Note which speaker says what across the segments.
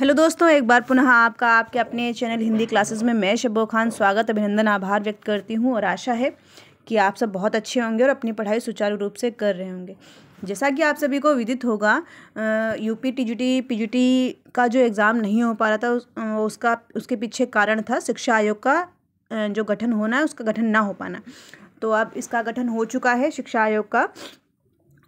Speaker 1: Hello दोस्तों, एक बार पुनः आपका आपके अपने चैनल हिंदी क्लासेस में मैं शब्बो खान स्वागत अभिनंदन आभार व्यक्त करती हूँ और आशा है कि आप सब बहुत अच्छे होंगे और अपनी पढ़ाई सुचारू रूप से कर रहे होंगे। जैसा कि आप सभी को विदित होगा, यूपी टीजीटी पीजीटी का जो एग्ज़ाम नहीं हो पा रहा था उसके पीछे कारण था शिक्षा आयोग का जो गठन होना है उसका गठन ना हो पाना। तो अब इसका गठन हो चुका है शिक्षा आयोग का,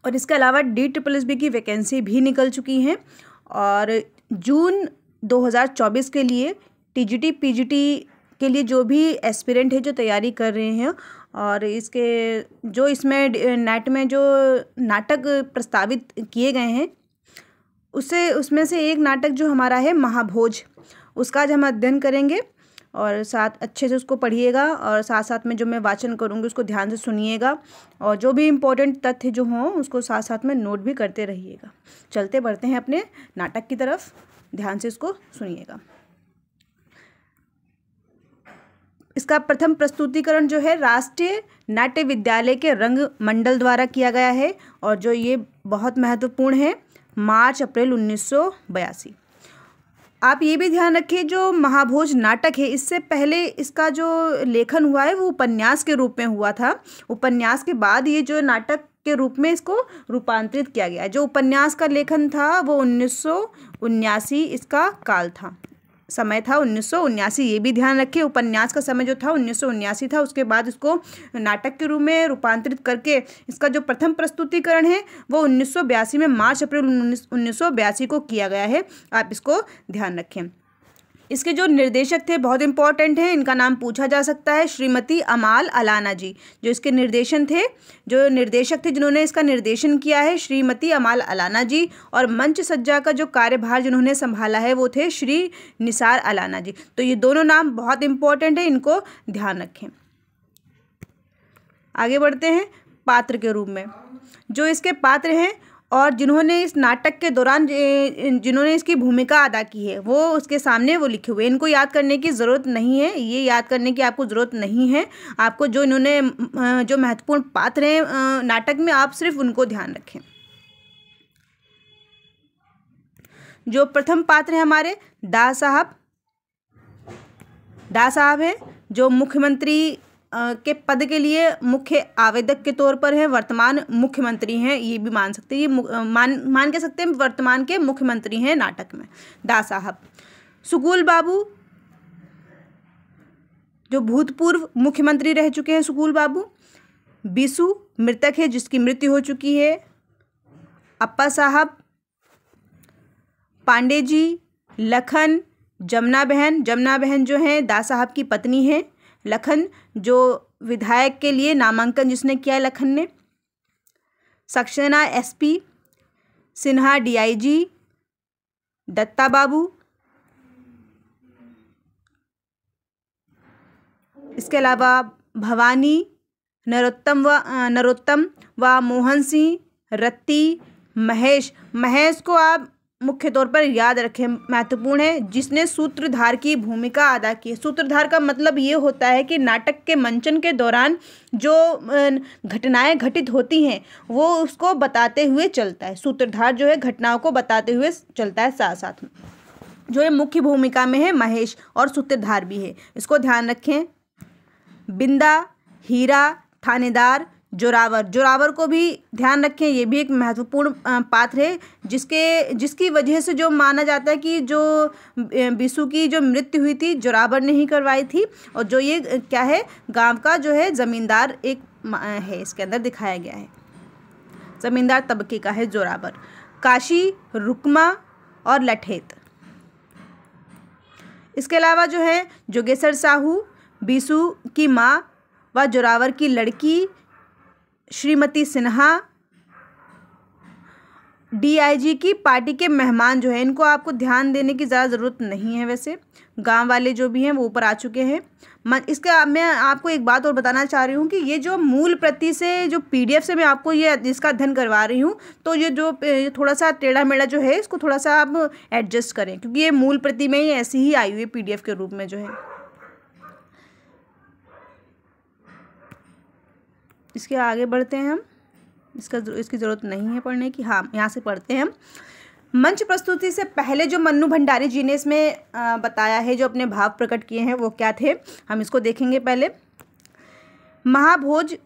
Speaker 1: और इसके अलावा DSSB की वैकेंसी भी निकल चुकी हैं। और जून 2024 के लिए टीजीटी पीजीटी के लिए जो भी एस्पिरेंट है जो तैयारी कर रहे हैं, और इसमें नेट में जो नाटक प्रस्तावित किए गए हैं उसमें से एक नाटक जो हमारा है महाभोज, उसका आज हम अध्ययन करेंगे और साथ अच्छे से उसको पढ़िएगा और साथ साथ में जो मैं वाचन करूँगी उसको ध्यान से सुनिएगा और जो भी इम्पोर्टेंट तथ्य जो हों उसको साथ साथ में नोट भी करते रहिएगा। चलते बढ़ते हैं अपने नाटक की तरफ, ध्यान से इसको सुनिएगा। इसका प्रथम प्रस्तुतिकरण जो है राष्ट्रीय नाट्य विद्यालय के रंग मंडल द्वारा किया गया है और जो ये बहुत महत्वपूर्ण है, मार्च अप्रैल 1982। आप ये भी ध्यान रखिए, जो महाभोज नाटक है इससे पहले इसका जो लेखन हुआ है वो उपन्यास के रूप में हुआ था। उपन्यास के बाद ये जो नाटक के रूप में इसको रूपांतरित किया गया है। जो उपन्यास का लेखन था वो 1979 इसका काल था, समय था 1979। ये भी ध्यान रखिए, उपन्यास का समय जो था 1979 था। उसके बाद इसको नाटक के रूप में रूपांतरित करके इसका जो प्रथम प्रस्तुतिकरण है वो 1982 में मार्च अप्रैल 1982 को किया गया है। आप इसको ध्यान रखें। इसके जो निर्देशक थे बहुत इंपॉर्टेंट हैं, इनका नाम पूछा जा सकता है, श्रीमती अमाल अलाना जी। जो इसके जो निर्देशक थे जिन्होंने इसका निर्देशन किया है, श्रीमती अमाल अलाना जी। और मंच सज्जा का जो कार्यभार जिन्होंने संभाला है वो थे श्री निसार अलाना जी। तो ये दोनों नाम बहुत इंपॉर्टेंट है, इनको ध्यान रखें। आगे बढ़ते हैं पात्र के रूप में। जो इसके पात्र हैं और जिन्होंने इस नाटक के दौरान जिन्होंने इसकी भूमिका अदा की है वो उसके सामने वो लिखे हुए। इनको याद करने की ज़रूरत नहीं है, ये याद करने की आपको ज़रूरत नहीं है। आपको जो महत्वपूर्ण पात्र हैं नाटक में, आप सिर्फ उनको ध्यान रखें। जो प्रथम पात्र है हमारे दास साहब हैं, जो मुख्यमंत्री के पद के लिए मुख्य आवेदक के तौर पर हैं, वर्तमान मुख्यमंत्री हैं। ये भी मान सकते हैं, ये मान के सकते हैं वर्तमान के मुख्यमंत्री हैं नाटक में दास साहब। सुगुल बाबू जो भूतपूर्व मुख्यमंत्री रह चुके हैं, सुगुल बाबू। बिसु मृतक है जिसकी मृत्यु हो चुकी है। अप्पा साहब, पांडे जी, लखन, जमुना बहन जो हैं दास साहब की पत्नी हैं। लखन जो विधायक के लिए नामांकन जिसने किया है, लखन ने। सक्सेना SP, सिन्हा DIG, दत्ता बाबू। इसके अलावा भवानी, नरोत्तम व मोहन सिंह, रत्ती, महेश को आप मुख्य तौर पर याद रखें, महत्वपूर्ण है, जिसने सूत्रधार की भूमिका अदा की है। सूत्रधार का मतलब ये होता है कि नाटक के मंचन के दौरान जो घटनाएं घटित होती हैं वो उसको बताते हुए चलता है। सूत्रधार जो है घटनाओं को बताते हुए चलता है साथ साथ में। जो ये मुख्य भूमिका में है महेश और सूत्रधार भी है, इसको ध्यान रखें। बिंदा, हीरा, थानेदार, जोरावर को भी ध्यान रखें। ये भी एक महत्वपूर्ण पात्र है जिसकी वजह से जो माना जाता है कि जो बिसु की जो मृत्यु हुई थी जोरावर ने ही करवाई थी। और जो ये क्या है, गांव का जो है जमींदार एक है, इसके अंदर दिखाया गया है, जमींदार तबके का है जोरावर। काशी, रुकमा और लठेत। इसके अलावा जो है जोगेश्वर साहू, बिसु की माँ व जोरावर की लड़की श्रीमती सिन्हा, DIG की पार्टी के मेहमान जो है, इनको आपको ध्यान देने की ज़्यादा ज़रूरत नहीं है। वैसे गांव वाले जो भी हैं वो ऊपर आ चुके हैं। मैं आपको एक बात और बताना चाह रही हूँ कि ये जो मूल प्रति से जो PDF से मैं आपको ये इसका अध्ययन करवा रही हूँ, तो ये जो थोड़ा सा टेढ़ा मेढ़ा जो है इसको थोड़ा सा आप एडजस्ट करें, क्योंकि ये मूल प्रति में ही ऐसी ही आई हुई है PDF के रूप में जो है। इसके आगे बढ़ते हैं हम, इसकी ज़रूरत नहीं है पढ़ने की। हाँ, यहाँ से पढ़ते हैं हम। मंच प्रस्तुति से पहले जो मन्नू भंडारी जी ने इसमें बताया है, जो अपने भाव प्रकट किए हैं, वो क्या थे, हम इसको देखेंगे। पहले महाभोज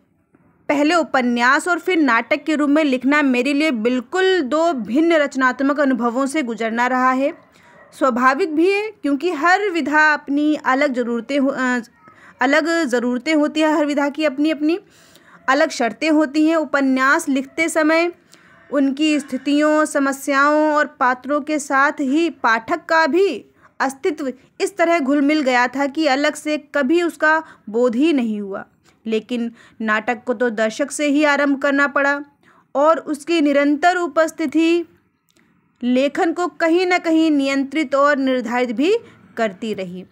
Speaker 1: पहले उपन्यास और फिर नाटक के रूप में लिखना मेरे लिए बिल्कुल दो भिन्न रचनात्मक अनुभवों से गुजरना रहा है। स्वाभाविक भी है, क्योंकि हर विधा अपनी अलग ज़रूरतें होती है, हर विधा की अपनी अपनी अलग शर्तें होती हैं। उपन्यास लिखते समय उनकी स्थितियों, समस्याओं और पात्रों के साथ ही पाठक का भी अस्तित्व इस तरह घुल मिल गया था कि अलग से कभी उसका बोध ही नहीं हुआ। लेकिन नाटक को तो दर्शक से ही आरंभ करना पड़ा और उसकी निरंतर उपस्थिति लेखन को कहीं न कहीं नियंत्रित और निर्धारित भी करती रही।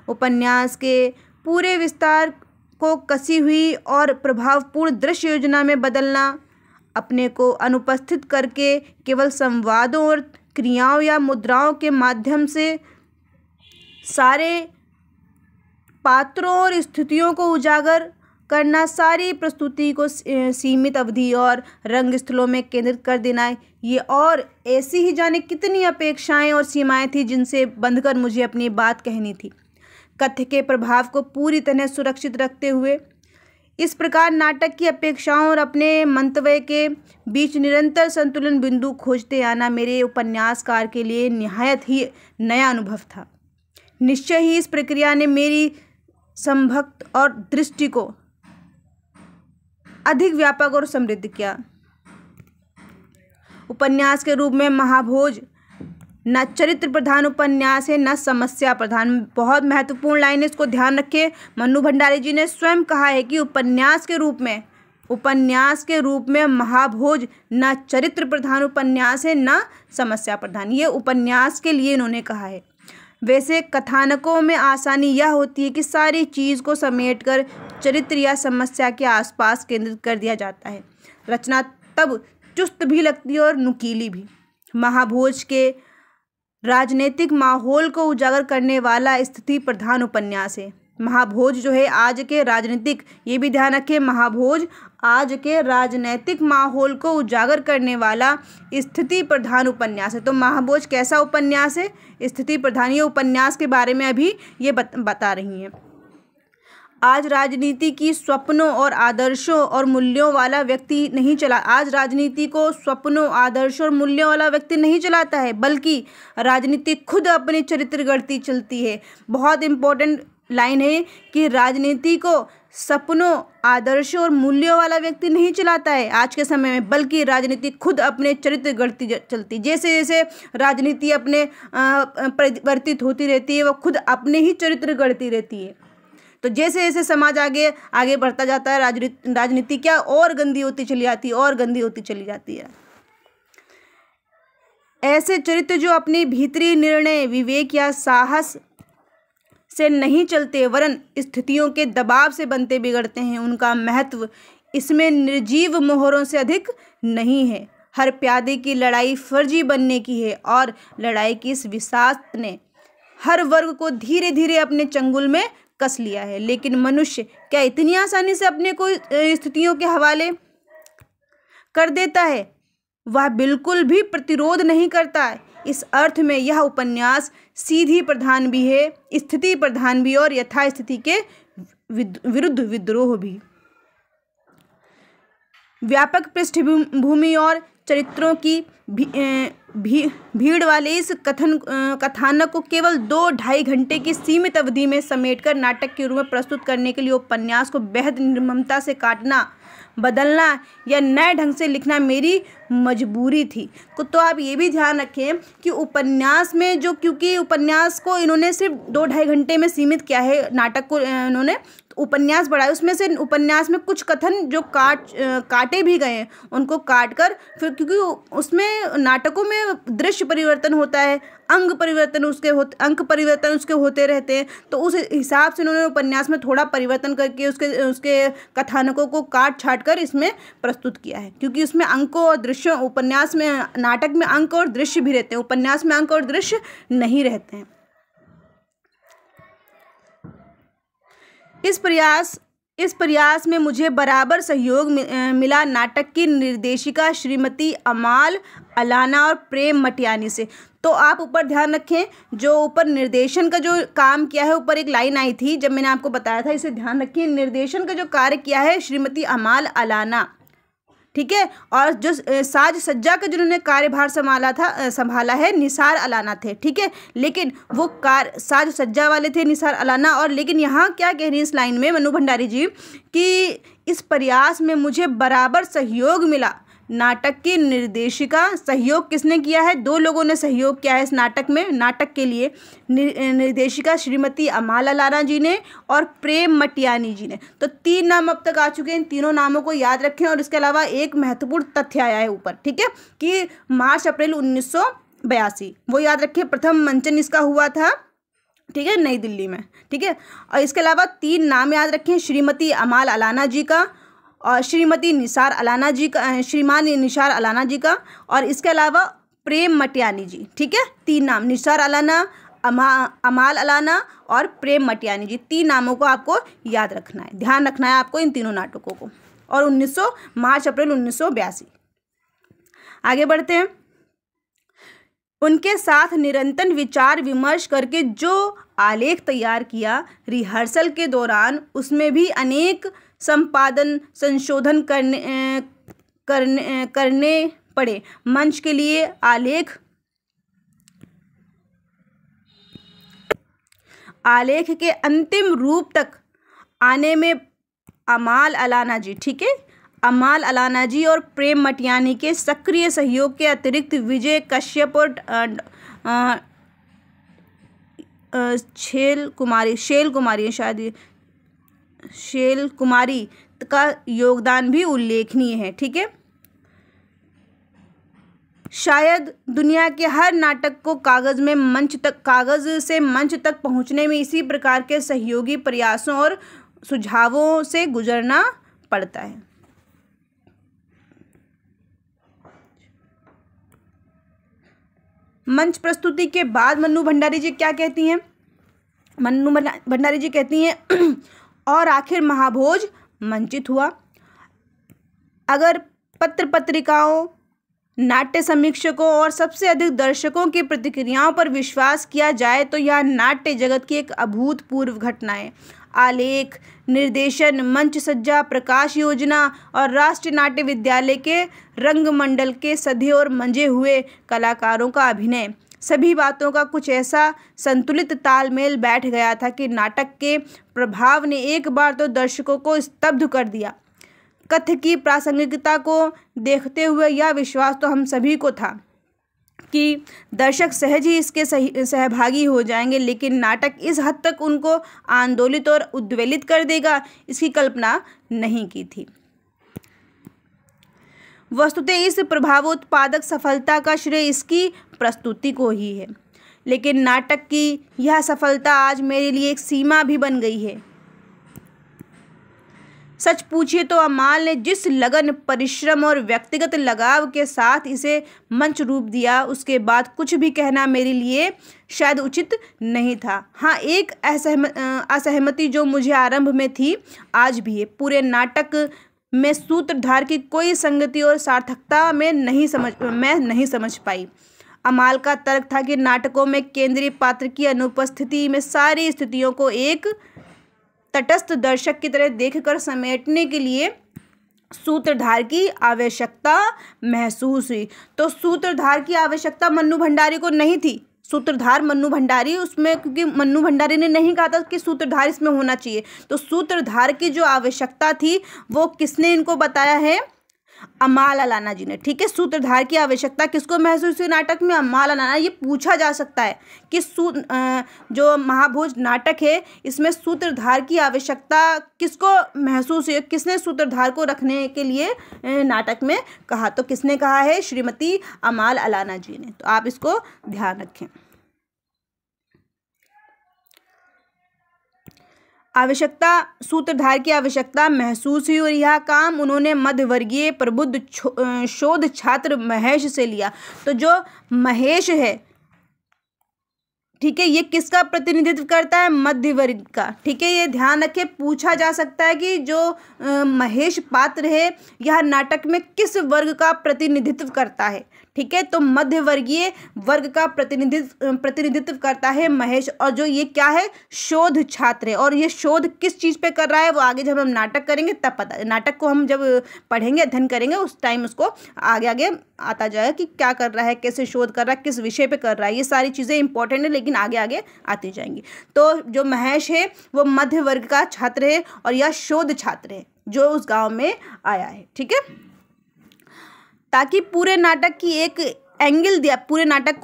Speaker 1: उपन्यास के पूरे विस्तार को कसी हुई और प्रभावपूर्ण दृश्य योजना में बदलना, अपने को अनुपस्थित करके केवल संवादों और क्रियाओं या मुद्राओं के माध्यम से सारे पात्रों और स्थितियों को उजागर करना, सारी प्रस्तुति को सीमित अवधि और रंग स्थलों में केंद्रित कर देना, ये और ऐसी ही जाने कितनी अपेक्षाएं और सीमाएं थी जिनसे बंधकर मुझे अपनी बात कहनी थी, कथ्य के प्रभाव को पूरी तरह सुरक्षित रखते हुए। इस प्रकार नाटक की अपेक्षाओं और अपने मंतव्य के बीच निरंतर संतुलन बिंदु खोजते आना मेरे उपन्यासकार के लिए निहायत ही नया अनुभव था। निश्चय ही इस प्रक्रिया ने मेरी संभक्त और दृष्टि को अधिक व्यापक और समृद्ध किया। उपन्यास के रूप में महाभोज न चरित्र प्रधान उपन्यास है, न समस्या प्रधान। बहुत महत्वपूर्ण लाइन है, इसको ध्यान रखें। मन्नू भंडारी जी ने स्वयं कहा है कि उपन्यास के रूप में महाभोज न चरित्र प्रधान उपन्यास है, न समस्या प्रधान। ये उपन्यास के लिए इन्होंने कहा है। वैसे कथानकों में आसानी यह होती है कि सारी चीज़ को समेटकर चरित्र या समस्या के आसपास केंद्रित कर दिया जाता है। रचना तब चुस्त भी लगती है और नुकीली भी। महाभोज के राजनीतिक माहौल को उजागर करने वाला स्थिति प्रधान उपन्यास है। महाभोज जो है आज के राजनीतिक, ये भी ध्यान रखें, महाभोज आज के राजनीतिक माहौल को उजागर करने वाला स्थिति प्रधान उपन्यास है। तो महाभोज कैसा उपन्यास है? स्थिति प्रधान। ये उपन्यास के बारे में अभी ये बता रही हैं। आज राजनीति की स्वप्नों और आदर्शों और मूल्यों वाला व्यक्ति नहीं चला आज राजनीति को स्वप्नों, आदर्शों और मूल्यों वाला व्यक्ति नहीं चलाता है, बल्कि राजनीति खुद अपने चरित्र गढ़ती चलती है। बहुत इम्पोर्टेंट लाइन है कि राजनीति को सपनों, आदर्शों और मूल्यों वाला व्यक्ति नहीं चलाता है आज के समय में, बल्कि राजनीति खुद अपने चरित्र गढ़ती चलती। जैसे जैसे राजनीति अपने परिवर्तित होती रहती है, वह खुद अपने ही चरित्र गढ़ती रहती है। तो जैसे जैसे समाज आगे बढ़ता जाता है, राजनीति क्या और गंदी होती चली जाती है। ऐसे चरित्र जो अपनी भीतरी निर्णय, विवेक या साहस से नहीं चलते, वरन स्थितियों के दबाव से बनते बिगड़ते हैं, उनका महत्व इसमें निर्जीव मोहरों से अधिक नहीं है। हर प्यादे की लड़ाई फर्जी बनने की है और लड़ाई की इस विषाक्त ने हर वर्ग को धीरे धीरे अपने चंगुल में कस लिया है। लेकिन मनुष्य क्या इतनी आसानी से अपने को स्थितियों के हवाले कर देता है? वह बिल्कुल भी प्रतिरोध नहीं करता है। इस अर्थ में यह उपन्यास सीधी प्रधान भी है, स्थिति प्रधान भी और यथास्थिति के विरुद्ध विद्रोह भी। व्यापक पृष्ठभूमि और चरित्रों की भीड़ वाले इस कथानक को केवल 2-2.5 घंटे की सीमित अवधि में समेटकर नाटक के रूप में प्रस्तुत करने के लिए उपन्यास को बेहद निर्ममता से काटना, बदलना या नए ढंग से लिखना मेरी मजबूरी थी। तो आप ये भी ध्यान रखें कि उपन्यास में जो, क्योंकि उपन्यास को इन्होंने सिर्फ 2-2.5 घंटे में सीमित किया है, नाटक को इन्होंने उपन्यास बढ़ाया, उसमें से उपन्यास में कुछ कथन जो काटे भी गए हैं, उनको काट कर फिर, क्योंकि उसमें नाटकों में दृश्य परिवर्तन होता है, अंक परिवर्तन उसके होते रहते हैं, तो उस हिसाब से उन्होंने उपन्यास में थोड़ा परिवर्तन करके उसके कथानकों को काट छाट कर इसमें प्रस्तुत किया है। क्योंकि उसमें अंकों और दृश्यों, उपन्यास में, नाटक में अंक और दृश्य भी रहते हैं, उपन्यास में अंक और दृश्य नहीं रहते हैं। इस प्रयास में मुझे बराबर सहयोग मिला नाटक की निर्देशिका श्रीमती अमाल अलाना और प्रेम मटियानी से। तो आप ऊपर ध्यान रखें, जो ऊपर निर्देशन का जो काम किया है, ऊपर एक लाइन आई थी जब मैंने आपको बताया था, इसे ध्यान रखिए। निर्देशन का जो कार्य किया है श्रीमती अमाल अलाना, ठीक है। और जो साज सज्जा का जिन्होंने कार्यभार संभाला है निसार अलाना थे, ठीक है। लेकिन वो साज सज्जा वाले थे निसार अलाना। और लेकिन यहाँ क्या कह रही है इस लाइन में मन्नू भंडारी जी कि इस प्रयास में मुझे बराबर सहयोग मिला नाटक की निर्देशिका। सहयोग किसने किया है? 2 लोगों ने सहयोग किया है इस नाटक में। नाटक के लिए निर्देशिका श्रीमती अमाल अलाना जी ने और प्रेम मटियानी जी ने। तो 3 नाम अब तक आ चुके हैं। इन तीनों नामों को याद रखें। और इसके अलावा एक महत्वपूर्ण तथ्य आया है ऊपर, ठीक है, कि मार्च अप्रैल 1982, वो याद रखें। प्रथम मंचन इसका हुआ था, ठीक है, नई दिल्ली में, ठीक है। और इसके अलावा 3 नाम याद रखें, श्रीमती अमाल अलाना जी का और श्रीमती निसार अलाना जी का, श्रीमान निसार अलाना जी का, और इसके अलावा प्रेम मटियानी जी, ठीक है। 3 नाम, निसार अलाना, अमाल अलाना और प्रेम मटियानी जी, 3 नामों को आपको याद रखना है, ध्यान रखना है आपको इन तीनों नाटकों को। और मार्च अप्रैल 1982। आगे बढ़ते हैं। उनके साथ निरंतर विचार विमर्श करके जो आलेख तैयार किया, रिहर्सल के दौरान उसमें भी अनेक संपादन संशोधन करने पड़े। मंच के लिए आलेख के अंतिम रूप तक आने में अमाल अलाना जी, ठीक है, अमाल अलाना जी और प्रेम मटियानी के सक्रिय सहयोग के अतिरिक्त विजय कश्यप और शैल कुमारी का योगदान भी उल्लेखनीय है, ठीक है। शायद दुनिया के हर नाटक को कागज से मंच तक पहुंचने में इसी प्रकार के सहयोगी प्रयासों और सुझावों से गुजरना पड़ता है। मंच प्रस्तुति के बाद मन्नू भंडारी जी क्या कहती हैं? मन्नू भंडारी जी कहती हैं और आखिर महाभोज मंचित हुआ। अगर पत्र पत्रिकाओं, नाट्य समीक्षकों और सबसे अधिक दर्शकों की प्रतिक्रियाओं पर विश्वास किया जाए तो यह नाट्य जगत की एक अभूतपूर्व घटना है। आलेख, निर्देशन, मंच सज्जा, प्रकाश योजना और राष्ट्रीय नाट्य विद्यालय के रंगमंडल के सधे और मंजे हुए कलाकारों का अभिनय, सभी बातों का कुछ ऐसा संतुलित तालमेल बैठ गया था कि नाटक के प्रभाव ने एक बार तो दर्शकों को स्तब्ध कर दिया। कथ्य की प्रासंगिकता को देखते हुए यह विश्वास तो हम सभी को था कि दर्शक सहज ही इसके सहभागी हो जाएंगे, लेकिन नाटक इस हद तक उनको आंदोलित और उद्वेलित कर देगा, इसकी कल्पना नहीं की थी। वस्तुतः इस प्रभावोत्पादक सफलता का श्रेय इसकी प्रस्तुति को ही है, लेकिन नाटक की यह सफलता आज मेरे लिए एक सीमा भी बन गई है। सच पूछिए तो अमाल ने जिस लगन, परिश्रम और व्यक्तिगत लगाव के साथ इसे मंच रूप दिया, उसके बाद कुछ भी कहना मेरे लिए शायद उचित नहीं था। हाँ, एक असहमति जो मुझे आरंभ में थी, आज भी है। पूरे नाटक में सूत्रधार की कोई संगति और सार्थकता मैं नहीं समझ पाई। अमाल का तर्क था कि नाटकों में केंद्रीय पात्र की अनुपस्थिति में सारी स्थितियों को एक तटस्थ दर्शक की तरह देखकर समेटने के लिए सूत्रधार की आवश्यकता महसूस हुई। तो सूत्रधार की आवश्यकता मन्नू भंडारी को नहीं थी। सूत्रधार मन्नू भंडारी उसमें, क्योंकि मन्नू भंडारी ने नहीं कहा था कि सूत्रधार इसमें होना चाहिए, तो सूत्रधार की जो आवश्यकता थी वो किसने इनको बताया है? अमाल अलाना जी ने, ठीक है। सूत्रधार की आवश्यकता किसको महसूस हुई नाटक में? अमाल अलाना। ये पूछा जा सकता है कि जो महाभोज नाटक है इसमें सूत्रधार की आवश्यकता किसको महसूस हुई, किसने सूत्रधार को रखने के लिए नाटक में कहा? तो किसने कहा है? श्रीमती अमाल अलाना जी ने। तो आप इसको ध्यान रखें। सूत्रधार की आवश्यकता महसूस हुई और यह काम उन्होंने मध्यवर्गीय प्रबुद्ध शोध छात्र महेश से लिया। तो जो महेश है, ठीक है, ये किसका प्रतिनिधित्व करता है? मध्य वर्ग का। ठीक है, ये ध्यान रखें, पूछा जा सकता है कि जो महेश पात्र है यह नाटक में किस वर्ग का प्रतिनिधित्व करता है। ठीक है, तो मध्य वर्गीय वर्ग का प्रतिनिधित्व करता है महेश। और जो ये क्या है? शोध छात्र है। और ये शोध किस चीज़ पे कर रहा है वो आगे जब हम नाटक करेंगे तब पता, नाटक को हम जब पढ़ेंगे अध्ययन करेंगे उस टाइम उसको आगे आगे आता जाएगा कि क्या कर रहा है, कैसे शोध कर रहा है, किस विषय पे कर रहा है। ये सारी चीज़ें इंपॉर्टेंट है लेकिन आगे आगे आती जाएंगी। तो जो महेश है वो मध्य वर्ग का छात्र है और यह शोध छात्र है जो उस गाँव में आया है। ठीक है, ताकि पूरे नाटक को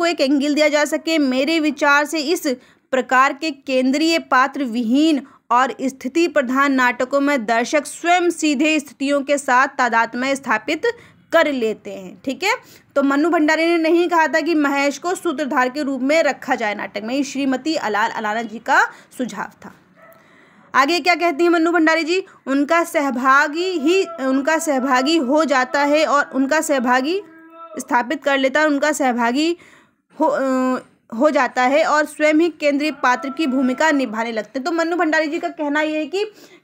Speaker 1: एक एंगल दिया जा सके, मेरे विचार से इस प्रकार के केंद्रीय पात्र विहीन और स्थिति प्रधान नाटकों में दर्शक स्वयं सीधे स्थितियों के साथ तादात्म्य स्थापित कर लेते हैं। ठीक है, तो मन्नू भंडारी ने नहीं कहा था कि महेश को सूत्रधार के रूप में रखा जाए नाटक में, ये श्रीमती अलाना जी का सुझाव था। आगे क्या कहती हैं मन्नू भंडारी जी? उनका सहभागी हो जाता है और उनका सहभागी स्थापित कर लेता है, उनका सहभागी हो जाता है और स्वयं ही केंद्रीय पात्र की भूमिका निभाने लगते हैं। तो मन्नू भंडारी जी का कहना यह है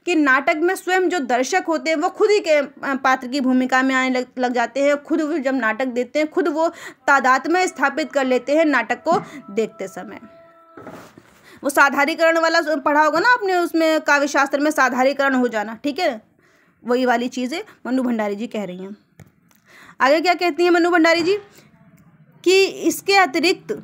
Speaker 1: कि नाटक में स्वयं जो दर्शक होते हैं वो खुद ही के पात्र की भूमिका में आने लग जाते हैं। खुद वो जब नाटक देखते हैं खुद वो तादात्म्य स्थापित कर लेते हैं नाटक को देखते समय। वो साधारीकरण वाला पढ़ा होगा ना आपने, उसमें काव्य शास्त्र में साधारीकरण हो जाना। ठीक है, वही वाली चीज़ें मन्नू भंडारी जी कह रही हैं। आगे क्या कहती हैं मन्नू भंडारी जी कि इसके अतिरिक्त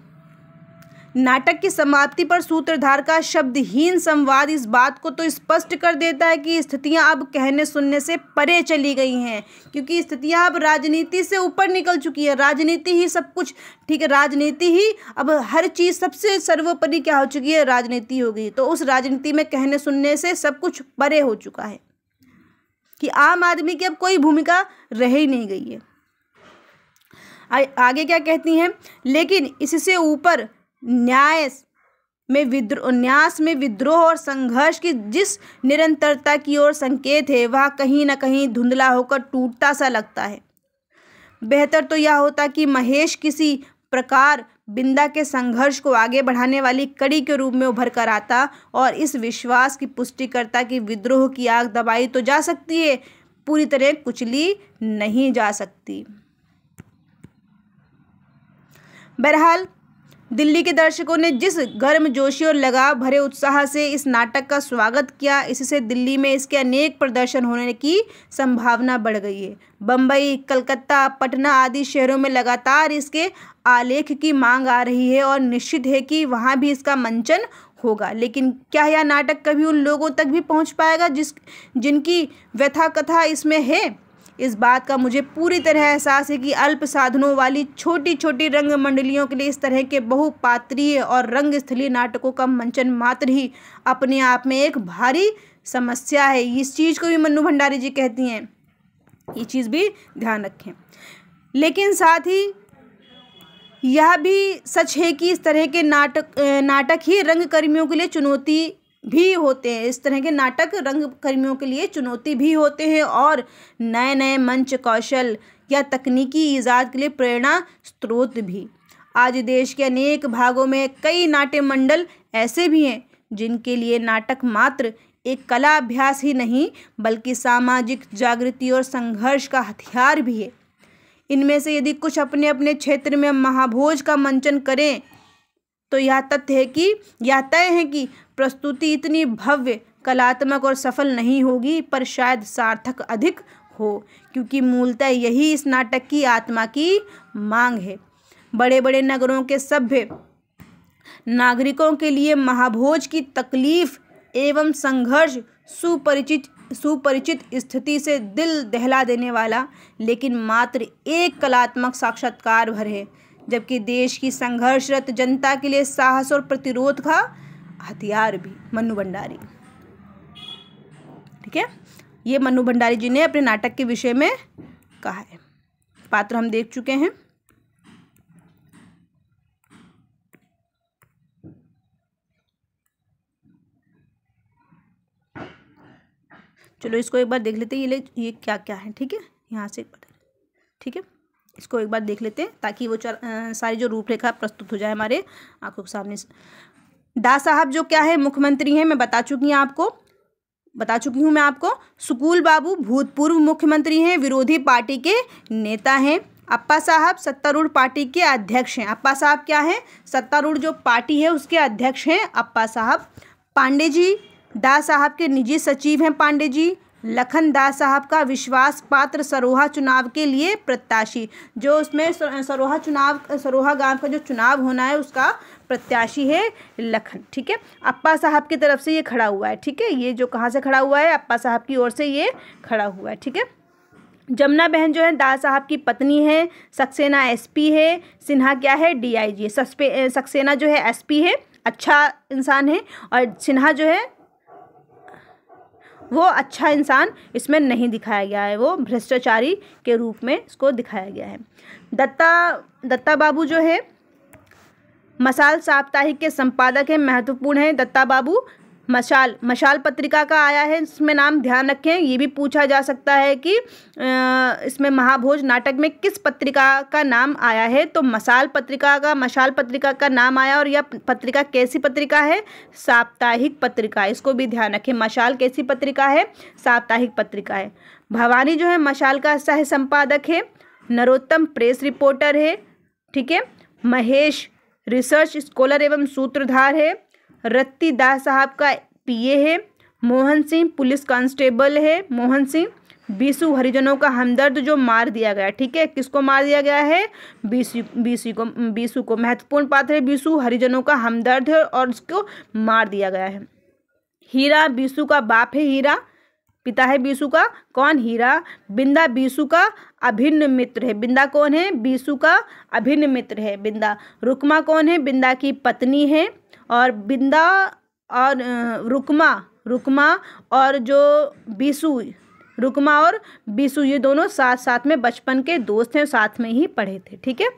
Speaker 1: नाटक की समाप्ति पर सूत्रधार का शब्दहीन संवाद इस बात को तो स्पष्ट कर देता है कि स्थितियां अब कहने सुनने से परे चली गई हैं, क्योंकि स्थितियां अब राजनीति से ऊपर निकल चुकी है। राजनीति ही सब कुछ, ठीक है, राजनीति ही अब हर चीज़ सबसे सर्वोपरि क्या हो चुकी है? राजनीति हो गई। तो उस राजनीति में कहने सुनने से सब कुछ परे हो चुका है कि आम आदमी की अब कोई भूमिका रह ही नहीं गई है। आगे क्या कहती हैं? लेकिन इससे ऊपर न्यास में विद्रोह और संघर्ष की जिस निरंतरता की ओर संकेत है वह कहीं न कहीं धुंधला होकर टूटता सा लगता है। बेहतर तो यह होता कि महेश किसी प्रकार बिंदा के संघर्ष को आगे बढ़ाने वाली कड़ी के रूप में उभर कर आता और इस विश्वास की पुष्टि करता कि विद्रोह की आग दबाई तो जा सकती है, पूरी तरह कुचली नहीं जा सकती। बहरहाल दिल्ली के दर्शकों ने जिस गर्मजोशी और लगाव भरे उत्साह से इस नाटक का स्वागत किया, इससे दिल्ली में इसके अनेक प्रदर्शन होने की संभावना बढ़ गई है। बम्बई, कलकत्ता, पटना आदि शहरों में लगातार इसके आलेख की मांग आ रही है और निश्चित है कि वहाँ भी इसका मंचन होगा। लेकिन क्या यह नाटक कभी उन लोगों तक भी पहुँच पाएगा जिनकी व्यथा कथा इसमें है? इस बात का मुझे पूरी तरह एहसास है कि अल्प साधनों वाली छोटी छोटी रंग मंडलियों के लिए इस तरह के बहुपात्रीय और रंगस्थलीय नाटकों का मंचन मात्र ही अपने आप में एक भारी समस्या है। इस चीज़ को भी मन्नू भंडारी जी कहती हैं, ये चीज़ भी ध्यान रखें। लेकिन साथ ही यह भी सच है कि इस तरह के नाटक ही रंगकर्मियों के लिए चुनौती भी होते हैं। इस तरह के नाटक रंगकर्मियों के लिए चुनौती भी होते हैं और नए नए मंच कौशल या तकनीकी ईजाद के लिए प्रेरणा स्रोत भी। आज देश के अनेक भागों में कई नाट्य मंडल ऐसे भी हैं जिनके लिए नाटक मात्र एक कला अभ्यास ही नहीं बल्कि सामाजिक जागृति और संघर्ष का हथियार भी है। इनमें से यदि कुछ अपने अपने क्षेत्र में महाभोज का मंचन करें तो यह तय है कि प्रस्तुति इतनी भव्य, कलात्मक और सफल नहीं होगी, पर शायद सार्थक अधिक हो, क्योंकि मूलतः यही इस नाटक की आत्मा की मांग है। बड़े बड़े नगरों के सभ्य नागरिकों के लिए महाभोज की तकलीफ एवं संघर्ष सुपरिचित स्थिति से दिल दहला देने वाला लेकिन मात्र एक कलात्मक साक्षात्कार भर है, जबकि देश की संघर्षरत जनता के लिए साहस और प्रतिरोध का हथियार भी। मन्नू भंडारी, ठीक है, ये मन्नू भंडारी जी ने अपने नाटक के विषय में कहा है। पात्र हम देख चुके हैं। चलो इसको एक बार देख लेते हैं, ये क्या क्या है। ठीक है, यहाँ से एक बार, ठीक है, इसको एक बार देख लेते हैं ताकि वो सारी जो रूपरेखा प्रस्तुत हो जाए हमारे आंखों के सामने। दादा साहब जो क्या है, मुख्यमंत्री हैं, मैं बता चुकी हूँ मैं आपको। सुकूल बाबू भूतपूर्व मुख्यमंत्री हैं, विरोधी पार्टी के नेता हैं। अप्पा साहब सत्तारूढ़ पार्टी के अध्यक्ष हैं। अप्पा साहब क्या है, सत्तारूढ़ जो पार्टी है उसके अध्यक्ष हैं अप्पा साहब। पांडे जी दादा साहब के निजी सचिव हैं पांडे जी। लखन दादा साहब का विश्वास पात्र सरोहा चुनाव के लिए प्रत्याशी, जो उसमें सरोहा गांव का जो चुनाव होना है उसका प्रत्याशी है लखन। ठीक है, अप्पा साहब की तरफ से ये खड़ा हुआ है। ठीक है, ये जो कहाँ से खड़ा हुआ है, अप्पा साहब की ओर से ये खड़ा हुआ है। ठीक है, जमुना बहन जो है दादा साहब की पत्नी है। सक्सेना एसपी है। सिन्हा क्या है, डीआईजी। सक्सेना जो है एसपी है, अच्छा इंसान है, और सिन्हा जो है वो अच्छा इंसान इसमें नहीं दिखाया गया है, वो भ्रष्टाचारी के रूप में इसको दिखाया गया है। दत्ता बाबू जो है मशाल साप्ताहिक के संपादक हैं, महत्वपूर्ण है। दत्ता बाबू मशाल पत्रिका का आया है, इसमें नाम ध्यान रखें। ये भी पूछा जा सकता है कि इसमें महाभोज नाटक में किस पत्रिका का नाम आया है, तो मशाल पत्रिका का नाम आया। और यह पत्रिका कैसी पत्रिका है, साप्ताहिक पत्रिका। इसको भी ध्यान रखें, मशाल कैसी पत्रिका है, साप्ताहिक पत्रिका है। भवानी जो है मशाल का सह संपादक है। नरोत्तम प्रेस रिपोर्टर है। ठीक है, महेश रिसर्च स्कॉलर एवं सूत्रधार है। रत्ती दादा साहब का पीए है। मोहन सिंह पुलिस कांस्टेबल है। मोहन सिंह बीसू हरिजनों का हमदर्द जो मार दिया गया। ठीक है, किसको मार दिया गया है, बीसू को। महत्वपूर्ण पात्र है बीसू, हरिजनों का हमदर्द है और उसको मार दिया गया है। हीरा बीसू का बाप है। हीरा पिता है बीसू का, कौन, हीरा। बिंदा बीसू का अभिन्न मित्र है। बिंदा कौन है, बीसू का अभिन्न मित्र है बिंदा। रुकमा कौन है, बिंदा की पत्नी है। और बिंदा और रुकमा और जो बीसू, रुकमा और बीसू ये दोनों साथ में बचपन के दोस्त हैं, साथ में ही पढ़े थे। ठीक है,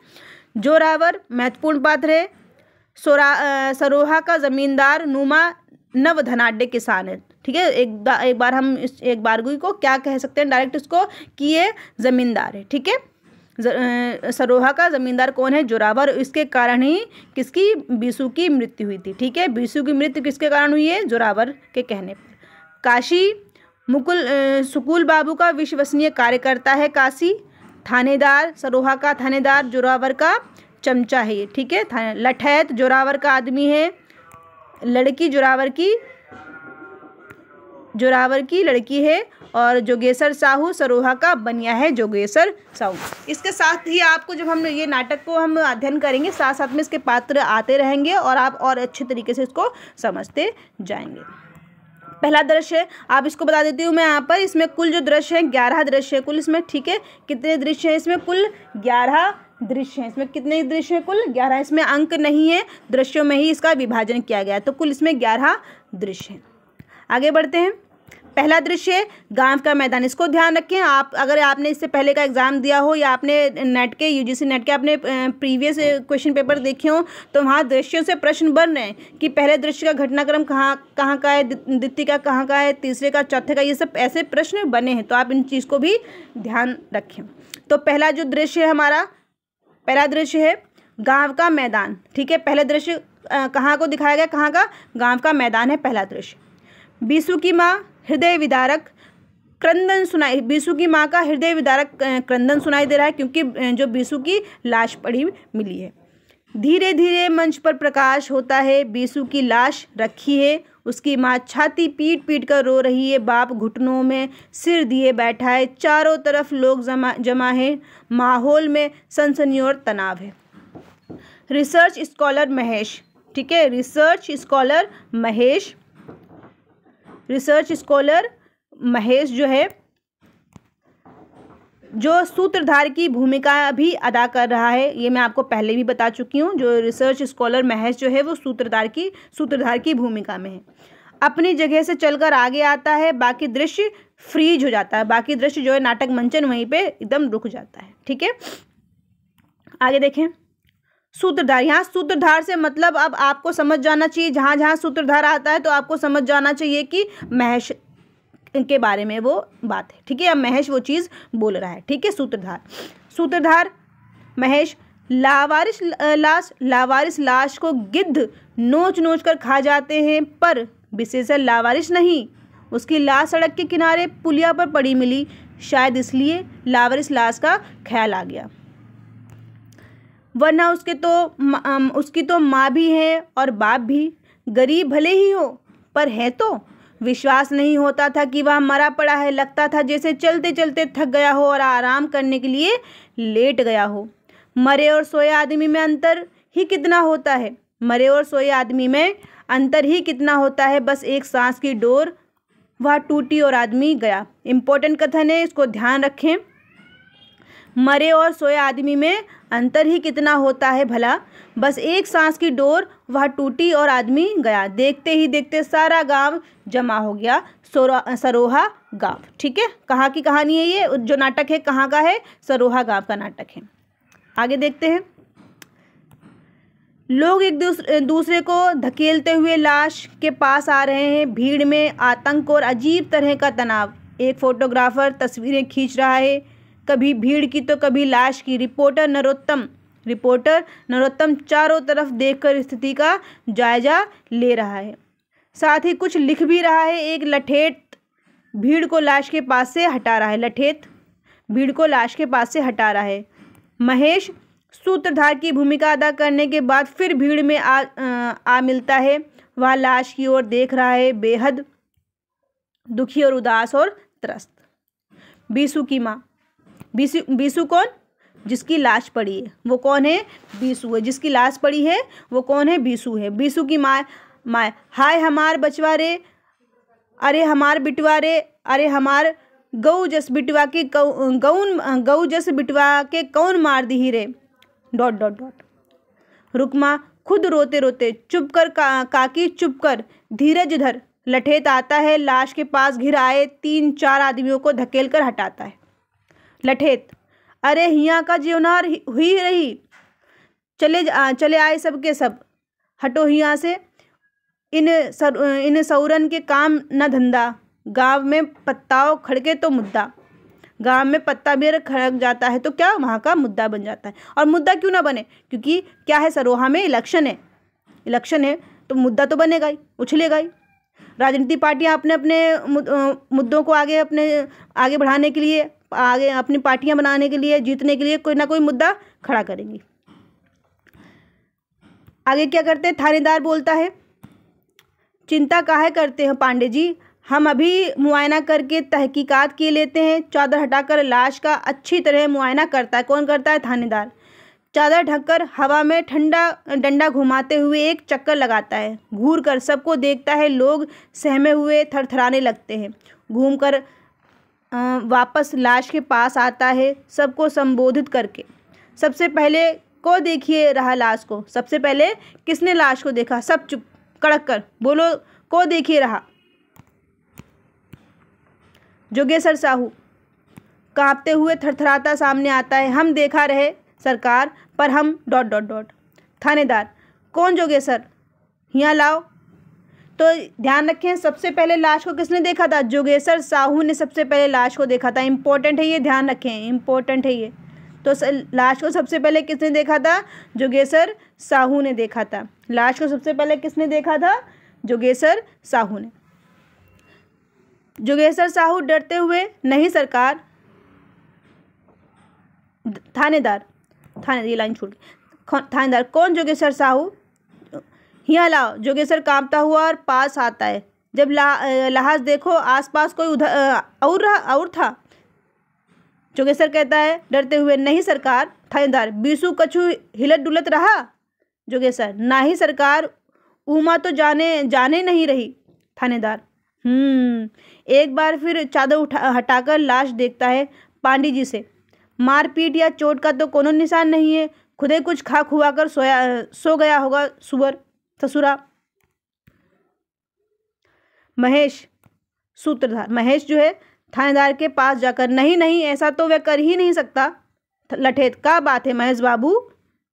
Speaker 1: जोरावर महत्वपूर्ण पात्र है। सरोहा का जमींदार नुमा नव धनाढ्य किसान है। ठीक है, एक बार हम एक बारगुई को क्या कह सकते हैं डायरेक्ट इसको कि ये जमींदार है। ठीक है, सरोहा का जमींदार कौन है, जोरावर। इसके कारण ही किसकी, बीसू की मृत्यु हुई थी। ठीक है, बीसू की मृत्यु किसके कारण हुई है, जोरावर के कहने पर। काशी सुकूल बाबू का विश्वसनीय कार्यकर्ता है। काशी थानेदार, सरोहा का थानेदार, जोरावर का चमचा है ये। ठीक है, लठैत जोरावर का आदमी है। लड़की जोरावर की लड़की है। और जोगेश्वर साहू सरोहा का बनिया है, जोगेश्वर साहू। इसके साथ ही आपको जब हम ये नाटक को हम अध्ययन करेंगे साथ साथ में इसके पात्र आते रहेंगे और आप और अच्छे तरीके से इसको समझते जाएंगे। पहला दृश्य आप इसको बता देती हूँ मैं यहाँ पर। इसमें कुल जो दृश्य है 11 दृश्य है कुल इसमें। ठीक है, कितने दृश्य हैं इसमें, कुल 11 दृश्य हैं इसमें। कितने दृश्य हैं, कुल 11। इसमें अंक नहीं है, दृश्यों में ही इसका विभाजन किया गया है, तो कुल इसमें 11 दृश्य हैं। आगे बढ़ते हैं। पहला दृश्य गांव का मैदान, इसको ध्यान रखें। आप अगर आपने इससे पहले का एग्जाम दिया हो या आपने नेट के यूजीसी नेट के आपने प्रीवियस क्वेश्चन पेपर देखे हो तो वहाँ दृश्यों से प्रश्न बन रहे हैं कि पहले दृश्य का घटनाक्रम कहाँ का है, द्वितीय का कहाँ का है, तीसरे का, चौथे का, ये सब ऐसे प्रश्न बने हैं, तो आप इन चीज़ को भी ध्यान रखें। तो पहला जो दृश्य है हमारा, पहला दृश्य है गाँव का मैदान। ठीक है, पहले दृश्य कहाँ को दिखाया गया, कहाँ का, गाँव का मैदान है पहला दृश्य। बीसू की माँ हृदय विदारक क्रंदन सुनाई, बीसू की माँ का हृदय विदारक क्रंदन सुनाई दे रहा है क्योंकि जो बीसू की लाश पड़ी मिली है। धीरे धीरे मंच पर प्रकाश होता है। बीसू की लाश रखी है, उसकी माँ छाती पीट पीट कर रो रही है, बाप घुटनों में सिर दिए बैठा है, चारों तरफ लोग जमा है, माहौल में सनसनी और तनाव है। रिसर्च स्कॉलर महेश, ठीक है, रिसर्च स्कॉलर महेश जो है जो सूत्रधार की भूमिका भी अदा कर रहा है, ये मैं आपको पहले भी बता चुकी हूँ। जो रिसर्च स्कॉलर महेश जो है वो सूत्रधार की भूमिका में है। अपनी जगह से चलकर आगे आता है, बाकी दृश्य फ्रीज हो जाता है, बाकी दृश्य जो है नाटक मंचन वहीं पे एकदम रुक जाता है। ठीक है, आगे देखें। सूत्रधार, यहाँ सूत्रधार से मतलब अब आपको समझ जाना चाहिए, जहाँ जहाँ सूत्रधार आता है तो आपको समझ जाना चाहिए कि महेश के बारे में वो बात है। ठीक है, अब महेश वो चीज़ बोल रहा है। ठीक है, सूत्रधार महेश, लावारिस लाश को गिद्ध नोच नोच कर खा जाते हैं, पर विशेषण लावारिस नहीं। उसकी लाश सड़क के किनारे पुलिया पर पड़ी मिली, शायद इसलिए लावारिस लाश का ख्याल आ गया, वरना उसकी तो माँ भी है और बाप भी। गरीब भले ही हो, पर है तो। विश्वास नहीं होता था कि वह मरा पड़ा है, लगता था जैसे चलते चलते थक गया हो और आराम करने के लिए लेट गया हो। मरे और सोए आदमी में अंतर ही कितना होता है, मरे और सोए आदमी में अंतर ही कितना होता है, बस एक सांस की डोर वह टूटी और आदमी गया। इम्पोर्टेंट कथन है, इसको ध्यान रखें। मरे और सोए आदमी में अंतर ही कितना होता है भला, बस एक सांस की डोर वह टूटी और आदमी गया। देखते ही देखते सारा गांव जमा हो गया, सरोहा गांव। ठीक है, कहाँ की कहानी है ये? जो नाटक है कहाँ का है? सरोहा गांव का नाटक है। आगे देखते हैं। लोग एक दूसरे को धकेलते हुए लाश के पास आ रहे हैं। भीड़ में आतंक और अजीब तरह का तनाव। एक फोटोग्राफर तस्वीरें खींच रहा है, कभी भीड़ की तो कभी लाश की। रिपोर्टर नरोत्तम चारों तरफ देखकर स्थिति का जायजा ले रहा है, साथ ही कुछ लिख भी रहा है। एक लठेत भीड़ को लाश के पास से हटा रहा है। महेश सूत्रधार की भूमिका अदा करने के बाद फिर भीड़ में आ मिलता है। वह लाश की ओर देख रहा है, बेहद दुखी और उदास और त्रस्त। बीसू की माँ। बीसू कौन? जिसकी लाश पड़ी है। वो कौन है? बीसू है। जिसकी लाश पड़ी है वो कौन है? बीसू है। बीसू की माँ। हाय हमार बचवा रे, अरे हमार बिटवा रे, अरे हमार गऊ जस बिटवा के कौन मार दी ही रे। ... रुकमा खुद रोते रोते, चुप कर काकी चुप कर, धीरज धर। लठेत आता है, लाश के पास घिर आए 3-4 आदमियों को धकेल कर हटाता है। लठेत, अरे हियाँ का जीवनार हुई रही, चले आए सब के सब, हटो हियाँ से। इन सौरन के काम न धंधा, गांव में पत्ताओं खड़के तो मुद्दा। गांव में पत्ता भी खड़क जाता है तो क्या वहाँ का मुद्दा बन जाता है। और मुद्दा क्यों ना बने, क्योंकि क्या है, सरोहा में इलेक्शन है तो मुद्दा तो बनेगा ही, उछलेगा ही। राजनीतिक पार्टियां अपने मुद्दों को आगे बढ़ाने के लिए, आगे अपनी पार्टियां बनाने के लिए, जीतने के लिए कोई ना कोई मुद्दा खड़ा करेंगी। आगे क्या करते हैं? थानेदार बोलता है, चिंता काहे करते हैं पांडे जी, हम अभी मुआयना करके तहकीकात किए लेते हैं। चादर हटाकर लाश का अच्छी तरह मुआयना करता है। कौन करता है? थानेदार। चादर ढककर हवा में डंडा घुमाते हुए एक चक्कर लगाता है, घूर कर सबको देखता है। लोग सहमे हुए थरथराने लगते हैं। घूमकर वापस लाश के पास आता है, सबको संबोधित करके। सबसे पहले को देखिए रहा लाश को। सबसे पहले किसने लाश को देखा? सब चुप कड़क कर बोलो, को देखिए रहा। जोगेश्वर साहू कांपते हुए थरथराता सामने आता है। हम देखा रहे सरकार, पर हम ... थानेदार, कौन जोगेश्वर? यहाँ लाओ। तो ध्यान रखें, सबसे पहले लाश को किसने देखा था? जोगेश्वर साहू ने सबसे पहले लाश को देखा था। इम्पोर्टेंट है ये, ध्यान रखें, इम्पोर्टेंट है ये। तो लाश को सबसे पहले किसने देखा था? जोगेश्वर साहू ने देखा था। लाश को सबसे पहले किसने देखा था? जोगेश्वर साहू ने। जोगेश्वर साहू डरते हुए, नहीं सरकार। थानेदार, ये लाइन छूट गई। थानेदार, कौन जोगेश्वर साहू? यहाँ लाओ। जोगेश्वर कांपता हुआ और पास आता है। जब लहाज देखो, आसपास कोई उधर और था। जोगेश्वर कहता है डरते हुए, नहीं सरकार। थानेदार, बीसू कछु हिलत डुलत रहा? जोगेश्वर, नहीं सरकार, उमा तो जाने नहीं रही। थानेदार, एक बार फिर चादर हटाकर लाश देखता है। पांडे जी से, मारपीट या चोट का तो कोनो निशान नहीं है, खुदे कुछ खा खुआ कर सो गया होगा ससुरा। महेश, सूत्रधार। महेश जो है थानेदार के पास जाकर, नहीं ऐसा तो वह कर ही नहीं सकता। लठेत, का बात है महेश बाबू,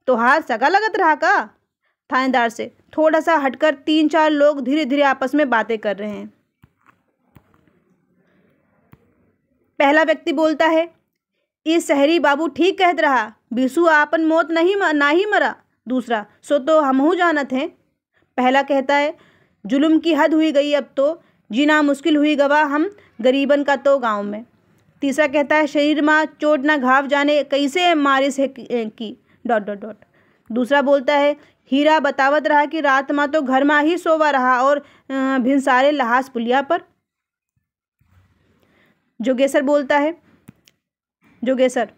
Speaker 1: तो हाथ सगा लगत रहा का? थानेदार से थोड़ा सा हटकर 3-4 लोग धीरे धीरे आपस में बातें कर रहे हैं। पहला व्यक्ति बोलता है, इस शहरी बाबू ठीक कहत रहा, बीसू आपन मौत नाही मरा। दूसरा, सो तो हमहू जानत हैं। पहला कहता है, जुल्म की हद हुई गई, अब तो जीना मुश्किल हुई गवा हम गरीबन का तो गांव में। तीसरा कहता है, शरीर में चोट ना घाव जाने कैसे मारे से की ... दूसरा बोलता है, हीरा बतावत रहा कि रात में तो घर में ही सोवा रहा और भिनसारे लहास पुलिया पर। जोगेसर बोलता है, जोगेसर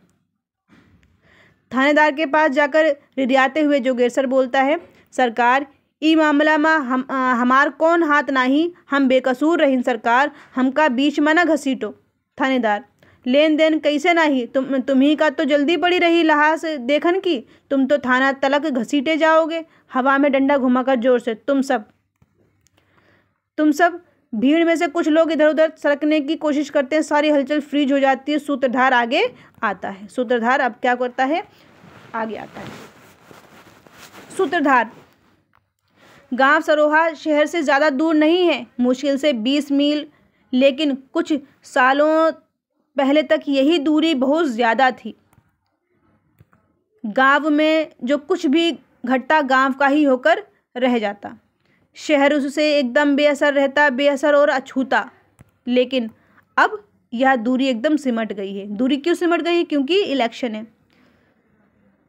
Speaker 1: थानेदार के पास जाकर रिरियाते हुए जोगेसर बोलता है, सरकार ई मामला में हमार कौन हाथ नाही, हम बेकसूर रहीन सरकार, हमका बीच में न घसीटो। थानेदार, लेन देन कैसे नहीं, तुम्ही का तो जल्दी पड़ी रही लहास देखन की, तुम तो थाना तलक घसीटे जाओगे। हवा में डंडा घुमाकर जोर से, तुम सब भीड़ में से कुछ लोग इधर उधर सरकने की कोशिश करते हैं, सारी हलचल फ्रीज हो जाती है। सूत्रधार आगे आता है। सूत्रधार अब क्या करता है, आगे आता है। सूत्रधार, गांव सरोहा शहर से ज़्यादा दूर नहीं है, मुश्किल से 20 मील, लेकिन कुछ सालों पहले तक यही दूरी बहुत ज़्यादा थी। गांव में जो कुछ भी घटता गांव का ही होकर रह जाता, शहर उससे एकदम बेअसर रहता, बेअसर और अछूता। लेकिन अब यह दूरी एकदम सिमट गई है। दूरी क्यों सिमट गई है? क्योंकि इलेक्शन है।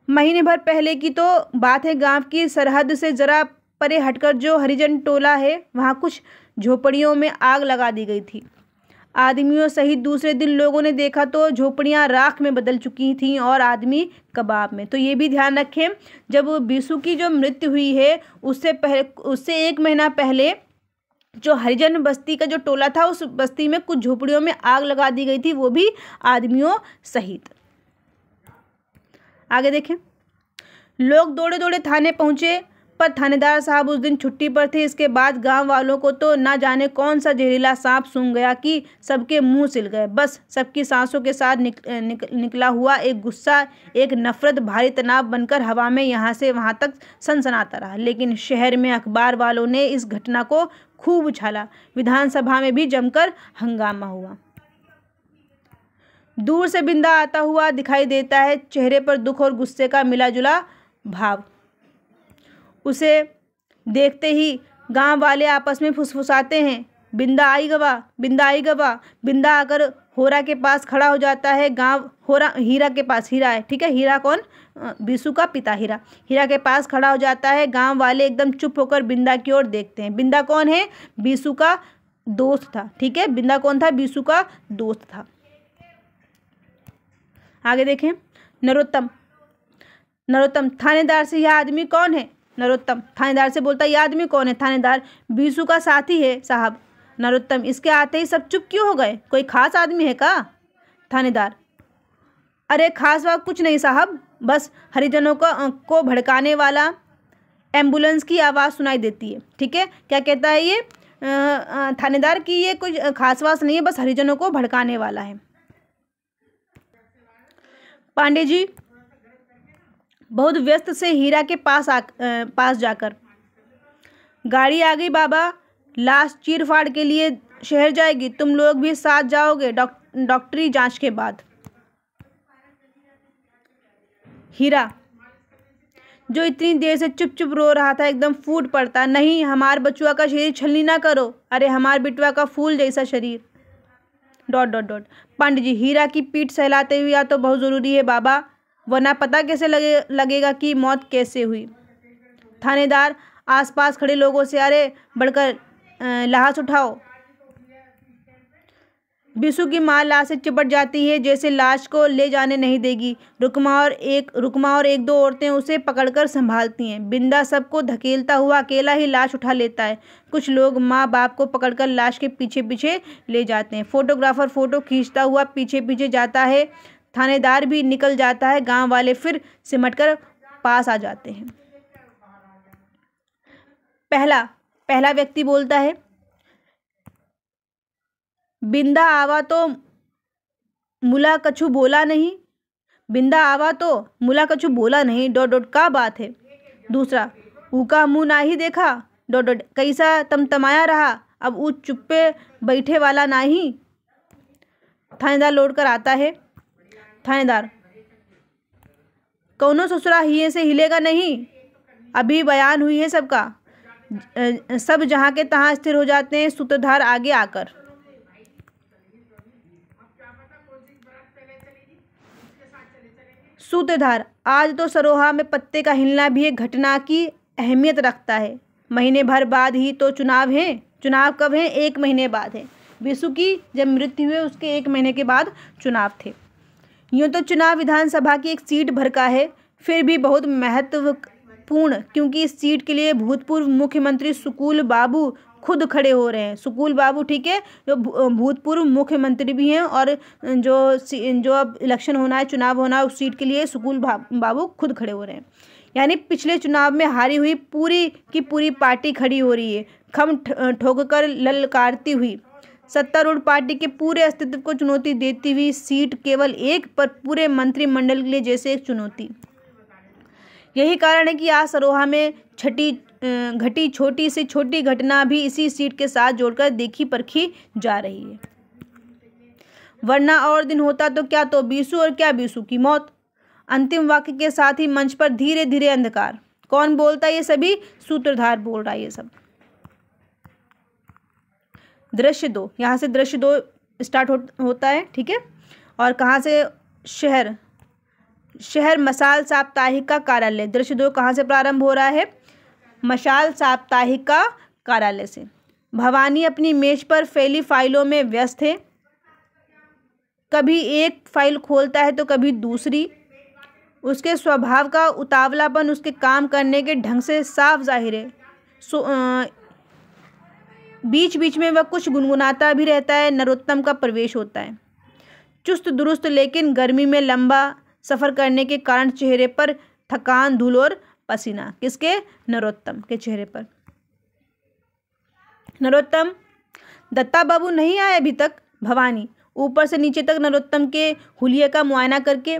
Speaker 1: महीने भर पहले की तो बात है, गांव की सरहद से ज़रा परे हटकर जो हरिजन टोला है, वहाँ कुछ झोपड़ियों में आग लगा दी गई थी। आदमियों सहित दूसरे दिन लोगों ने देखा तो झोपड़ियाँ राख में बदल चुकी थीं और आदमी कबाब में। तो ये भी ध्यान रखें, जब बीसू की जो मृत्यु हुई है उससे 1 महीना पहले जो हरिजन बस्ती का जो टोला था, उस बस्ती में कुछ झोपड़ियों में आग लगा दी गई थी, वो भी आदमियों सहित। आगे देखें, लोग दौड़े दौड़े थाने पहुंचे, पर थानेदार साहब उस दिन छुट्टी पर थे। इसके बाद गांव वालों को तो ना जाने कौन सा जहरीला सांप सूंघ गया कि सबके मुंह सिल गए। बस सबकी सांसों के साथ निकला हुआ एक गुस्सा, एक नफरत भारी तनाव बनकर हवा में यहाँ से वहाँ तक सनसनाता रहा। लेकिन शहर में अखबार वालों ने इस घटना को खूब उछाला, विधानसभा में भी जमकर हंगामा हुआ। दूर से बिंदा आता हुआ दिखाई देता है, चेहरे पर दुख और गुस्से का मिला जुला भाव। उसे देखते ही गांव वाले आपस में फुसफुसाते हैं, बिंदा आई गवा, बिंदा आई गवा। बिंदा आकर होरा के पास खड़ा हो जाता है। हीरा के पास, हीरा है, ठीक है, हीरा कौन? बीसू का पिता हीरा के पास खड़ा हो जाता है। गांव वाले एकदम चुप होकर बिंदा की ओर देखते हैं। बिंदा कौन है? बीसू का दोस्त था, ठीक है। बिंदा कौन था? बीसू का दोस्त था। आगे देखें, नरोत्तम थानेदार से, यह आदमी कौन है? नरोत्तम थानेदार से बोलता, यह आदमी कौन है? थानेदार, बीसू का साथी है साहब। नरोत्तम, इसके आते ही सब चुप क्यों हो गए? कोई खास आदमी है का? थानेदार, अरे खास बात कुछ नहीं साहब, बस हरिजनों को भड़काने वाला एम्बुलेंस की आवाज़ सुनाई देती है, ठीक है। क्या कहता है ये थानेदार की, ये कुछ खास बात नहीं है, बस हरिजनों को भड़काने वाला है। पांडे जी बहुत व्यस्त से हीरा के पास जाकर, गाड़ी आ गई बाबा, लाश चीर फाड़ के लिए शहर जाएगी, तुम लोग भी साथ जाओगे डॉक्टरी जांच के बाद। हीरा, जो इतनी देर से चुप चुप रो रहा था, एकदम फूट पड़ता, नहीं हमार बचुआ का शरीर छलनी ना करो, अरे हमार बिटवा का फूल जैसा शरीर ... पांडे जी, हीरा की पीठ सहलाते हुए, या तो बहुत ज़रूरी है बाबा, वरना पता कैसे लगेगा कि मौत कैसे हुई। थानेदार आसपास खड़े लोगों से, अरे बढ़कर लाश उठाओ। बीसू की मां लाश से चिपट जाती है, जैसे लाश को ले जाने नहीं देगी। रुकमा और एक दो औरतें उसे पकड़कर संभालती हैं। बिंदा सबको धकेलता हुआ अकेला ही लाश उठा लेता है। कुछ लोग माँ बाप को पकड़कर लाश के पीछे पीछे ले जाते हैं। फोटोग्राफर फोटो खींचता हुआ पीछे पीछे जाता है। थानेदार भी निकल जाता है। गांव वाले फिर सिमटकर पास आ जाते हैं। पहला व्यक्ति बोलता है, बिंदा आवा तो मुला कछु बोला नहीं, बिंदा आवा तो मुला कछु बोला नहीं ... का बात है? दूसरा, ऊका मुंह ना ही देखा ... कैसा तमतमाया रहा, अब ऊ चुप्पे बैठे वाला नहीं। थानेदार लौट कर आता है। थानेदार। कौनो ससुरा हिये से हिलेगा नहीं, अभी बयान हुई है सबका। सब जहाँ के तहाँ स्थिर हो जाते हैं सूत्रधार आगे आकर। सूत्रधार, आज तो सरोहा में पत्ते का हिलना भी एक घटना की अहमियत रखता है। महीने भर बाद ही तो चुनाव हैं। चुनाव कब है? 1 महीने बाद है। बिसु की जब मृत्यु हुई उसके 1 महीने के बाद चुनाव थे। यूँ तो चुनाव विधानसभा की एक सीट भर का है, फिर भी बहुत महत्वपूर्ण, क्योंकि इस सीट के लिए भूतपूर्व मुख्यमंत्री सुकुल बाबू खुद खड़े हो रहे हैं। सुकुल बाबू, ठीक है, जो भूतपूर्व मुख्यमंत्री भी हैं, और जो अब इलेक्शन होना है, चुनाव होना है, उस सीट के लिए सुकुल बाबू खुद खड़े हो रहे हैं। यानी पिछले चुनाव में हारी हुई पूरी की पूरी पार्टी खड़ी हो रही है, खम ठोककर ललकारती हुई। सत्तारूढ़ पार्टी के पूरे अस्तित्व को चुनौती देती हुई सीट केवल एक पर पूरे मंत्रिमंडल के लिए जैसे एक चुनौती। यही कारण है कि आज सरोहा में घटी छोटी से छोटी घटना भी इसी सीट के साथ जोड़कर देखी परखी जा रही है। वरना और दिन होता तो क्या, तो बीसू और क्या बीसू की मौत। अंतिम वाक्य के साथ ही मंच पर धीरे धीरे अंधकार। कौन बोलता है ये सभी? सूत्रधार बोल रहा है ये सब। दृश्य 2, यहाँ से दृश्य 2 स्टार्ट होता है, ठीक है। और कहाँ से? शहर मशाल साप्ताहिक का कार्यालय। दृश्य 2 कहाँ से प्रारंभ हो रहा है? मशाल साप्ताहिक का कार्यालय से। भवानी अपनी मेज पर फैली फाइलों में व्यस्त है। कभी एक फाइल खोलता है तो कभी दूसरी। उसके स्वभाव का उतावलापन उसके काम करने के ढंग से साफ जाहिर है। बीच बीच में वह कुछ गुनगुनाता भी रहता है। नरोत्तम का प्रवेश होता है। चुस्त दुरुस्त, लेकिन गर्मी में लंबा सफ़र करने के कारण चेहरे पर थकान, धूल और पसीना। किसके? नरोत्तम के चेहरे पर। नरोत्तम, दत्ता बाबू नहीं आए अभी तक। भवानी, ऊपर से नीचे तक नरोत्तम के हुलिये का मुआयना करके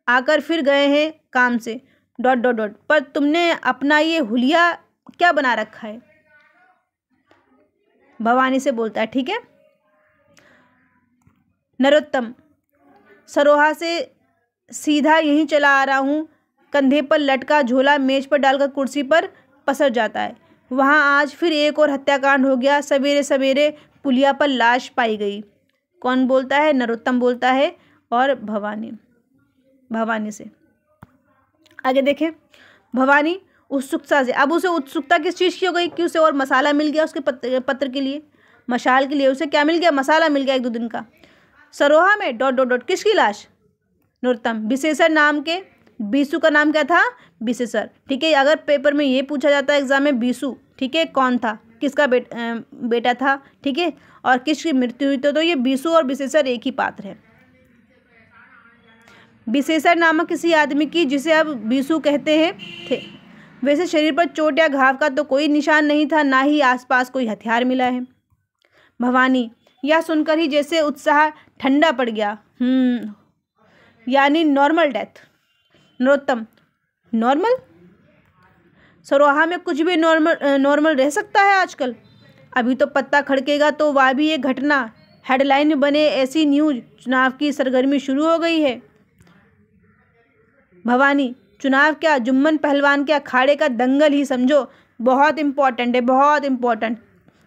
Speaker 1: आकर फिर गए हैं काम से। ... पर तुमने अपना ये हुलिया क्या बना रखा है? भवानी से बोलता है, ठीक है। नरोत्तम, सरोहा से सीधा यहीं चला आ रहा हूँ। कंधे पर लटका झोला मेज पर डालकर कुर्सी पर पसर जाता है। वहाँ आज फिर एक और हत्याकांड हो गया। सवेरे सवेरे पुलिया पर लाश पाई गई। कौन बोलता है? नरोत्तम बोलता है। और भवानी से आगे देखें। भवानी उत्सुकता से, अब उसे उत्सुकता किस चीज़ की हो गई कि उसे और मसाला मिल गया उसके पत्र के लिए, मशाल के लिए। उसे क्या मिल गया? मसाला मिल गया 1-2 दिन का। सरोहा में ... किसकी लाश? नरोत्तम, विशेषर नाम के। बीसू का नाम क्या था? विशेषर, ठीक है। अगर पेपर में ये पूछा जाता है एग्जाम में, बीसू, ठीक है, कौन था, किसका बेटा था, ठीक है, और किसकी मृत्यु हुई, तो ये बीसू और विशेषर एक ही पात्र है। विशेषर नामक किसी आदमी की, जिसे अब बीसू कहते हैं, थे। वैसे शरीर पर चोट या घाव का तो कोई निशान नहीं था, ना ही आसपास कोई हथियार मिला है। भवानी, यह सुनकर ही जैसे उत्साह ठंडा पड़ गया। यानी normal death. Narottam, normal? Saroha में कुछ भी नॉर्मल रह सकता है आजकल? अभी तो पत्ता खड़केगा तो वह भी एक घटना, हेडलाइन बने ऐसी न्यूज। चुनाव की सरगर्मी शुरू हो गई है। भवानी, चुनाव क्या, जुम्मन पहलवान के अखाड़े का दंगल ही समझो। बहुत इंपॉर्टेंट है, बहुत इंपॉर्टेंट।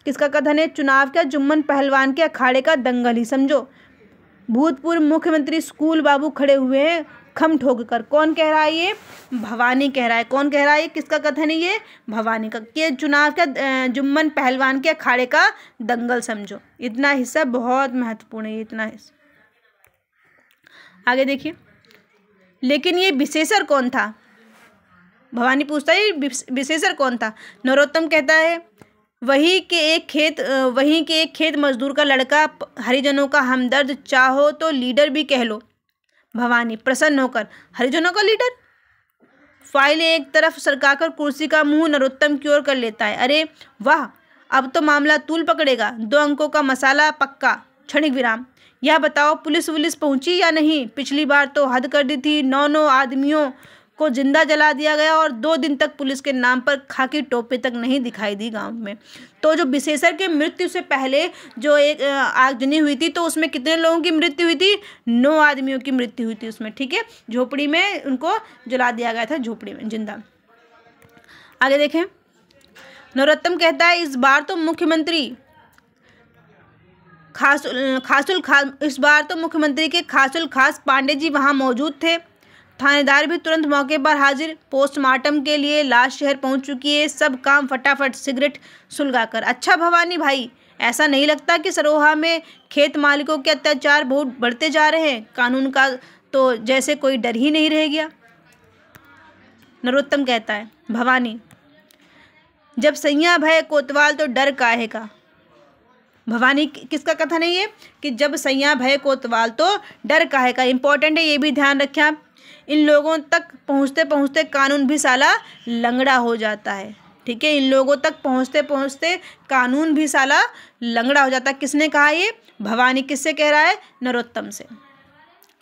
Speaker 1: किसका कथन है? चुनाव क्या, जुम्मन पहलवान के अखाड़े का दंगल ही समझो। भूतपूर्व मुख्यमंत्री सुकुल बाबू खड़े हुए हैं खम ठोक कर। कौन कह रहा है ये? भवानी कह रहा है। कौन कह रहा है? किसका कथन है ये? भवानी का। कि चुनाव का जुम्मन पहलवान के अखाड़े का दंगल समझो। इतना हिस्सा बहुत महत्वपूर्ण है, इतना हिस्सा। आगे देखिए। लेकिन ये विशेषर कौन था? भवानी पूछता है विशेषर कौन था? नरोत्तम कहता है वहीं के एक खेत मजदूर का लड़का, हरिजनों का हमदर्द, चाहो तो लीडर भी कह लो। भवानी प्रसन्न होकर, हरिजनों का लीडर? फाइल एक तरफ सरकाकर कुर्सी का मुंह नरोत्तम की ओर कर लेता है। अरे वाह, अब तो मामला तूल पकड़ेगा। 2 अंकों का मसाला पक्का। क्षणिक विराम। यह बताओ पुलिस वुलिस पहुंची या नहीं? पिछली बार तो हद कर दी थी, 9 आदमियों को जिंदा जला दिया गया और 2 दिन तक पुलिस के नाम पर खाकी टोपी तक नहीं दिखाई दी गांव में। तो जो विशेषर के मृत्यु से पहले जो एक आगजनी हुई थी, तो उसमें कितने लोगों की मृत्यु हुई थी? 9 आदमियों की मृत्यु हुई थी उसमें, ठीक है। झोपड़ी में उनको जला दिया गया था, झोपड़ी में जिंदा। आगे देखें, नरोत्तम कहता है इस बार तो मुख्यमंत्री इस बार तो मुख्यमंत्री के खासुल खास पांडे जी वहां मौजूद थे। थानेदार भी तुरंत मौके पर हाजिर। पोस्टमार्टम के लिए लाश शहर पहुंच चुकी है। सब काम फटाफट सिगरेट सुलगाकर। अच्छा भवानी भाई, ऐसा नहीं लगता कि सरोहा में खेत मालिकों के अत्याचार बहुत बढ़ते जा रहे हैं? कानून का तो जैसे कोई डर ही नहीं रह गया। नरोत्तम कहता है भवानी, जब सैया भय कोतवाल तो डर काहे का। भवानी किसका कथन है ये? कि जब सैया भय कोतवाल तो डर काहे का। इंपॉर्टेंट है, ये भी ध्यान रखें आप। इन लोगों तक पहुँचते पहुँचते कानून भी साला लंगड़ा हो जाता है, ठीक है। इन लोगों तक पहुँचते पहुँचते कानून भी साला लंगड़ा हो जाता है। किसने कहा ये? भवानी। किससे कह रहा है? नरोत्तम से।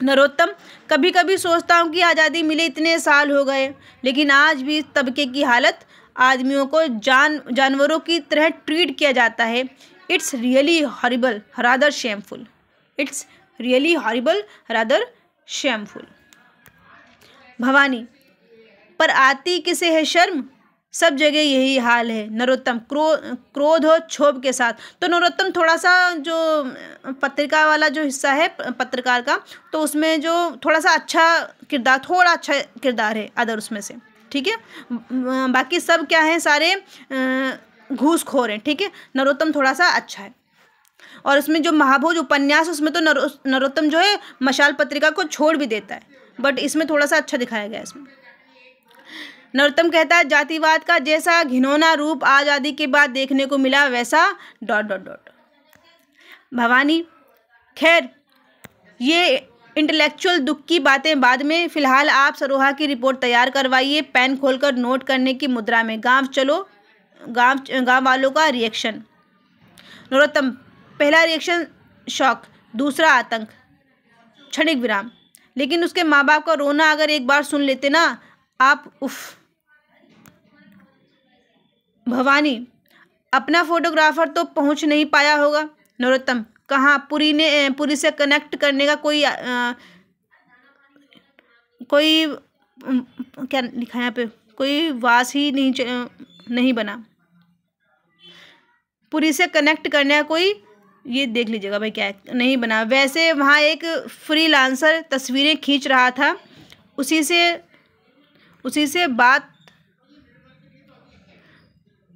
Speaker 1: नरोत्तम, कभी कभी सोचता हूँ कि आज़ादी मिले इतने साल हो गए, लेकिन आज भी तबके की हालत, आदमियों को जानवरों की तरह ट्रीट किया जाता है। It's really horrible rather shameful. It's really horrible rather shameful. Bhavani, पर आती किसे है शर्म? सब जगह यही हाल है। नरोत्तम क्रोध और क्षोभ के साथ। तो नरोत्तम थोड़ा सा जो पत्रिका वाला जो हिस्सा है पत्रकार का, तो उसमें जो थोड़ा अच्छा किरदार है अदर उसमें से, ठीक है। बाकी सब क्या है? सारे घूसखोर हैं, ठीक है। नरोत्तम थोड़ा सा अच्छा है। और उसमें जो महाभोज उपन्यास, उसमें तो नरोत्तम जो है मशाल पत्रिका को छोड़ भी देता है, बट इसमें थोड़ा सा अच्छा दिखाया गया है इसमें। नरोत्तम कहता है जातिवाद का जैसा घिनौना रूप आज़ादी के बाद देखने को मिला, वैसा ... भवानी, खैर ये इंटेलेक्चुअल दुख की बातें बाद में। फिलहाल आप सरोहा की रिपोर्ट तैयार करवाइए, पेन खोलकर नोट करने की मुद्रा में। गांव चलो। गांव वालों का रिएक्शन। नरोत्तम, पहला रिएक्शन शौक, दूसरा आतंक, क्षणिक विराम। लेकिन उसके माँ बाप का रोना अगर एक बार सुन लेते ना आप, उफ। भवानी, अपना फोटोग्राफर तो पहुंच नहीं पाया होगा। नरोत्तम, कहाँ? पुरी से कनेक्ट करने का कोई क्या लिखा है यहाँ पे? कोई वास ही नहीं बना। पुरी से कनेक्ट करने का कोई, ये देख लीजिएगा भाई क्या है, नहीं बना। वैसे वहाँ एक फ्रीलांसर तस्वीरें खींच रहा था, उसी से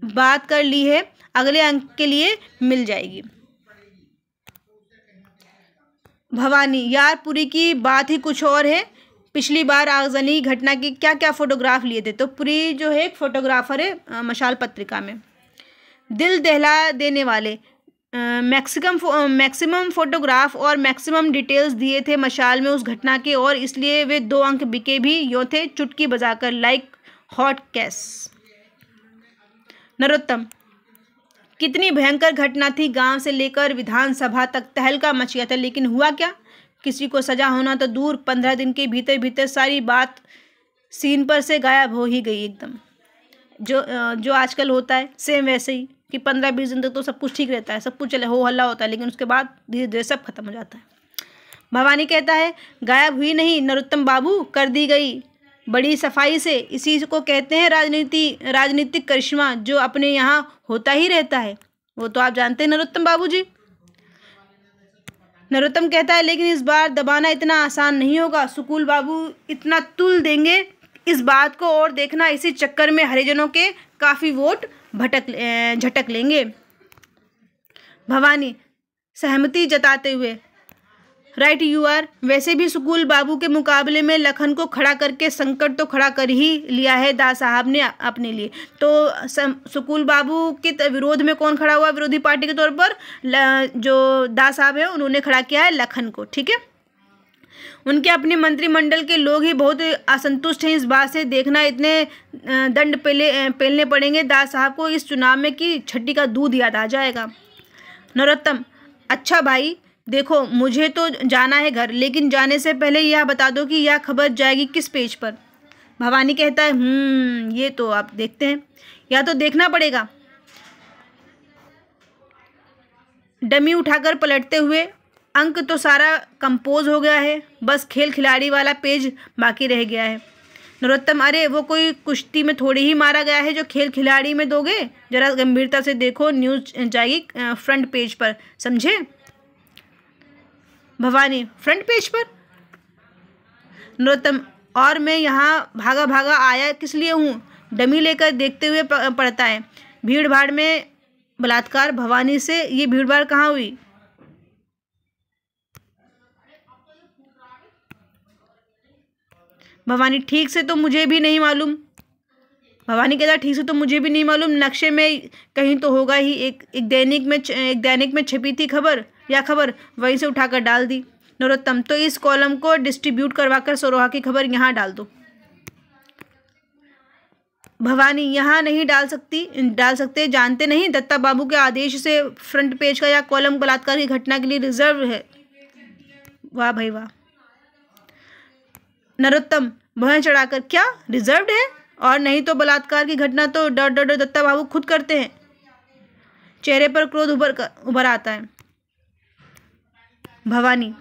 Speaker 1: बात कर ली है, अगले अंक के लिए मिल जाएगी। भवानी, यार पुरी की बात ही कुछ और है। पिछली बार आगजनी घटना की क्या क्या फोटोग्राफ लिए थे। तो पुरी जो है एक फोटोग्राफर है मशाल पत्रिका में। दिल दहला देने वाले मैक्सिमम फोटोग्राफ और मैक्सिमम डिटेल्स दिए थे मशाल में उस घटना के, और इसलिए वे 2 अंक बिके भी यूँ थे चुटकी बजाकर, लाइक हॉट कैश। नरोत्तम, कितनी भयंकर घटना थी। गांव से लेकर विधानसभा तक तहलका मच गया था, लेकिन हुआ क्या? किसी को सजा होना तो दूर, 15 दिन के भीतर सारी बात सीन पर से गायब हो ही गई एकदम। जो आजकल होता है सेम वैसे ही, कि 15-20 दिन तक तो सब कुछ ठीक रहता है, सब कुछ चले हो हल्ला होता है, लेकिन उसके बाद धीरे धीरे सब खत्म हो जाता है। भवानी कहता है गायब हुई नहीं नरोत्तम बाबू, कर दी गई बड़ी सफाई से। इसी को कहते हैं राजनीतिक करिश्मा, जो अपने यहाँ होता ही रहता है। वो तो आप जानते हैं नरोत्तम बाबू जी। नरोत्तम कहता है लेकिन इस बार दबाना इतना आसान नहीं होगा। सुकूल बाबू इतना तुल देंगे इस बात को, और देखना इसी चक्कर में हरिजनों के काफ़ी वोट झटक लेंगे। भवानी सहमति जताते हुए, राइट यू आर। वैसे भी सुकूल बाबू के मुकाबले में लखन को खड़ा करके संकट तो खड़ा कर ही लिया है दा साहब ने अपने लिए। तो सुकूल बाबू के विरोध में कौन खड़ा हुआ? विरोधी पार्टी के तौर पर जो दा साहब है उन्होंने खड़ा किया है लखन को, ठीक है। उनके अपने मंत्रिमंडल के लोग ही बहुत असंतुष्ट हैं इस बात से। देखना इतने दंड पेलने पड़ेंगे दा साहब को इस चुनाव में कि छठी का दूध याद आ जाएगा। नरोत्तम, अच्छा भाई देखो, मुझे तो जाना है घर, लेकिन जाने से पहले यह बता दो कि यह खबर जाएगी किस पेज पर। भवानी कहता है ये तो आप देखते हैं, या तो देखना पड़ेगा। डमी उठाकर पलटते हुए, अंक तो सारा कंपोज हो गया है, बस खेल खिलाड़ी वाला पेज बाकी रह गया है। नरोत्तम, अरे वो कोई कुश्ती में थोड़ी ही मारा गया है जो खेल खिलाड़ी में दोगे, जरा गंभीरता से देखो, न्यूज़ जाएगी फ्रंट पेज पर, समझे। भवानी, फ्रंट पेज पर? नरोत्तम, और मैं यहाँ भागा भागा आया किस लिए हूँ? डमी लेकर देखते हुए पड़ता है, भीड़ भाड़ में बलात्कार। भवानी से, ये भीड़ भाड़ कहाँ हुई? भवानी, ठीक से तो मुझे भी नहीं मालूम। भवानी कहता, ठीक से तो मुझे भी नहीं मालूम, नक्शे में कहीं तो होगा ही। एक दैनिक में छपी थी खबर, वहीं से उठाकर डाल दी। नरोत्तम, तो इस कॉलम को डिस्ट्रीब्यूट करवाकर सरोहा की खबर यहाँ डाल दो। भवानी, यहाँ नहीं डाल सकते, जानते नहीं, दत्ता बाबू के आदेश से फ्रंट पेज का यह कॉलम बलात्कार की घटना के लिए रिजर्व है। वाह भाई वाह। नरोत्तम भौं चढ़ाकर, क्या रिजर्व्ड है? और नहीं तो बलात्कार की घटना तो डर दत्ता बाबू खुद करते हैं। चेहरे पर क्रोध उभर आता है। भवानी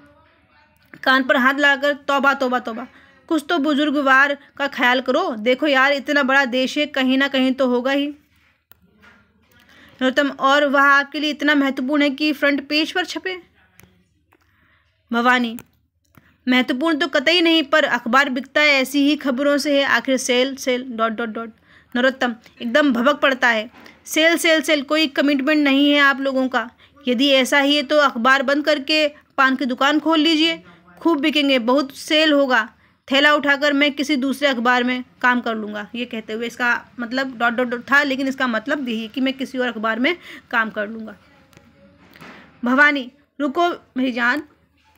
Speaker 1: कान पर हाथ लगाकर, तौबा तौबा तौबा, कुछ तो बुजुर्गवार का ख्याल करो। देखो यार, इतना बड़ा देश है, कहीं ना कहीं तो होगा ही। नरोत्तम, और वह आपके लिए इतना महत्वपूर्ण है कि फ्रंट पेज पर छपे? भवानी, महत्वपूर्ण तो कतई नहीं, पर अखबार बिकता है ऐसी ही खबरों से है, आखिर सेल नरोत्तम एकदम भभक पड़ता है। सेल कोई कमिटमेंट नहीं है आप लोगों का। यदि ऐसा ही है तो अखबार बंद करके पान की दुकान खोल लीजिए, खूब बिकेंगे, बहुत सेल होगा। थैला उठाकर मैं किसी दूसरे अखबार में काम कर लूँगा। ये कहते हुए, इसका मतलब था, लेकिन इसका मतलब यही है कि मैं किसी और अखबार में काम कर लूँगा। भवानी, रुको मेरी जान।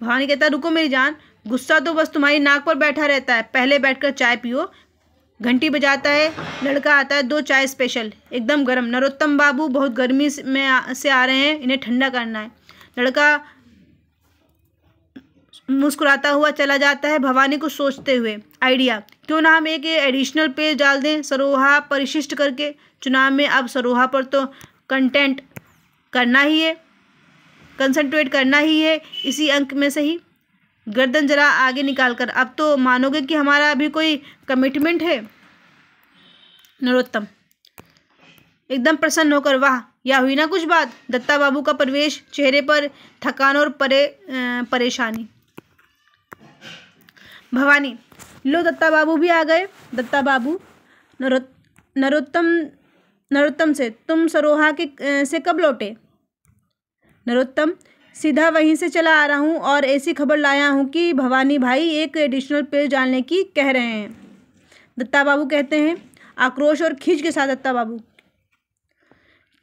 Speaker 1: भवानी कहता, रुको मेरी जान, गुस्सा तो बस तुम्हारी नाक पर बैठा रहता है, पहले बैठकर चाय पियो। घंटी बजाता है, लड़का आता है, 2 चाय स्पेशल, एकदम गर्म। नरोत्तम बाबू बहुत गर्मी से आ रहे हैं, इन्हें ठंडा करना है। लड़का मुस्कुराता हुआ चला जाता है। भवानी को सोचते हुए, आइडिया, क्यों ना हम एक एडिशनल पेज डाल दें, सरोहा परिशिष्ट करके। चुनाव में अब सरोहा पर तो कंसेंट्रेट करना ही है, इसी अंक में सही। गर्दन जरा आगे निकालकर, अब तो मानोगे कि हमारा अभी कोई कमिटमेंट है? नरोत्तम एकदम प्रसन्न होकर, वाह, या हुई ना कुछ बात। दत्ता बाबू का प्रवेश, चेहरे पर थकान और परेशानी। भवानी, लो दत्ता बाबू भी आ गए। दत्ता बाबू नरोत्तम से, तुम सरोहा से कब लौटे? नरोत्तम, सीधा वहीं से चला आ रहा हूँ और ऐसी खबर लाया हूँ कि भवानी भाई एक एडिशनल पेज डालने की कह रहे हैं। दत्ता बाबू कहते हैं, आक्रोश और खींच के साथ, दत्ता बाबू,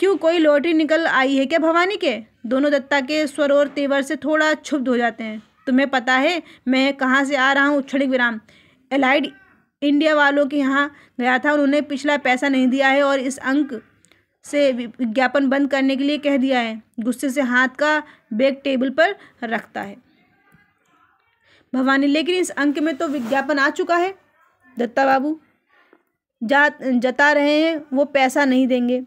Speaker 1: क्यों, कोई लॉटरी निकल आई है क्या भवानी के? दोनों दत्ता के स्वर और तेवर से थोड़ा क्षुब्ध हो जाते हैं। तुम्हें पता है मैं कहाँ से आ रहा हूँ? क्षणिक विराम। एलाइड इंडिया वालों के यहाँ गया था, उन्होंने पिछला पैसा नहीं दिया है और इस अंक से विज्ञापन बंद करने के लिए कह दिया है। गुस्से से हाथ का बैग टेबल पर रखता है। भवानी, लेकिन इस अंक में तो विज्ञापन आ चुका है। दत्ता बाबू जता रहे हैं वो पैसा नहीं देंगे,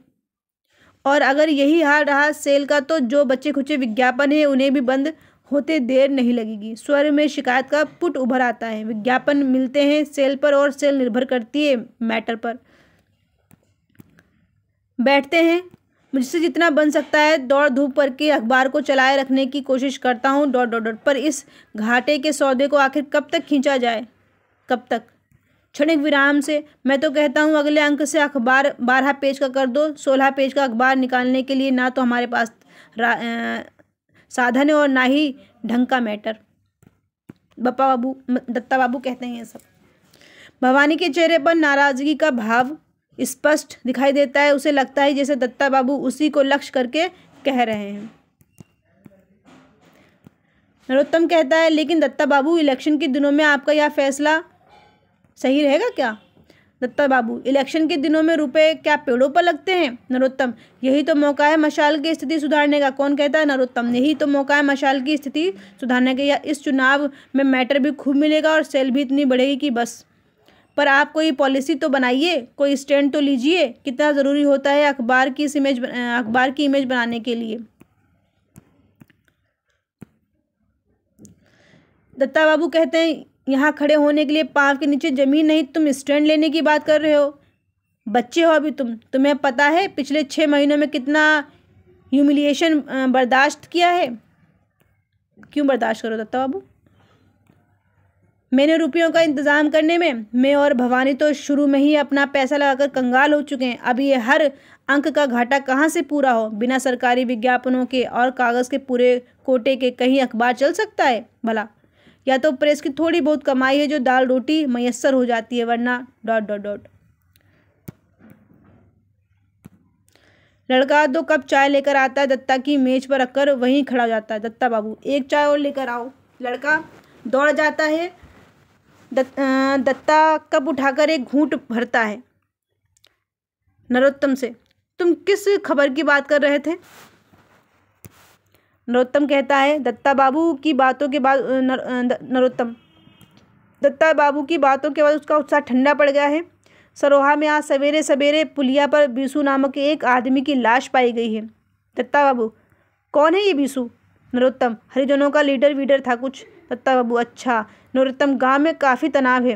Speaker 1: और अगर यही हाल रहा सेल का तो जो बच्चे खुचे विज्ञापन है उन्हें भी बंद होते देर नहीं लगेगी। स्वर में शिकायत का पुट उभर आता है। विज्ञापन मिलते हैं सेल पर और सेल निर्भर करती है मैटर पर। बैठते हैं, मुझसे जितना बन सकता है दौड़ धूप करके अखबार को चलाए रखने की कोशिश करता हूँ। पर इस घाटे के सौदे को आखिर कब तक खींचा जाए? कब तक? क्षणिक विराम से, मैं तो कहता हूँ अगले अंक से अखबार 12 पेज का कर दो। 16 पेज का अखबार निकालने के लिए ना तो हमारे पास साधन है और ना ही ढंग का मैटर। दत्ता बाबू कहते हैं ये सब। भवानी के चेहरे पर नाराजगी का भाव स्पष्ट दिखाई देता है। उसे लगता है जैसे दत्ता बाबू उसी को लक्ष्य करके कह रहे हैं। नरोत्तम कहता है, लेकिन दत्ता बाबू, इलेक्शन के दिनों में आपका यह फैसला सही रहेगा क्या? दत्ता बाबू, इलेक्शन के दिनों में रुपए क्या पेड़ों पर लगते हैं? नरोत्तम, यही तो मौका है मशाल की स्थिति सुधारने का। कौन कहता है? नरोत्तम, यही तो मौका है मशाल की स्थिति सुधारने का। या इस चुनाव में मैटर भी खूब मिलेगा और सेल भी इतनी बढ़ेगी कि बस। पर आप कोई पॉलिसी तो बनाइए, कोई स्टैंड तो लीजिए। कितना ज़रूरी होता है अखबार की इमेज बनाने के लिए। दत्ता बाबू कहते हैं, यहाँ खड़े होने के लिए पाँव के नीचे ज़मीन नहीं, तुम स्टैंड लेने की बात कर रहे हो। बच्चे हो अभी तुम्हें पता है पिछले 6 महीनों में कितना ह्यूमिलिएशन बर्दाश्त किया है। क्यों बर्दाश्त करो दत्ता बाबू? मैंने रुपयों का इंतज़ाम करने में मैं और भवानी तो शुरू में ही अपना पैसा लगाकर कंगाल हो चुके हैं। अब ये हर अंक का घाटा कहाँ से पूरा हो? बिना सरकारी विज्ञापनों के और कागज़ के पूरे कोटे के कहीं अखबार चल सकता है भला? या तो प्रेस की थोड़ी बहुत कमाई है जो दाल रोटी मयस्सर हो जाती है, वरना ... लड़का 2 कप चाय लेकर आता है, दत्ता की मेज पर रखकर वहीं खड़ा हो जाता है। दत्ता बाबू, 1 चाय और लेकर आओ। लड़का दौड़ जाता है। दत्ता कप उठाकर एक घूंट भरता है। नरोत्तम से, तुम किस खबर की बात कर रहे थे? नरोत्तम कहता है, दत्ता बाबू की बातों के बाद उसका उत्साह ठंडा पड़ गया है। सरोहा में आज सवेरे सवेरे पुलिया पर बीसू नामक एक आदमी की लाश पाई गई है। दत्ता बाबू, कौन है ये बीसू? नरोत्तम, हरिजनों का लीडर वीडर था कुछ। दत्ता बाबू, अच्छा। नरोत्तम, गांव में काफ़ी तनाव है।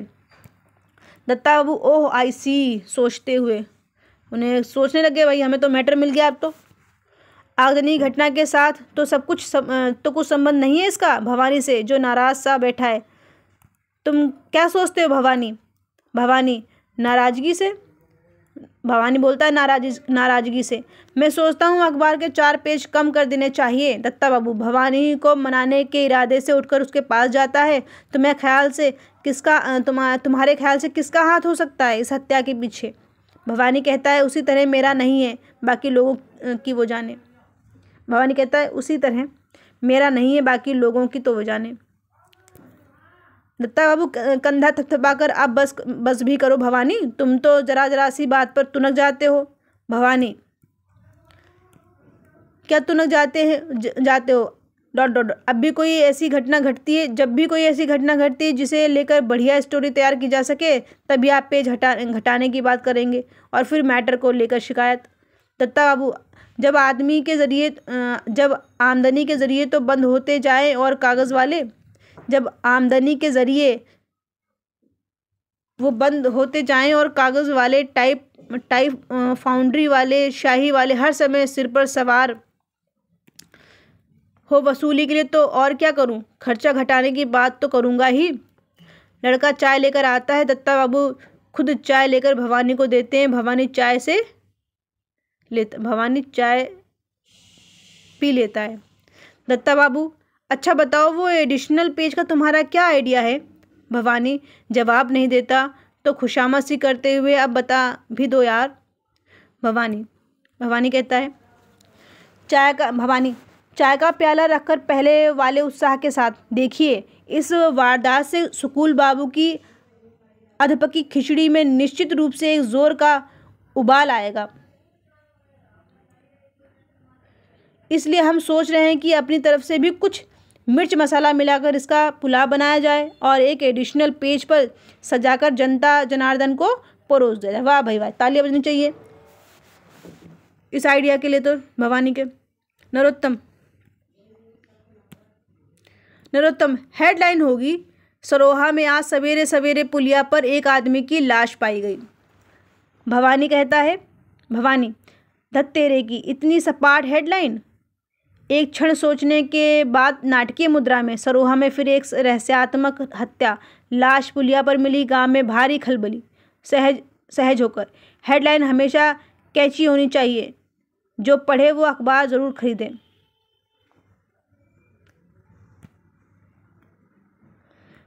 Speaker 1: दत्ता बाबू, ओह आई सी, सोचते हुए उन्हें सोचने लगे, भाई हमें तो मैटर मिल गया अब तो। आगजनी घटना के साथ तो कुछ संबंध नहीं है इसका भवानी से, जो नाराज सा बैठा है। तुम क्या सोचते हो भवानी? भवानी, नाराज़गी से। भवानी बोलता है, नाराज़गी से मैं सोचता हूँ अखबार के 4 पेज कम कर देने चाहिए। दत्ता बाबू भवानी को मनाने के इरादे से उठकर उसके पास जाता है। तुम्हारे ख्याल से किसका हाथ हो सकता है इस हत्या के पीछे? भवानी कहता है, उसी तरह मेरा नहीं है, बाकी लोगों की वो जाने। भवानी कहता है, उसी तरह मेरा नहीं है, बाकी लोगों की तो वो जाने। दत्ता बाबू कंधा थपथपाकर, अब बस भी करो भवानी, तुम तो जरा सी बात पर तुनक जाते हो। भवानी, क्या तुनक जाते हो? ... अब भी कोई ऐसी घटना घटती है, जब भी कोई ऐसी घटना घटती है जिसे लेकर बढ़िया स्टोरी तैयार की जा सके, तभी आप पेज घटाने की बात करेंगे और फिर मैटर को लेकर शिकायत। दत्ता बाबू, जब आमदनी के ज़रिए तो बंद होते जाएं और कागज़ वाले, जब आमदनी के ज़रिए वो बंद होते जाएं और कागज़ वाले, टाइप फाउंड्री वाले, शाही वाले हर समय सिर पर सवार हो वसूली के लिए, तो और क्या करूं? खर्चा घटाने की बात तो करूंगा ही। लड़का चाय लेकर आता है। दत्ता बाबू खुद चाय लेकर भवानी को देते हैं। भवानी चाय पी लेता है। दत्ता बाबू, अच्छा बताओ, वो एडिशनल पेज का तुम्हारा क्या आइडिया है? भवानी जवाब नहीं देता तो खुशामद सी करते हुए, अब बता भी दो यार। भवानी कहता है, चाय का प्याला रखकर पहले वाले उत्साह के साथ, देखिए इस वारदात से सुकूल बाबू की अधपकी खिचड़ी में निश्चित रूप से एक जोर का उबाल आएगा। इसलिए हम सोच रहे हैं कि अपनी तरफ से भी कुछ मिर्च मसाला मिलाकर इसका पुलाव बनाया जाए और एक एडिशनल पेज पर सजाकर जनता जनार्दन को परोस दिया जाए। वाह भाई वाह, तालियां बजनी चाहिए इस आइडिया के लिए तो भवानी के। नरोत्तम, हेडलाइन होगी, सरोहा में आज सवेरे सवेरे पुलिया पर एक आदमी की लाश पाई गई। भवानी कहता है, धत तेरे की, इतनी सपाट हेडलाइन। एक क्षण सोचने के बाद नाटकीय मुद्रा में, सरोहा में फिर एक रहस्यात्मक हत्या, लाश पुलिया पर मिली, गांव में भारी खलबली। सहज होकर, हेडलाइन हमेशा कैची होनी चाहिए, जो पढ़े वो अखबार ज़रूर खरीदें।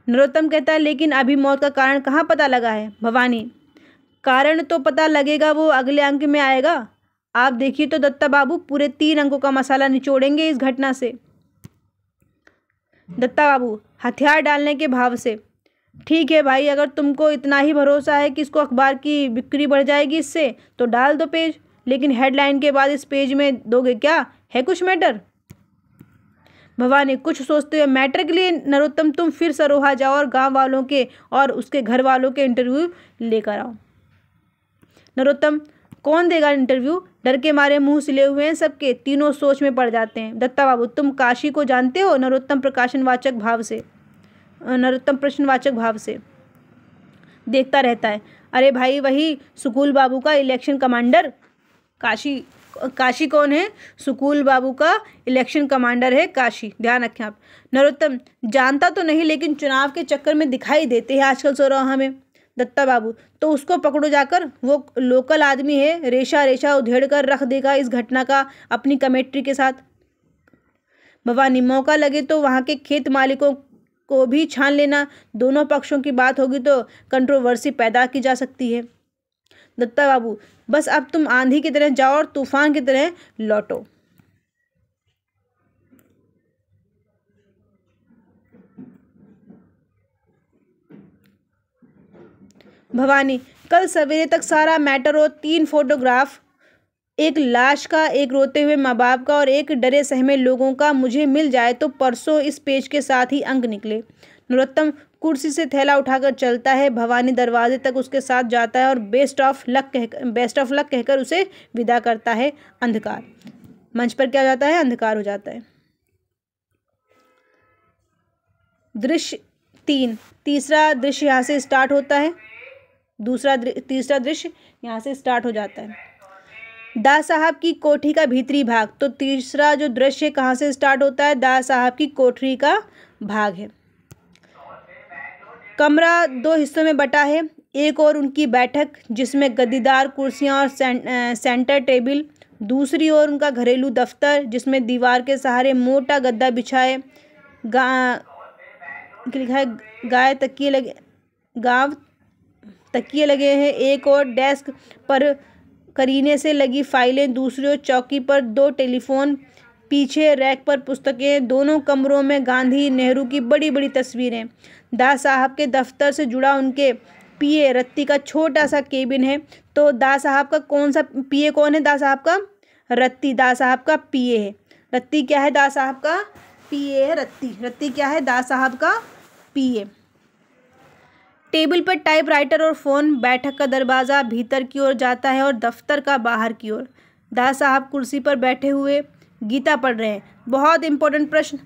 Speaker 1: नरोत्तम कहता है, लेकिन अभी मौत का कारण कहाँ पता लगा है? भवानी, कारण तो पता लगेगा, वो अगले अंक में आएगा। आप देखिए तो दत्ता बाबू, पूरे 3 अंकों का मसाला निचोड़ेंगे इस घटना से। दत्ता बाबू हथियार डालने के भाव से, ठीक है भाई, अगर तुमको इतना ही भरोसा है कि इसको अखबार की बिक्री बढ़ जाएगी इससे, तो डाल दो पेज, लेकिन हेडलाइन के बाद इस पेज में दोगे क्या? है कुछ मैटर? भवानी कुछ सोचते हुए, मैटर के लिए नरोत्तम तुम फिर सरोहा जाओ और गांव वालों के और उसके घर वालों के इंटरव्यू लेकर आओ। नरोत्तम, कौन देगा इंटरव्यू? डर के मारे मुंह सिले हुए हैं सबके। तीनों सोच में पड़ जाते हैं। दत्ता बाबू, तुम काशी को जानते हो? नरोत्तम प्रश्नवाचक भाव से देखता रहता है। अरे भाई, वही सुकूल बाबू का इलेक्शन कमांडर। काशी कौन है? सुकूल बाबू का इलेक्शन कमांडर है काशी, ध्यान रखें आप। नरोत्तम, जानता तो नहीं, लेकिन चुनाव के चक्कर में दिखाई देते हैं आजकल चौराहा में। दत्ता बाबू, तो उसको पकड़ो जाकर, वो लोकल आदमी है, रेशा उधेड़ कर रख देगा इस घटना का अपनी कमेटी के साथ। भवानी, मौका लगे तो वहाँ के खेत मालिकों को भी छान लेना, दोनों पक्षों की बात होगी तो कंट्रोवर्सी पैदा की जा सकती है। दत्ता बाबू, बस अब तुम आंधी की तरह जाओ और तूफान की तरह लौटो। भवानी, कल सवेरे तक सारा मैटर और 3 फोटोग्राफ, एक लाश का, एक रोते हुए माँ बाप का और एक डरे सहमे लोगों का मुझे मिल जाए तो परसों इस पेज के साथ ही अंक निकले। नरोत्तम कुर्सी से थैला उठाकर चलता है। भवानी दरवाजे तक उसके साथ जाता है और बेस्ट ऑफ लक कहकर उसे विदा करता है। अंधकार मंच पर क्या हो जाता है? अंधकार हो जाता है। दृश्य 3, तीसरा दृश्य यहाँ से स्टार्ट होता है। तीसरा दृश्य यहाँ से स्टार्ट हो जाता है। दास साहब की कोठरी का भीतरी भाग। तो तीसरा जो दृश्य कहाँ से स्टार्ट होता है? दास साहब की कोठरी का भाग है। कमरा 2 हिस्सों में बटा है। एक और उनकी बैठक जिसमें गद्दीदार कुर्सियां और सेंटर टेबल, दूसरी ओर उनका घरेलू दफ्तर जिसमें दीवार के सहारे मोटा गद्दा बिछाए गाय तकिए लगे हैं। एक और डेस्क पर करीने से लगी फाइलें, दूसरी ओर चौकी पर 2 टेलीफोन, पीछे रैक पर पुस्तकें। दोनों कमरों में गांधी नेहरू की बड़ी बड़ी तस्वीरें। दास साहब के दफ्तर से जुड़ा उनके पीए रत्ती का छोटा सा केबिन है। तो दास साहब का कौन सा पीए कौन है? दास साहब का रत्ती दास साहब का पीए है। रत्ती क्या है? दास साहब का पीए है। रत्ती क्या है? दास साहब का पीए। टेबल पर टाइपराइटर और फोन। बैठक का दरवाज़ा भीतर की ओर जाता है और दफ्तर का बाहर की ओर। दास साहब कुर्सी पर बैठे हुए गीता पढ़ रहे हैं। बहुत इंपॉर्टेंट प्रश्न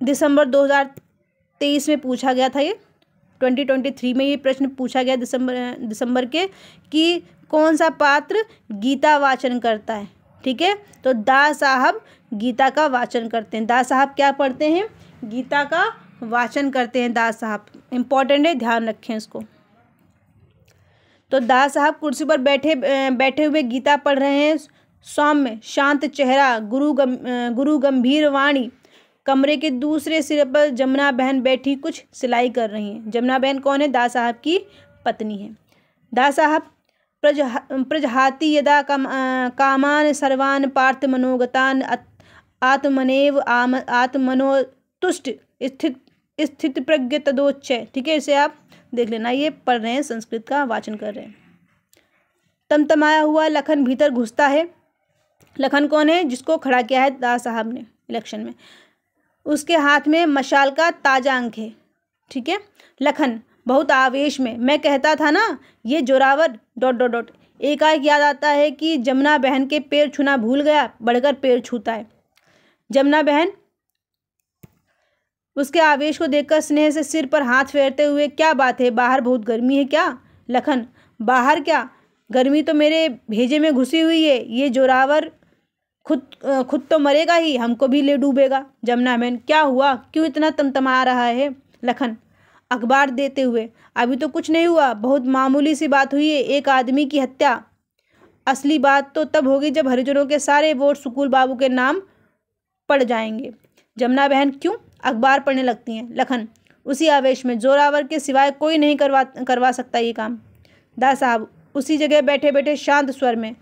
Speaker 1: दिसंबर 2023 में पूछा गया था। ये 2023 में ये प्रश्न पूछा गया दिसंबर के कि कौन सा पात्र गीता वाचन करता है। ठीक है, तो दास साहब गीता का वाचन करते हैं। दास साहब क्या पढ़ते हैं? गीता का वाचन करते हैं दास साहब। इम्पॉर्टेंट है, ध्यान रखें इसको। तो दास साहब कुर्सी पर बैठे हुए गीता पढ़ रहे हैं। सौम्य शांत चेहरा, गुरु गंभीर वाणी। कमरे के दूसरे सिरे पर जमुना बहन बैठी कुछ सिलाई कर रही हैं। जमुना बहन कौन है? दास साहब की पत्नी है। दास साहब प्रजहाति यदा कामान सर्वान पार्थ मनोगतान आत्मनेव आत्मनो तुष्ट स्थित प्रज्ञ तदोच्चय। ठीक है, इसे आप देख लेना। ये पढ़ रहे हैं, संस्कृत का वाचन कर रहे हैं। तमतमाया हुआ लखन भीतर घुसता है। लखन कौन है? जिसको खड़ा किया है दास साहब ने इलेक्शन में। उसके हाथ में मशाल का ताजा अंक है। ठीक है, लखन बहुत आवेश में, मैं कहता था ना ये जोरावर ... एकाएक याद आता है कि जमुना बहन के पैर छूना भूल गया, बढ़कर पैर छूता है। जमुना बहन उसके आवेश को देखकर स्नेह से सिर पर हाथ फेरते हुए, क्या बात है, बाहर बहुत गर्मी है क्या? लखन, बाहर क्या, गर्मी तो मेरे भेजे में घुसी हुई है। ये जोरावर खुद तो मरेगा ही, हमको भी ले डूबेगा। जमुना बहन, क्या हुआ, क्यों इतना तमतमा रहा है? लखन अखबार देते हुए, अभी तो कुछ नहीं हुआ, बहुत मामूली सी बात हुई है, एक आदमी की हत्या। असली बात तो तब होगी जब हरिजनों के सारे वोट सुकूल बाबू के नाम पड़ जाएंगे। जमुना बहन क्यों? अखबार पढ़ने लगती हैं। लखन उसी आवेश में, जोरावर के सिवाय कोई नहीं करवा सकता ये काम। दास साहब उसी जगह बैठे बैठे शांत स्वर में,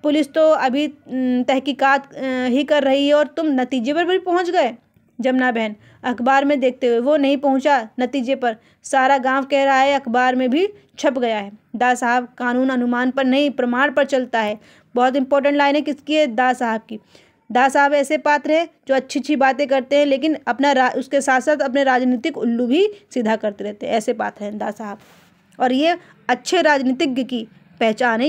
Speaker 1: पुलिस तो अभी तहकीकात ही कर रही है और तुम नतीजे पर भी पहुंच गए? जमुना बहन अखबार में देखते हुए, वो नहीं पहुंचा नतीजे पर, सारा गांव कह रहा है, अखबार में भी छप गया है। दास साहब कानून अनुमान पर नहीं, प्रमाण पर चलता है। बहुत इंपॉर्टेंट लाइन है, किसकी है? दास साहब की। दास साहब ऐसे पात्र हैं जो अच्छी अच्छी बातें करते हैं, लेकिन उसके साथ साथ अपने राजनीतिक उल्लू भी सीधा करते रहते हैं। ऐसे पात्र हैं दास साहब, और ये अच्छे राजनीतिज्ञ की पहचान है।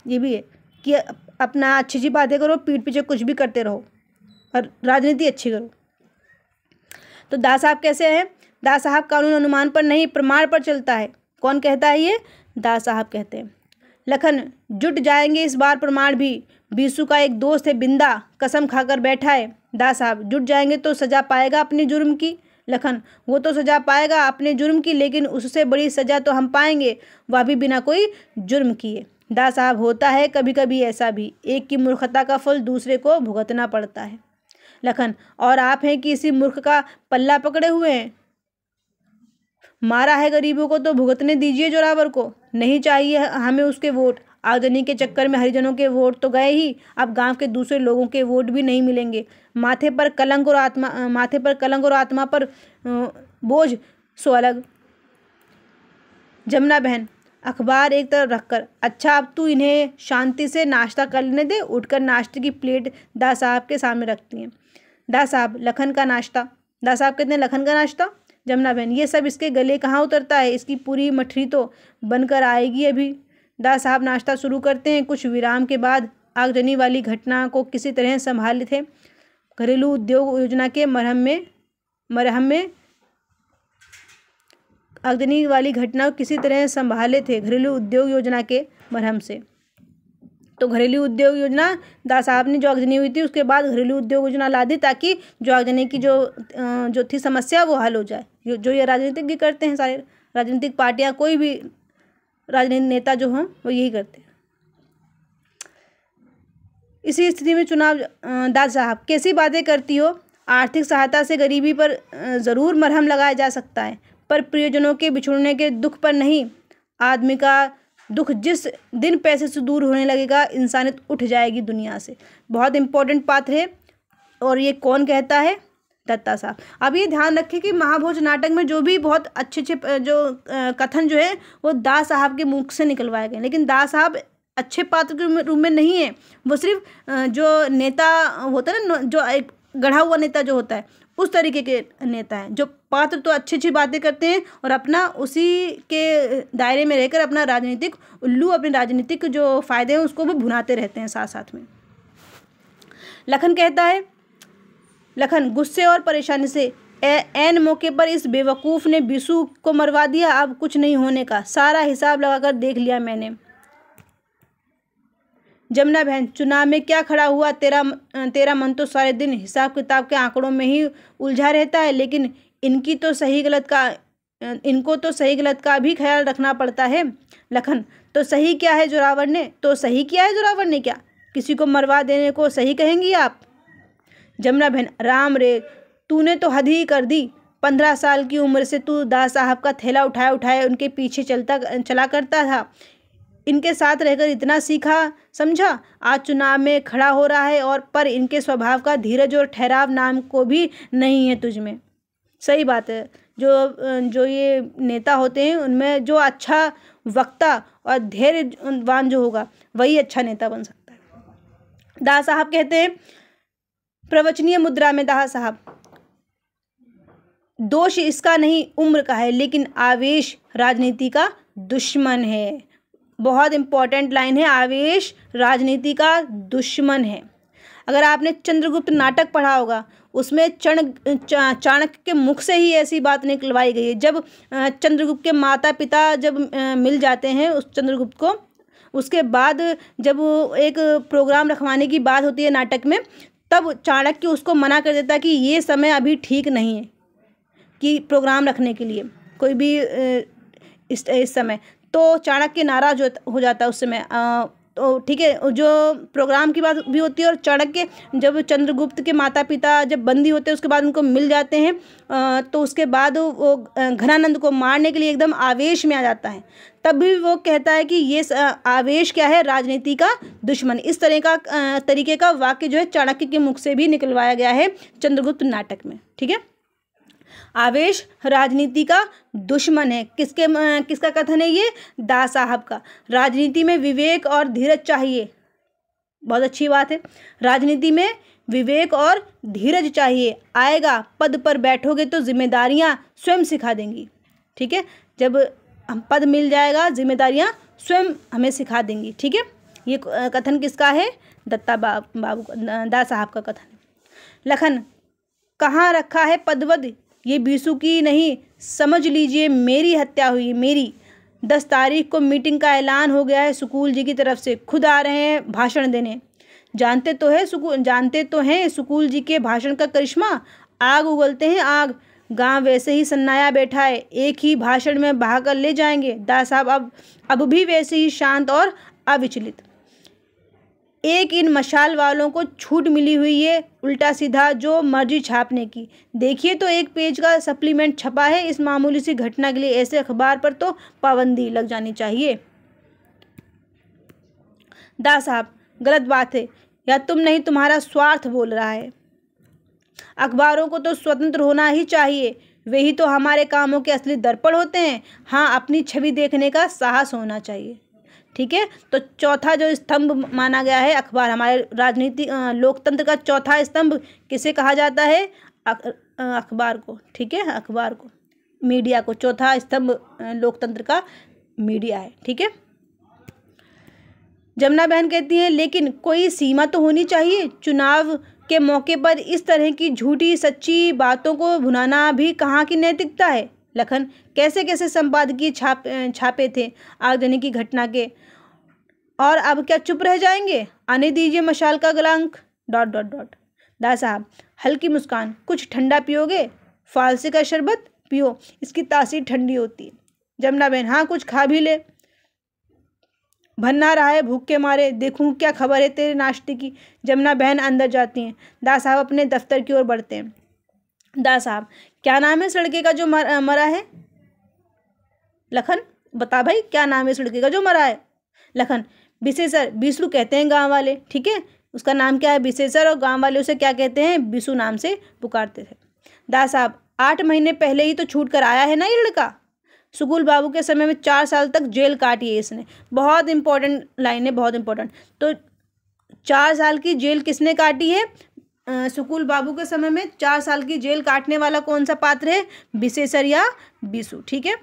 Speaker 1: ये भी है कि अपना अच्छी अच्छी बातें करो, पीठ पीछे कुछ भी करते रहो और राजनीति अच्छी करो। तो दास साहब कैसे हैं? दास साहब कानून अनुमान पर नहीं, प्रमाण पर चलता है। कौन कहता है ये? दास साहब कहते हैं। लखन, जुट जाएंगे इस बार प्रमाण भी, बीसू का एक दोस्त है बिंदा, कसम खाकर बैठा है। दास साहब, जुट जाएंगे तो सजा पाएगा अपने जुर्म की। लखन, वो तो सजा पाएगा अपने जुर्म की, लेकिन उससे बड़ी सजा तो हम पाएंगे, वह भी बिना कोई जुर्म किए। दास साहब, होता है कभी कभी ऐसा भी, एक की मूर्खता का फल दूसरे को भुगतना पड़ता है। लखन, और आप हैं कि इसी मूर्ख का पल्ला पकड़े हुए हैं। मारा है गरीबों को तो भुगतने दीजिए जोरावर को, नहीं चाहिए हमें उसके वोट। आगजनी के चक्कर में हरिजनों के वोट तो गए ही, अब गांव के दूसरे लोगों के वोट भी नहीं मिलेंगे। माथे पर कलंक और आत्मा पर बोझ सो अलग। जमुना बहन, अखबार एक तरफ रखकर, अच्छा अब तू इन्हें शांति से नाश्ता कर लेने दे। उठकर नाश्ते की प्लेट दास साहब के सामने रखती हैं। दास साहब, लखन का नाश्ता। दास साहब कहते हैं, लखन का नाश्ता? जमुना बहन, ये सब इसके गले कहाँ उतरता है, इसकी पूरी मठरी तो बनकर आएगी अभी। दास साहब नाश्ता शुरू करते हैं। कुछ विराम के बाद आगजनी वाली घटना को किसी तरह संभाले थे। घरेलू उद्योग योजना के मरहम में आगजनी वाली घटना को किसी तरह संभाले थे घरेलू उद्योग योजना के मरहम से। तो घरेलू उद्योग योजना दास साहब ने जो आगजनी हुई थी उसके बाद घरेलू उद्योग योजना ला दी, ताकि जो आगजनी की जो थी समस्या वो हल हो जाए। जो ये राजनीतिज्ञ करते हैं, सारे राजनीतिक पार्टियां, कोई भी राजनीतिक नेता जो हैं वो यही करते हैं। इसी स्थिति में चुनाव। दास साहब, कैसी बातें करती हो? आर्थिक सहायता से गरीबी पर ज़रूर मरहम लगाया जा सकता है, पर प्रियजनों के बिछुड़ने के दुख पर नहीं। आदमी का दुख जिस दिन पैसे से दूर होने लगेगा, इंसानियत उठ जाएगी दुनिया से। बहुत इंपॉर्टेंट पात्र है। और ये कौन कहता है? दत्ता साहब। अब ये ध्यान रखें कि महाभोज नाटक में जो भी बहुत अच्छे जो कथन जो है वो दास साहब के मुख से निकलवाए गए, लेकिन दास साहब अच्छे पात्र के रूप में नहीं है। वो सिर्फ जो नेता होता है ना, जो एक गढ़ा हुआ नेता जो होता है, उस तरीके के नेता हैं। जो पात्र तो अच्छी अच्छी बातें करते हैं और अपना उसी के दायरे में रहकर अपना राजनीतिक उल्लू, अपने राजनीतिक जो फायदे हैं उसको भी भुनाते रहते हैं साथ साथ में। लखन कहता है, लखन, गुस्से और परेशानी से ऐन मौके पर इस बेवकूफ़ ने बीसू को मरवा दिया। अब कुछ नहीं होने का, सारा हिसाब लगाकर देख लिया मैंने। जमुना बहन, चुनाव में क्या खड़ा हुआ? तेरा मन तो सारे दिन हिसाब किताब के आंकड़ों में ही उलझा रहता है, लेकिन इनको तो सही गलत का भी ख्याल रखना पड़ता है। लखन, तो सही क्या है जोरावर ने? क्या किसी को मरवा देने को सही कहेंगी आप? जमुना बहन, राम रे, तूने तो हद ही कर दी। 15 साल की उम्र से तू दास साहब का थैला उठाए उनके पीछे चला करता था। इनके साथ रहकर इतना सीखा समझा, आज चुनाव में खड़ा हो रहा है, और पर इनके स्वभाव का धीरज और ठहराव नाम को भी नहीं है तुझ में। सही बात है। जो ये नेता होते हैं उनमें जो अच्छा वक्ता और धैर्यवान जो होगा वही अच्छा नेता बन सकता है। दास साहब कहते हैं, प्रवचनीय मुद्रा में दास साहब, दोष इसका नहीं उम्र का है, लेकिन आवेश राजनीति का दुश्मन है। बहुत इंपॉर्टेंट लाइन है, आवेश राजनीति का दुश्मन है। अगर आपने चंद्रगुप्त नाटक पढ़ा होगा, उसमें चाणक्य के मुख से ही ऐसी बात निकलवाई गई है। जब चंद्रगुप्त के माता पिता जब मिल जाते हैं उस चंद्रगुप्त को, उसके बाद जब एक प्रोग्राम रखवाने की बात होती है नाटक में, तब चाणक्य उसको मना कर देता कि ये समय अभी ठीक नहीं है कि प्रोग्राम रखने के लिए कोई भी इस समय। तो चाणक्य नाराज हो जाता है उस समय। तो ठीक है, जो प्रोग्राम की बात भी होती है, और चाणक्य जब चंद्रगुप्त के माता पिता जब बंदी होते हैं उसके बाद उनको मिल जाते हैं, तो उसके बाद वो घनानंद को मारने के लिए एकदम आवेश में आ जाता है। तब भी वो कहता है कि ये आवेश क्या है? राजनीति का दुश्मन। इस तरीके का वाक्य जो है चाणक्य के मुख से भी निकलवाया गया है चंद्रगुप्त नाटक में। ठीक है, आवेश राजनीति का दुश्मन है। किसका कथन है ये? दास साहब का। राजनीति में विवेक और धीरज चाहिए। बहुत अच्छी बात है। राजनीति में विवेक और धीरज चाहिए, आएगा पद पर बैठोगे तो जिम्मेदारियां स्वयं सिखा देंगी। ठीक है, जब हम पद मिल जाएगा जिम्मेदारियां स्वयं हमें सिखा देंगी। ठीक है, ये कथन किसका है? दत्ता बाबू दास साहब का कथन है। लखन, कहाँ रखा है पदवद, ये बीसू की नहीं, समझ लीजिए मेरी हत्या हुई, मेरी। 10 तारीख को मीटिंग का ऐलान हो गया है सुकूल जी की तरफ से, खुद आ रहे हैं भाषण देने। जानते तो हैं सुकूल जी के भाषण का करिश्मा, आग उगलते हैं आग। गांव वैसे ही सन्नाया बैठा है, एक ही भाषण में बहाकर ले जाएंगे। दास साहब अब भी वैसे ही शांत और अविचलित। एक इन मशाल वालों को छूट मिली हुई है उल्टा सीधा जो मर्जी छापने की। देखिए तो एक पेज का सप्लीमेंट छपा है इस मामूली सी घटना के लिए, ऐसे अखबार पर तो पाबंदी लग जानी चाहिए। दास साहब, गलत बात है, या तुम नहीं तुम्हारा स्वार्थ बोल रहा है। अखबारों को तो स्वतंत्र होना ही चाहिए, वे ही तो हमारे कामों के असली दर्पण होते हैं। हाँ, अपनी छवि देखने का साहस होना चाहिए। ठीक है, तो चौथा जो स्तंभ माना गया है अखबार, हमारे राजनीति लोकतंत्र का चौथा स्तंभ किसे कहा जाता है? अखबार को। ठीक है, अखबार को, मीडिया को। चौथा स्तंभ लोकतंत्र का मीडिया है। ठीक है। जमुना बहन कहती हैं, लेकिन कोई सीमा तो होनी चाहिए। चुनाव के मौके पर इस तरह की झूठी सच्ची बातों को भुनाना भी कहाँ की नैतिकता है? लखन, कैसे कैसे संपादकीय छापे थे आगजनी की घटना के, और अब क्या चुप रह जाएंगे? आने दीजिए मशाल का गलांक... ... दास साहब, हल्की मुस्कान, कुछ ठंडा पियोगे? फालसे का शरबत पियो, इसकी तासीर ठंडी होती है। जमुना बहन, हाँ कुछ खा भी ले, भन्ना रहा है भूख के मारे, देखूं क्या खबर है तेरे नाश्ते की। जमुना बहन अंदर जाती हैं। दास साहब अपने दफ्तर की ओर बढ़ते हैं। दास साहब, क्या नाम है इस लड़के का जो मरा है? लखन, बता भाई, क्या नाम है इस लड़के का जो मरा है? लखन, बिसेसर, बीसू कहते हैं गांव वाले। ठीक है, उसका नाम क्या है? बिसेसर, और गांव वाले उसे क्या कहते हैं? बिसू नाम से पुकारते थे। दास साहब, 8 महीने पहले ही तो छूट कर आया है ना ये लड़का। सुकूल बाबू के समय में 4 साल तक जेल काटी है इसने। बहुत इंपॉर्टेंट लाइन है, बहुत इंपॉर्टेंट। तो 4 साल की जेल किसने काटी है? सुकूल बाबू के समय में 4 साल की जेल काटने वाला कौन सा पात्र है? बिसेसर या बिसू। ठीक है।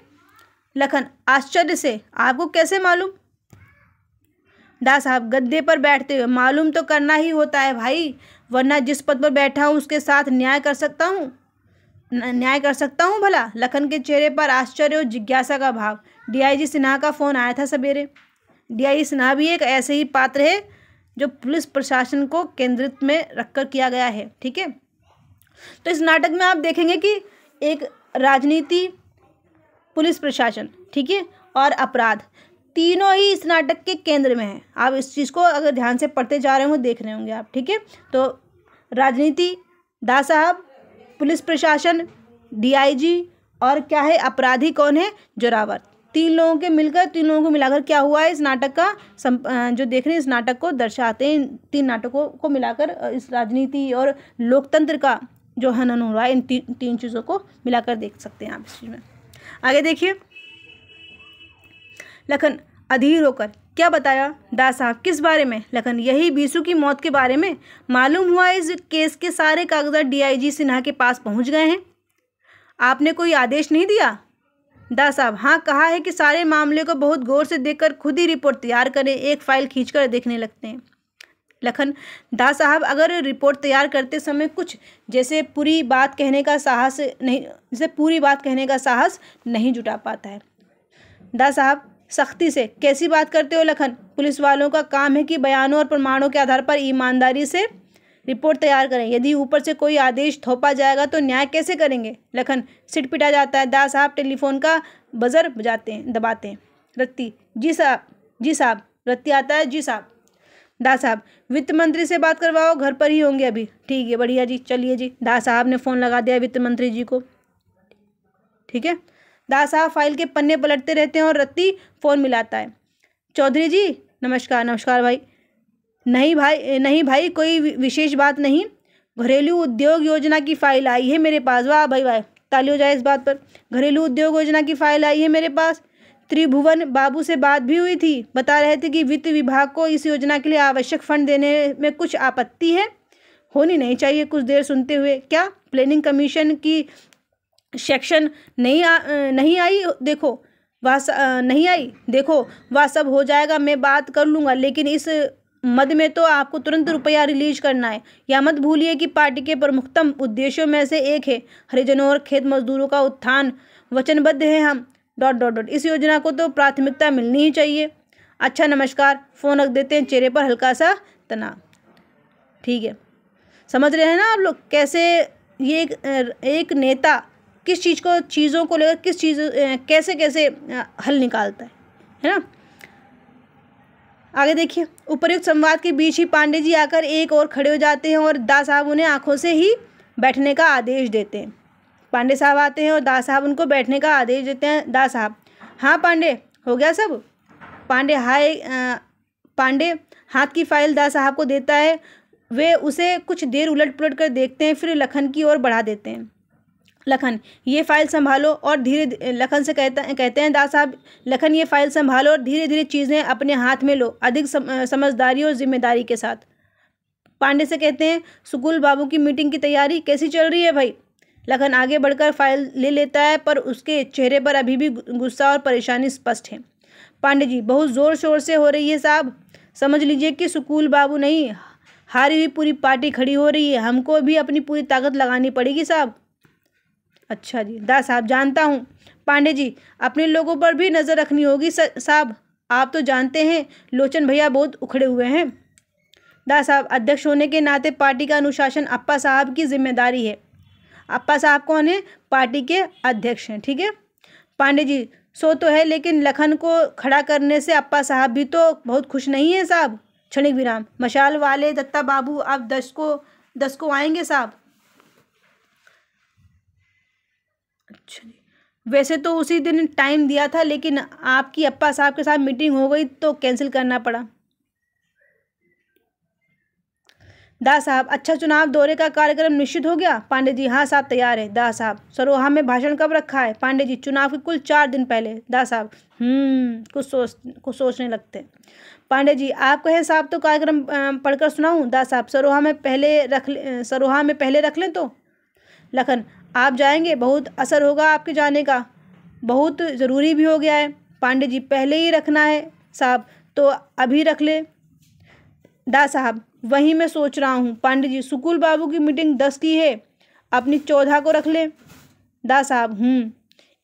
Speaker 1: लखन, आश्चर्य से, आपको कैसे मालूम? दास साहब, गद्दे पर बैठते हुए मालूम तो करना ही होता है भाई, वरना जिस पद पर बैठा हूँ उसके साथ न्याय कर सकता हूँ भला। लखन के चेहरे पर आश्चर्य और जिज्ञासा का भाव। डीआईजी सिन्हा का फोन आया था सवेरे। डीआईजी सिन्हा भी एक ऐसे ही पात्र है जो पुलिस प्रशासन को केंद्रित में रखकर किया गया है। ठीक है, तो इस नाटक में आप देखेंगे कि एक राजनीति, पुलिस प्रशासन, ठीक है, और अपराध, तीनों ही इस नाटक के केंद्र में है। आप इस चीज़ को अगर ध्यान से पढ़ते जा रहे हो देख रहे होंगे आप। ठीक है, तो राजनीति दास साहब, पुलिस प्रशासन डीआईजी, और क्या है अपराधी कौन है? जोरावर। तीन लोगों को मिलाकर क्या हुआ है इस नाटक का जो देख रहे हैं इस नाटक को दर्शाते हैं। 3 नाटकों को मिलाकर इस राजनीति और लोकतंत्र का जो हनन हो रहा है, इन तीन चीज़ों को मिलाकर देख सकते हैं आप इस चीज़ में। आगे देखिए। लखन, अधीर होकर, क्या बताया? दास साहब, किस बारे में? लखन, यही बीसू की मौत के बारे में। मालूम हुआ इस केस के सारे कागजात डीआईजी सिन्हा के पास पहुंच गए हैं। आपने कोई आदेश नहीं दिया? दास साहब, हाँ, कहा है कि सारे मामले को बहुत गौर से देखकर खुद ही रिपोर्ट तैयार करें। एक फाइल खींचकर देखने लगते हैं। लखन, दास साहब, अगर रिपोर्ट तैयार करते समय कुछ जैसे पूरी बात कहने का साहस नहीं जुटा पाता है। दास साहब, सख्ती से, कैसी बात करते हो लखन? पुलिस वालों का काम है कि बयानों और प्रमाणों के आधार पर ईमानदारी से रिपोर्ट तैयार करें। यदि ऊपर से कोई आदेश थोपा जाएगा तो न्याय कैसे करेंगे? लखन, सिट पिटा जाता है। दास साहब टेलीफोन का बजर दबाते हैं। रत्ती, जी साहब। रत्ती आता है, जी साहब। दास साहब, वित्त मंत्री से बात करवाओ, घर पर ही होंगे अभी। ठीक है, बढ़िया जी, चलिए जी। दास साहब ने फ़ोन लगा दिया वित्त मंत्री जी को। ठीक है, दास साहब फाइल के पन्ने पलटते रहते हैं और रत्ती फ़ोन मिलाता है। चौधरी जी, नमस्कार भाई। नहीं भाई, कोई विशेष बात नहीं। घरेलू उद्योग योजना की फ़ाइल आई है मेरे पास। वाह भाई वाह, ताली हो जाए इस बात पर। घरेलू उद्योग योजना की फ़ाइल आई है मेरे पास। त्रिभुवन बाबू से बात भी हुई थी, बता रहे थे कि वित्त विभाग को इस योजना के लिए आवश्यक फंड देने में कुछ आपत्ति है, होनी नहीं चाहिए। कुछ देर सुनते हुए, क्या प्लानिंग कमीशन की सेक्शन नहीं आई, देखो नहीं आई, देखो वह सब हो जाएगा, मैं बात कर लूँगा, लेकिन इस मद में तो आपको तुरंत रुपया रिलीज करना है। या मत भूलिए कि पार्टी के प्रमुखतम उद्देश्यों में से एक है हरिजनों और खेत मजदूरों का उत्थान। वचनबद्ध है हम ... इस योजना को तो प्राथमिकता मिलनी ही चाहिए। अच्छा नमस्कार, फ़ोन रख देते हैं, चेहरे पर हल्का सा तनाव। ठीक है, समझ रहे हैं ना आप लोग कैसे ये एक नेता किस चीज़ों को लेकर कैसे कैसे हल निकालता है ना। आगे देखिए, उपर्युक्त संवाद के बीच ही पांडे जी आकर एक और खड़े हो जाते हैं और दास साहब उन्हें आंखों से ही बैठने का आदेश देते हैं। पांडे साहब आते हैं और दास साहब उनको बैठने का आदेश देते हैं। दास साहब, हाँ पांडे, हो गया सब? पांडे हाथ की फाइल दास साहब को देता है। वे उसे कुछ देर उलट पुलट कर देखते हैं, फिर लखन की ओर बढ़ा देते हैं। लखन, ये फाइल संभालो और धीरे लखन से कहते हैं दास साहब, लखन ये फाइल संभालो और धीरे धीरे चीज़ें अपने हाथ में लो, अधिक समझदारी और जिम्मेदारी के साथ। पांडे से कहते हैं, सुकुल बाबू की मीटिंग की तैयारी कैसी चल रही है भाई? लखन आगे बढ़कर फाइल ले लेता है, पर उसके चेहरे पर अभी भी गुस्सा और परेशानी स्पष्ट है। पांडे जी, बहुत ज़ोर शोर से हो रही है साहब, समझ लीजिए कि सुकुल बाबू नहीं, हारी हुई पूरी पार्टी खड़ी हो रही है, हमको भी अपनी पूरी ताकत लगानी पड़ेगी साहब। अच्छा जी, दास साहब जानता हूँ। पांडे जी, अपने लोगों पर भी नज़र रखनी होगी साहब, आप तो जानते हैं लोचन भैया बहुत उखड़े हुए हैं। दास साहब, अध्यक्ष होने के नाते पार्टी का अनुशासन अप्पा साहब की जिम्मेदारी है। अप्पा साहब कौन है? पार्टी के अध्यक्ष हैं, ठीक है। पांडे जी, सो तो है, लेकिन लखन को खड़ा करने से अप्पा साहब भी तो बहुत खुश नहीं है साहब। क्षणिक विराम, मशाल वाले दत्ता बाबू अब 10 को आएंगे साहब। अच्छा जी, वैसे तो उसी दिन टाइम दिया था, लेकिन आपकी अप्पा साहब के साथ मीटिंग हो गई तो कैंसिल करना पड़ा। दास साहब, अच्छा चुनाव दौरे का कार्यक्रम निश्चित हो गया? पांडे जी, हाँ साहब तैयार है। दास साहब, सरोहा में भाषण कब रखा है? पांडे जी, चुनाव के कुल 4 दिन पहले। दास साहब, कुछ सोचने लगते। पांडे जी, आप कहें साहब तो कार्यक्रम पढ़कर सुनाऊं? दास साहब, सरोहा में पहले रख लें तो? लखन, आप जाएंगे? बहुत असर होगा आपके जाने का, बहुत ज़रूरी भी हो गया है। पांडे जी, पहले ही रखना है साहब तो अभी रख ले। दास साहब, वही मैं सोच रहा हूँ। पांडे जी, सुकुल बाबू की मीटिंग 10 की है, अपनी 14 को रख ले। दास साहब,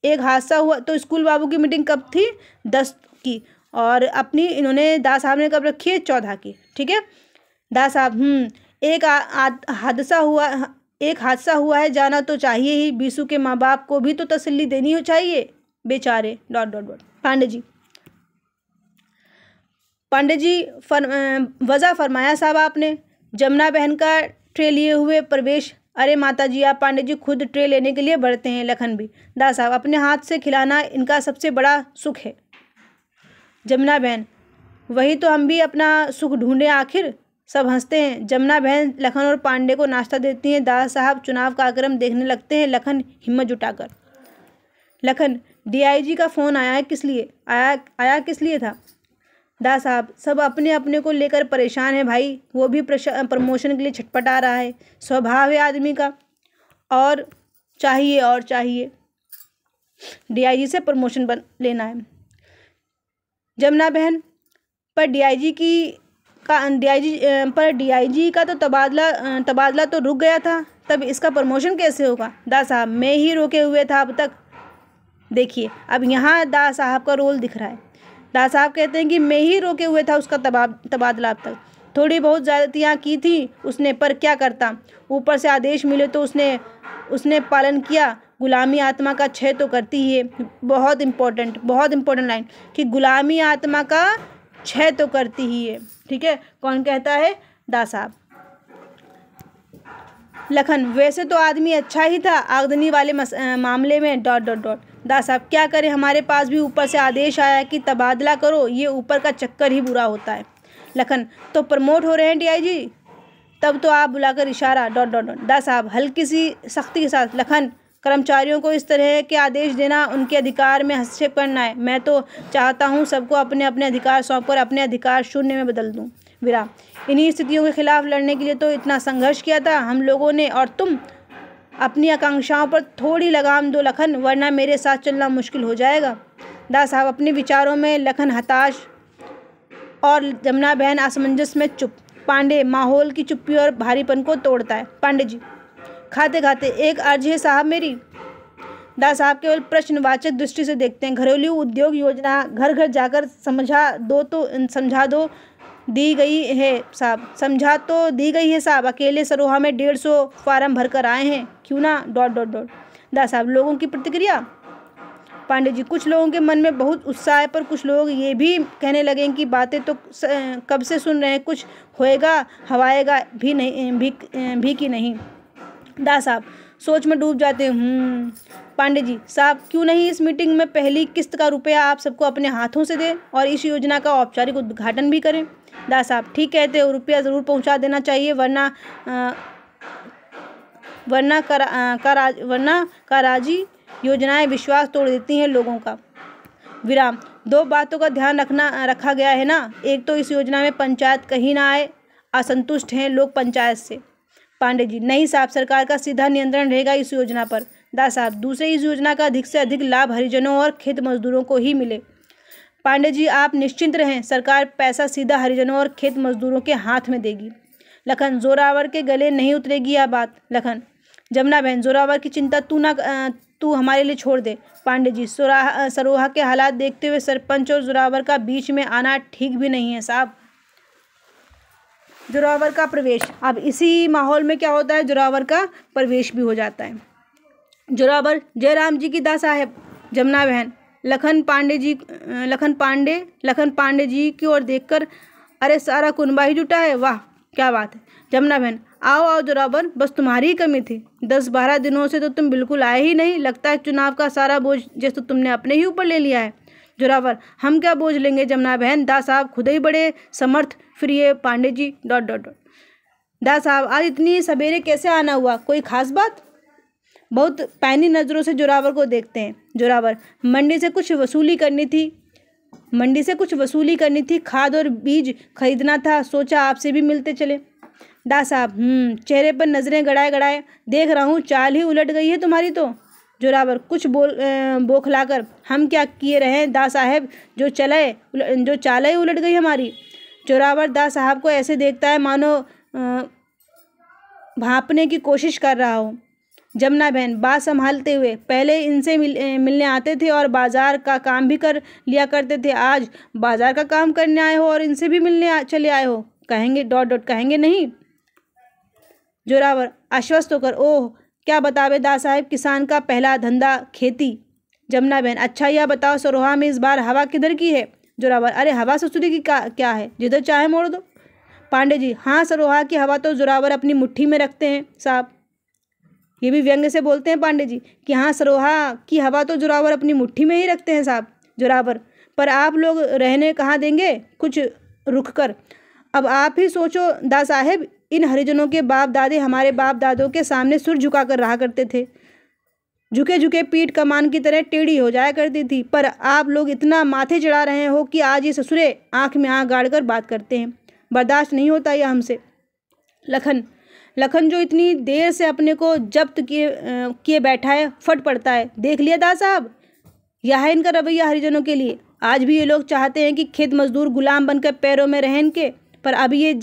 Speaker 1: एक हादसा हुआ तो स्कूल बाबू की मीटिंग कब थी? 10 की, और अपनी इन्होंने दास साहब ने कब रखी है? 14 की, ठीक है। दास साहब, एक हादसा हुआ है, जाना तो चाहिए ही, बीसू के माँ बाप को भी तो तसल्ली देनी हो चाहिए, बेचारे ... पांडे जी, वजह फरमाया साहब आपने। जमुना बहन का ट्रे लिए हुए प्रवेश। अरे माता जी, आप पांडे जी खुद ट्रे लेने के लिए बढ़ते हैं। लखन भी। दास साहब, अपने हाथ से खिलाना इनका सबसे बड़ा सुख है। जमुना बहन, वही तो हम भी अपना सुख ढूंढे आखिर। सब हंसते हैं। जमुना बहन लखन और पांडे को नाश्ता देती हैं। दास साहब चुनाव कार्यक्रम देखने लगते हैं। लखन हिम्मत जुटाकर। लखन, DIG का फ़ोन आया किस लिए था? दास साहब, सब अपने अपने को लेकर परेशान है भाई, वो भी प्रमोशन के लिए छटपटा रहा है, स्वभाव है आदमी का, और चाहिए DIG से प्रमोशन लेना है। जमुना बहन, पर DIG का तो तबादला तो रुक गया था, तब इसका प्रमोशन कैसे होगा? दास साहब, मैं ही रोके हुए था अब तक। देखिए, अब यहाँ दास साहब का रोल दिख रहा है। दास साहब कहते हैं कि मैं ही रोके हुए था उसका तबादला अब तक। थोड़ी बहुत ज़्यादतियाँ की थी उसने, पर क्या करता, ऊपर से आदेश मिले तो उसने पालन किया। गुलामी आत्मा का क्षय तो करती ही है। बहुत इम्पोर्टेंट लाइन, कि गुलामी आत्मा का क्षय तो करती ही है, ठीक है। कौन कहता है? दास साहब। लखन, वैसे तो आदमी अच्छा ही था, आगदनी वाले मामले में ... दास साहब, क्या करें, हमारे पास भी ऊपर से आदेश आया कि तबादला करो, ये ऊपर का चक्कर ही बुरा होता है। लखन, तो प्रमोट हो रहे हैं DIG? तब तो आप बुलाकर इशारा ... दास साहब, हल्की सी सख्ती के साथ। लखन, कर्मचारियों को इस तरह के आदेश देना उनके अधिकार में हस्तक्षेप करना है। मैं तो चाहता हूँ सबको अपने अपने अधिकार सौंपकर अपने अधिकार शून्य में बदल दूँ। विराम। इन्हीं स्थितियों के खिलाफ लड़ने के लिए तो इतना संघर्ष किया था हम लोगों ने, और तुम अपनी आकांक्षाओं पर थोड़ी लगाम दो लखन, वरना मेरे साथ चलना मुश्किल हो जाएगा। दास साहब अपने विचारों में, लखन हताश और जमुना बहन असमंजस में चुप। पांडे माहौल की चुप्पी और भारीपन को तोड़ता है। पांडे जी खाते खाते, एक अर्ज है साहब मेरी। दास साहब केवल प्रश्नवाचक दृष्टि से देखते हैं। घरेलू उद्योग योजना घर घर जाकर समझा दो दी गई है साहब, समझा तो दी गई है साहब। अकेले सरोहा में 150 फार्म भर कर आए हैं, क्यों ना ... दास साहब लोगों की प्रतिक्रिया। पांडे जी कुछ लोगों के मन में बहुत उत्साह है, पर कुछ लोग ये भी कहने लगे कि बातें तो कब से सुन रहे हैं, कुछ होएगा हवाएगा भी कि नहीं। दास साहब सोच में डूब जाते हैं। पांडे जी साहब क्यों नहीं इस मीटिंग में पहली किस्त का रुपया आप सबको अपने हाथों से दें और इस योजना का औपचारिक उद्घाटन भी करें। दास साहब ठीक कहते हो, रुपया ज़रूर पहुंचा देना चाहिए, वरना काराजी योजनाएं विश्वास तोड़ देती हैं लोगों का। विराम। 2 बातों का ध्यान रखा गया है ना। एक तो इस योजना में पंचायत कहीं ना आए, असंतुष्ट हैं लोग पंचायत से। पांडे जी नहीं साहब, सरकार का सीधा नियंत्रण रहेगा इस योजना पर। दास साहब दूसरे, इस योजना का अधिक से अधिक लाभ हरिजनों और खेत मजदूरों को ही मिले। पांडे जी आप निश्चिंत रहें, सरकार पैसा सीधा हरिजनों और खेत मजदूरों के हाथ में देगी। लखन जोरावर के गले नहीं उतरेगी यह बात। लखन। जमुना बहन जोरावर की चिंता तू हमारे लिए छोड़ दे। पांडे जी सरोहा के हालात देखते हुए सरपंच और जोरावर का बीच में आना ठीक भी नहीं है साहब। जोरावर का प्रवेश। अब इसी माहौल में क्या होता है, जोरावर का प्रवेश भी हो जाता है। जोरावर जयराम जी की दास साहब। जमुना बहन लखन पांडे जी की ओर देखकर, अरे सारा कुनबा ही जुटा है, वाह क्या बात है। जमुना बहन आओ जोरावर, बस तुम्हारी ही कमी थी। 10-12 दिनों से तो तुम बिल्कुल आए ही नहीं, लगता है चुनाव का सारा बोझ जैसे तुमने अपने ही ऊपर ले लिया है। जोरावर हम क्या बोझ लेंगे जमुना बहन, दास साहब खुद ही बड़े समर्थ, फिर ये पांडे जी ... दास साहब आज इतनी सवेरे कैसे आना हुआ, कोई खास बात। बहुत पैनी नज़रों से जोरावर को देखते हैं। जोरावर मंडी से कुछ वसूली करनी थी, खाद और बीज खरीदना था, सोचा आपसे भी मिलते चले। दास साहब चेहरे पर नजरें गड़ाए देख रहा हूँ, चाल ही उलट गई है तुम्हारी तो। जोरावर कुछ बौखलाकर, हम क्या किए रहे दास साहब, जो चालें उलट गई हमारी। जोरावर दास साहब को ऐसे देखता है मानो भांपने की कोशिश कर रहा हो। जमुना बहन बात संभालते हुए, पहले इनसे मिलने आते थे और बाजार का काम भी कर लिया करते थे, आज बाजार का काम करने आए हो और इनसे भी मिलने चले आए हो, कहेंगे ... कहेंगे नहीं। जोरावर आश्वस्त होकर, ओह क्या बतावे दास साहब, किसान का पहला धंधा खेती। जमुना बहन अच्छा यह बताओ, सरोहा में इस बार हवा किधर की है। जोरावर अरे हवा ससुरी की क्या है, जिधर चाहे मोड़ दो। पांडे जी हाँ, सरोहा की हवा तो जोरावर अपनी मुट्ठी में रखते हैं साहब। ये भी व्यंग्य से बोलते हैं पांडे जी कि हाँ, सरोहा की हवा तो जोरावर अपनी मुट्ठी में ही रखते हैं साहब। जोरावर पर आप लोग रहने कहाँ देंगे, कुछ रुक कर। अब आप ही सोचो दास साहब, इन हरिजनों के बाप दादे हमारे बाप दादों के सामने सिर झुका कर रहा करते थे, झुके पीठ कमान की तरह टेढ़ी हो जाया करती थी, पर आप लोग इतना माथे चढ़ा रहे हो कि आज ये ससुरे आंख में आंख गाड़ कर बात करते हैं, बर्दाश्त नहीं होता यह हमसे। लखन जो इतनी देर से अपने को जब्त किए बैठा है, फट पड़ता है, देख लिया दास साहब, यह है इनका रवैया हरिजनों के लिए। आज भी ये लोग चाहते हैं कि खेत मजदूर गुलाम बनकर पैरों में रहन के, पर अब ये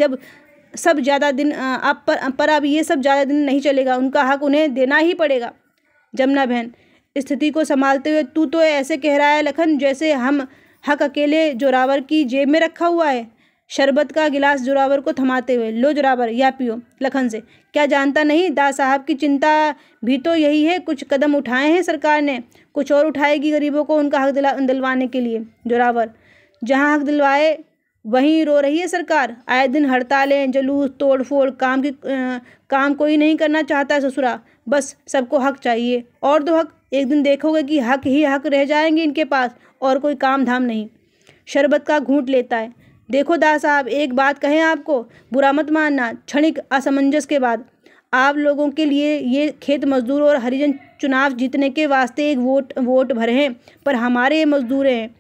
Speaker 1: सब ज़्यादा दिन नहीं चलेगा, उनका हक उन्हें देना ही पड़ेगा। जमुना बहन स्थिति को संभालते हुए, तू तो ऐसे कह रहा है लखन जैसे हम हक अकेले जोरावर की जेब में रखा हुआ है। शरबत का गिलास जोरावर को थमाते हुए, लो जोरावर या पियो। लखन से, क्या जानता नहीं, दास साहब की चिंता भी तो यही है, कुछ कदम उठाए हैं सरकार ने, कुछ और उठाएगी गरीबों को उनका हक दिलवाने के लिए। जोरावर जहाँ हक दिलवाए वहीं रो रही है सरकार, आए दिन हड़तालें, जुलूस, तोड़ फोड़, काम कोई नहीं करना चाहता ससुरा, बस सबको हक चाहिए और दो हक। एक दिन देखोगे कि हक ही हक रह जाएंगे इनके पास और कोई काम धाम नहीं। शरबत का घूंट लेता है, देखो दास साहब एक बात कहें आपको, बुरा मत मानना, क्षणिक असमंजस के बाद आप लोगों के लिए ये खेत मजदूर और हरिजन चुनाव जीतने के वास्ते एक वोट भरे हैं, पर हमारे ये मजदूर हैं,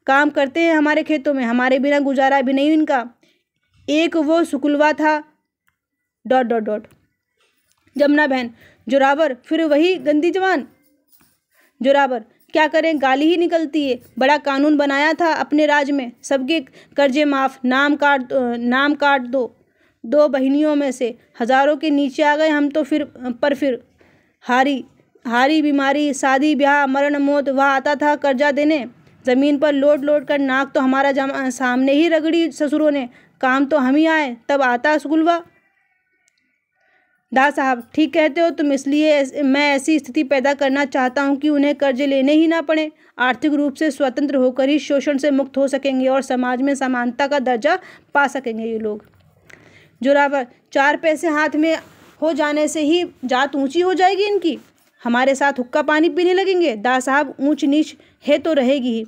Speaker 1: काम करते हैं हमारे खेतों में, हमारे बिना गुजारा भी नहीं इनका। एक वो सुकुलवा था ... जमुना बहन: जोरावर, फिर वही गंदी जवान। जोरावर: क्या करें, गाली ही निकलती है। बड़ा कानून बनाया था अपने राज में, सबके कर्जे माफ, नाम काट दो। 2 बहनियों में से हजारों के नीचे आ गए हम तो फिर हारी बीमारी, शादी ब्याह, मरण मौत, वह आता था कर्जा देने। जमीन पर लोट कर नाक तो हमारा सामने ही रगड़ी ससुरों ने, काम तो हम ही आए, तब आता सुकुलवा। दास साहब: ठीक कहते हो तुम, इसलिए मैं ऐसी स्थिति पैदा करना चाहता हूँ कि उन्हें कर्जे लेने ही ना पड़े। आर्थिक रूप से स्वतंत्र होकर ही शोषण से मुक्त हो सकेंगे और समाज में समानता का दर्जा पा सकेंगे ये लोग। जोरावर: 4 पैसे हाथ में हो जाने से ही जात ऊंची हो जाएगी इनकी, हमारे साथ हुक्का पानी पीने लगेंगे। दास साहब: ऊंच नीच है तो रहेगी ही।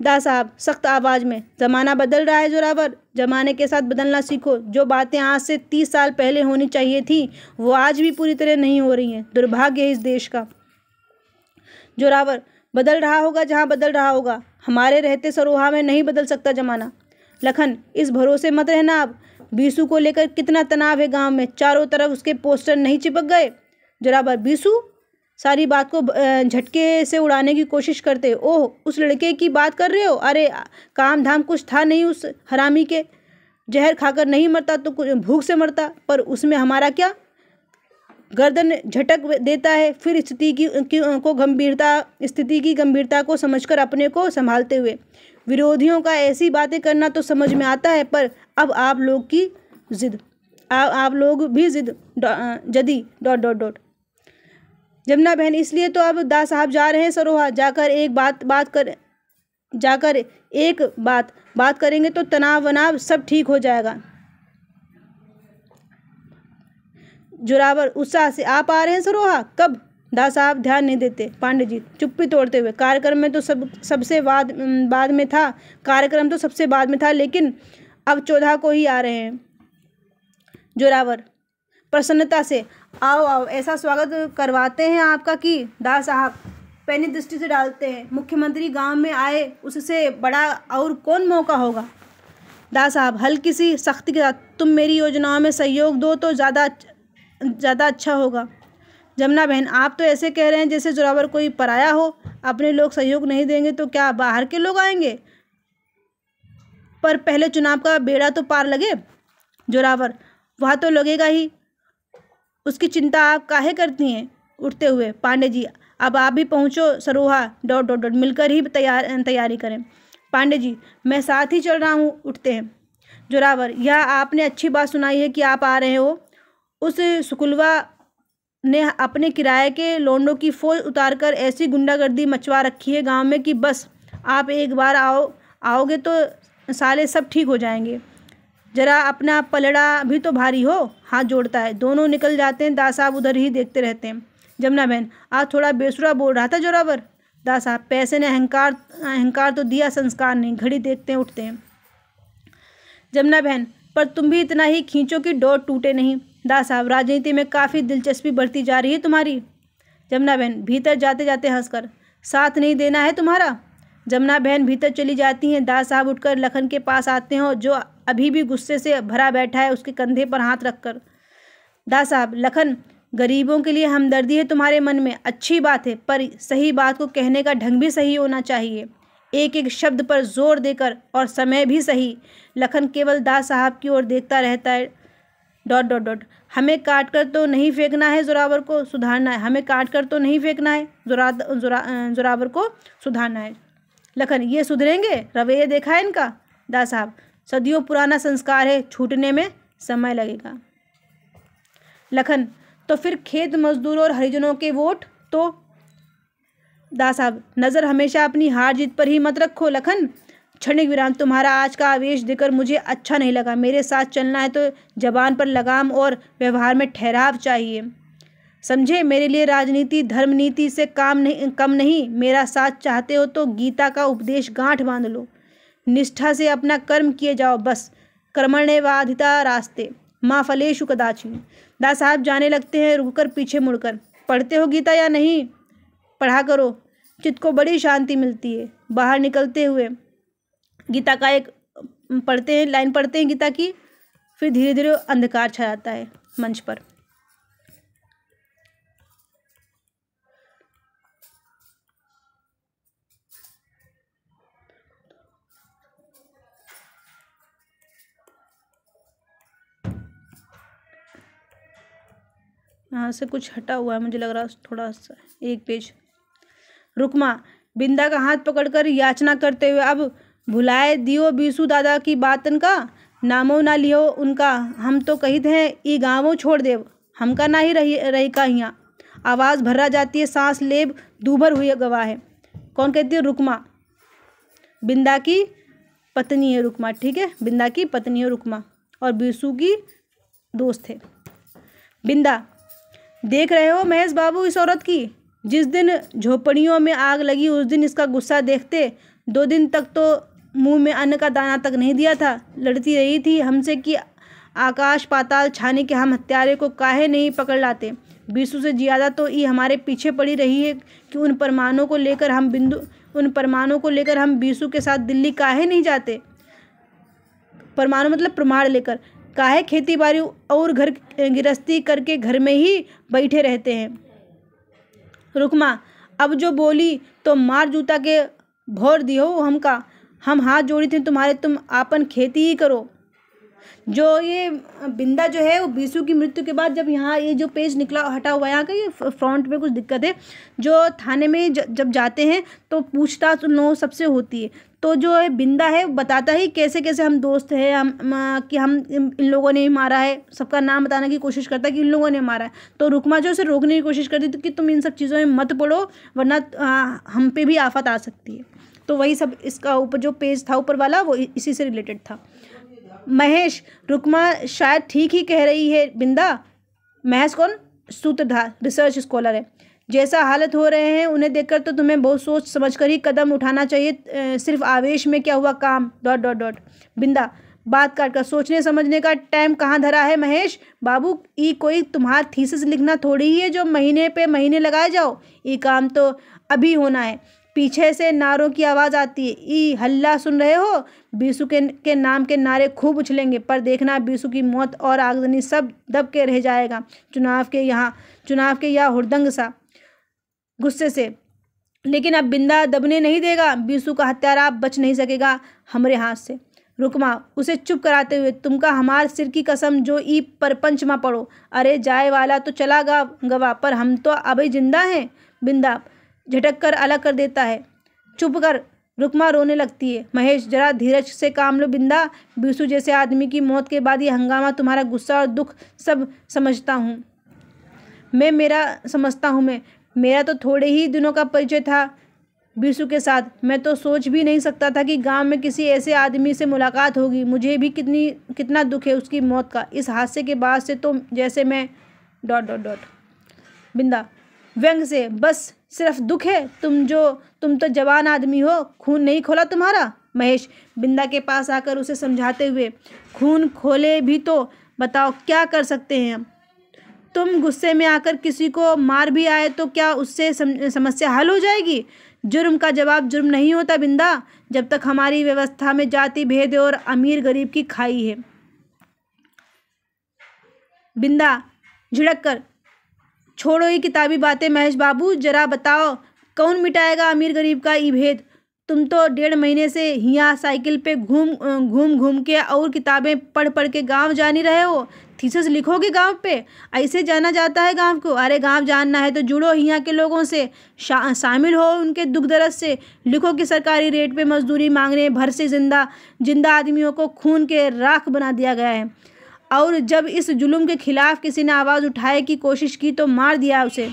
Speaker 1: दास साहब सख्त आवाज में: जमाना बदल रहा है जोरावर, जमाने के साथ बदलना सीखो। जो बातें आज से 30 साल पहले होनी चाहिए थी वो आज भी पूरी तरह नहीं हो रही हैं, दुर्भाग्य है इस देश का। जोरावर: बदल रहा होगा जहाँ बदल रहा होगा, हमारे रहते सरोहा में नहीं बदल सकता जमाना। लखन: इस भरोसे मत रहना, अब बीसू को लेकर कितना तनाव है गांव में, चारों तरफ उसके पोस्टर नहीं चिपक गए। जोरावर: बीसू? सारी बात को झटके से उड़ाने की कोशिश करते। ओह, उस लड़के की बात कर रहे हो? अरे काम धाम कुछ था नहीं उस हरामी के, जहर खाकर नहीं मरता तो भूख से मरता, पर उसमें हमारा क्या। गर्दन झटक देता है। फिर स्थिति की गंभीरता को समझकर अपने को संभालते हुए: विरोधियों का ऐसी बातें करना तो समझ में आता है, पर अब आप लोग की जिद, आप लोग भी जदी ... जमुना बहन: इसलिए तो अब दास साहब जा रहे हैं सरोहा, जाकर एक बात करेंगे तो तनाव वनाव सब ठीक हो जाएगा। जोरावर उत्साह से: आप आ रहे हैं सरोहा, कब? दास साहब ध्यान नहीं देते। पांडे जी चुप्पी तोड़ते हुए: कार्यक्रम तो सबसे बाद में था, लेकिन अब 14 को ही आ रहे हैं। जोरावर प्रसन्नता से: आओ, ऐसा स्वागत करवाते हैं आपका कि दास साहब पैनी दृष्टि से डालते हैं। मुख्यमंत्री गांव में आए, उससे बड़ा और कौन मौका होगा। दास साहब हल्की सी सख्ती के साथ: तुम मेरी योजनाओं में सहयोग दो तो ज़्यादा अच्छा होगा। जमुना बहन: आप तो ऐसे कह रहे हैं जैसे जोरावर कोई पराया हो, अपने लोग सहयोग नहीं देंगे तो क्या बाहर के लोग आएंगे, पर पहले चुनाव का बेड़ा तो पार लगे। जोरावर: वह तो लगेगा ही, उसकी चिंता आप काहे करती हैं। उठते हुए पांडे जी: अब आप भी पहुंचो सरोहा... मिलकर ही तैयारी करें। पांडे जी: मैं साथ ही चल रहा हूँ। उठते हैं। जोरावर: यह आपने अच्छी बात सुनाई है कि आप आ रहे हो। उस सुकुलवा ने अपने किराए के लोंडों की फौज उतारकर ऐसी गुंडागर्दी मचवा रखी है गांव में कि बस आप एक बार आओगे तो साले सब ठीक हो जाएंगे। जरा अपना पलड़ा भी तो भारी हो। हाथ जोड़ता है। दोनों निकल जाते हैं। दास साहब उधर ही देखते रहते हैं। जमुना बहन: आज थोड़ा बेसुरा बोल रहा था जोरावर। दास साहब: पैसे ने अहंकार तो दिया, संस्कार नहीं। घड़ी देखते हैं, उठते हैं। जमुना बहन: पर तुम भी इतना ही खींचो कि डोर टूटे नहीं। दास साहब: राजनीति में काफ़ी दिलचस्पी बढ़ती जा रही है तुम्हारी। जमुना बहन भीतर जाते जाते हंसकर: साथ नहीं देना है तुम्हारा। जमुना बहन भीतर चली जाती हैं। दास साहब उठकर लखन के पास आते हैं और जो अभी भी गुस्से से भरा बैठा है उसके कंधे पर हाथ रखकर: दास साहब, लखन, गरीबों के लिए हमदर्दी है तुम्हारे मन में, अच्छी बात है, पर सही बात को कहने का ढंग भी सही होना चाहिए, एक एक शब्द पर जोर देकर, और समय भी सही। लखन केवल दास साहब की ओर देखता रहता है... हमें काट कर तो नहीं फेंकना है, जोरावर को सुधारना है। हमें काट कर तो नहीं फेंकना है, जोरावर को सुधारना है। लखन: ये सुधरेंगे? रवैया देखा है इनका। दास साहब: सदियों पुराना संस्कार है, छूटने में समय लगेगा। लखन: तो फिर खेत मजदूरों और हरिजनों के वोट तो? दास साहब: नज़र हमेशा अपनी हार जीत पर ही मत रखो लखन। क्षणिक विराम: तुम्हारा आज का आवेश देखकर मुझे अच्छा नहीं लगा। मेरे साथ चलना है तो जबान पर लगाम और व्यवहार में ठहराव चाहिए, समझे। मेरे लिए राजनीति धर्म नीति से कम नहीं। मेरा साथ चाहते हो तो गीता का उपदेश गांठ बांध लो, निष्ठा से अपना कर्म किए जाओ, बस कर्मण्येवाधिकारस्ते माँ फलेषु कदाचिन। दास साहब जाने लगते हैं रुककर पीछे मुड़कर। पढ़ते हो गीता या नहीं? पढ़ा करो, चित्त को बड़ी शांति मिलती है। बाहर निकलते हुए गीता का एक पढ़ते हैं, लाइन पढ़ते हैं गीता की, फिर धीरे धीरे अंधकार छा जाता है मंच पर। यहाँ से कुछ हटा हुआ है, मुझे लग रहा है थोड़ा सा, एक पेज। रुक्मा बिंदा का हाथ पकड़कर याचना करते हुए, अब भुलाए दियो बीसू दादा की बातन का, नामो ना लियो उनका, हम तो कहित हैं ई गाँवों छोड़ देव, हमका ना ही रही का हियाँ। आवाज़ भर्रा जाती है, सांस लेब दूभर हुई गवाह है। कौन कहती है? रुक्मा। बिंदा की पत्नी है रुक्मा, ठीक है, बिंदा की पत्नी है रुक्मा और बीसू की दोस्त है। बिंदा देख रहे हो महेश बाबू इस औरत की, जिस दिन झोपड़ियों में आग लगी उस दिन इसका गुस्सा देखते, 2 दिन तक तो मुंह में अन्न का दाना तक नहीं दिया था। लड़ती रही थी हमसे कि आकाश पाताल छाने के हम हत्यारे को काहे नहीं पकड़ लाते। बीसू से ज़्यादा तो ये हमारे पीछे पड़ी रही है कि उन परमाणुओं को लेकर हम बीसू के साथ दिल्ली काहे नहीं जाते। परमाणु मतलब प्रमाण लेकर। काहे खेती बाड़ी और घर गृहस्थी करके घर में ही बैठे रहते हैं। रुक्मा अब जो बोली तो मार जूता के भोर दियो हमका, हम हाथ जोड़ी थे तुम्हारे, तुम आपन खेती ही करो। जो ये बिंदा जो है वो बीसू की मृत्यु के बाद, जब यहाँ ये जो पेज निकला हटा हुआ है यहाँ का, ये फ्रंट में कुछ दिक्कत है। जो थाने में जब जाते हैं तो पूछताछ उन लोगों सबसे होती है। तो जो है बिंदा है बताता है कैसे कैसे हम दोस्त हैं, कि हम इन लोगों ने ही मारा है, सबका नाम बताने की कोशिश करता है कि इन लोगों ने मारा है। तो रुक्मा जो उसे रोकने की कोशिश करती थी कि तुम इन सब चीज़ों में मत पड़ो वरना हम पे भी आफत आ सकती है। तो वही सब इसका ऊपर जो पेज था ऊपर वाला वो इसी से रिलेटेड था। महेश रुक्मा शायद ठीक ही कह रही है बिंदा। महेश कौन? सूत्रधार, रिसर्च स्कॉलर है। जैसा हालत हो रहे हैं उन्हें देखकर तो तुम्हें बहुत सोच समझकर ही कदम उठाना चाहिए, सिर्फ आवेश में क्या हुआ काम ... बिंदा बात काट कर, सोचने समझने का टाइम कहाँ धरा है महेश बाबू। ये कोई तुम्हारा थीसिस लिखना थोड़ी ही है जो महीने पे महीने लगाए जाओ। ये काम तो अभी होना है। पीछे से नारों की आवाज़ आती है, ई हल्ला सुन रहे हो? बीसू के नाम के नारे खूब उछलेंगे, पर देखना बीसू की मौत और आगजनी सब दब के रह जाएगा। चुनाव के यहाँ हुड़दंग सा गुस्से से। लेकिन अब बिंदा दबने नहीं देगा, बीसू का हत्यारा अब बच नहीं सकेगा हमारे हाथ से। रुक्मा उसे चुप कराते हुए, तुमका हमार सिर की कसम जो ई परपंच में पड़ो। अरे जाए वाला तो चला गवा, पर हम तो अभी जिंदा हैं। बिंदा झटक कर अलग कर देता है। चुप कर। रुक्मा रोने लगती है। महेश जरा धीरज से काम लो बिंदा, बीसू जैसे आदमी की मौत के बाद ये हंगामा, तुम्हारा गुस्सा और दुख सब समझता हूँ मैं। मेरा तो थोड़े ही दिनों का परिचय था बीसू के साथ। मैं तो सोच भी नहीं सकता था कि गांव में किसी ऐसे आदमी से मुलाकात होगी। मुझे भी कितना दुख है उसकी मौत का। इस हादसे के बाद से तो जैसे मैं ... बिंदा व्यंग से, बस सिर्फ दुख है? तुम तो जवान आदमी हो, खून नहीं खोला तुम्हारा? महेश बिंदा के पास आकर उसे समझाते हुए, खून खोले भी तो बताओ क्या कर सकते हैं हम? तुम गुस्से में आकर किसी को मार भी आए तो क्या उससे समस्या हल हो जाएगी? जुर्म का जवाब जुर्म नहीं होता बिंदा, जब तक हमारी व्यवस्था में जाति भेद और अमीर गरीब की खाई है। बिंदा झिड़क कर, छोड़ो ये किताबी बातें महेश बाबू, जरा बताओ कौन मिटाएगा अमीर गरीब का ये भेद? तुम तो 1.5 महीने से यहाँ साइकिल पे घूम के और किताबें पढ़ के गांव जा नहीं रहे हो। थीसिस लिखोगे गांव पे? ऐसे जाना जाता है गांव को? अरे गांव जानना है तो जुड़ो यहाँ के लोगों से, शामिल हो उनके दुख दर्द से। लिखो कि सरकारी रेट पे मजदूरी मांगने भर से जिंदा आदमियों को खून के राख बना दिया गया है, और जब इस जुल्म के खिलाफ किसी ने आवाज़ उठाए की कोशिश की तो मार दिया उसे।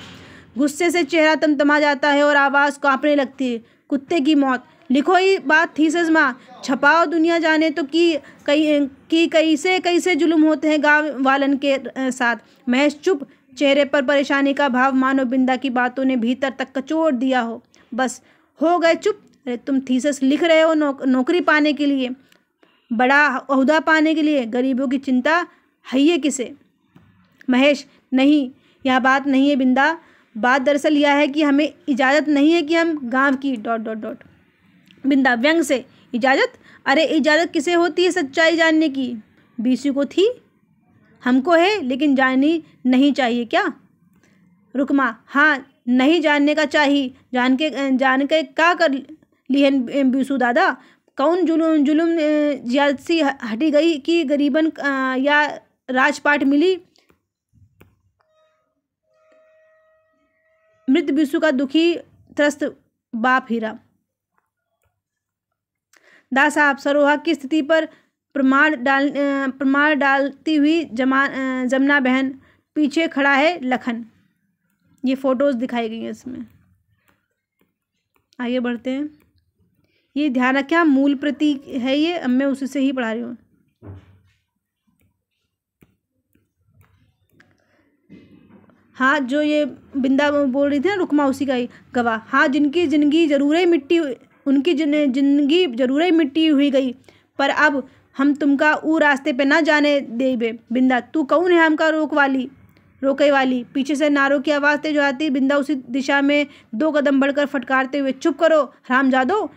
Speaker 1: गुस्से से चेहरा तमतमा जाता है और आवाज़ कांपने लगती है। कुत्ते की मौत। लिखो ये बात थीसिस में, छपाओ, दुनिया जाने तो कि कैसे जुल्म होते हैं गांव वालन के साथ। महेश चुप, चेहरे पर परेशानी का भाव मानो बिंदा की बातों ने भीतर तक कचोट दिया हो। बस हो गए चुप। अरे तुम थीसिस लिख रहे हो नौकरी पाने के लिए, बड़ा ओहदा पाने के लिए, गरीबों की चिंता हैये किसे? महेश, नहीं, यह बात नहीं है बिंदा। बात दरअसल यह है कि हमें इजाज़त नहीं है कि हम गांव की ... बिंदा व्यंग से, इजाज़त? अरे इजाज़त किसे होती है सच्चाई जानने की? बीसू को थी, हमको है, लेकिन जाननी नहीं चाहिए क्या? रुकमा, हाँ, नहीं जानने का चाहिए। जान के क्या कर लिहन बीसू दादा? कौन जुलुम ज्यादती हटी गई कि गरीबन या राजपाट मिली? मृत बीसू का दुखी त्रस्त बाप हीरा। दा साहब, सरोहा की स्थिति पर प्रमाण डालती हुई जमुना बहन, पीछे खड़ा है लखन। ये फोटोज दिखाई गई हैं इसमें। आगे बढ़ते हैं। ये ध्यान रखें, मूल प्रति है ये, अब मैं उसी से ही पढ़ा रही हूँ। हाँ, जो ये बिंदा बोल रही थी ना, रुकमा, उसी का ही गवाह। हाँ, जिनकी जिंदगी जरूर मिट्टी, उनकी जिंदगी जरूर मिट्टी हुई गई, पर अब हम तुमका ऊ रास्ते पे ना जाने देबे। बिंदा, तू कौन है हमका रोके वाली? पीछे से नारों की आवाज़ तेज आती। बिंदा उसी दिशा में 2 कदम बढ़कर फटकारते हुए, चुप करो हरामजादो,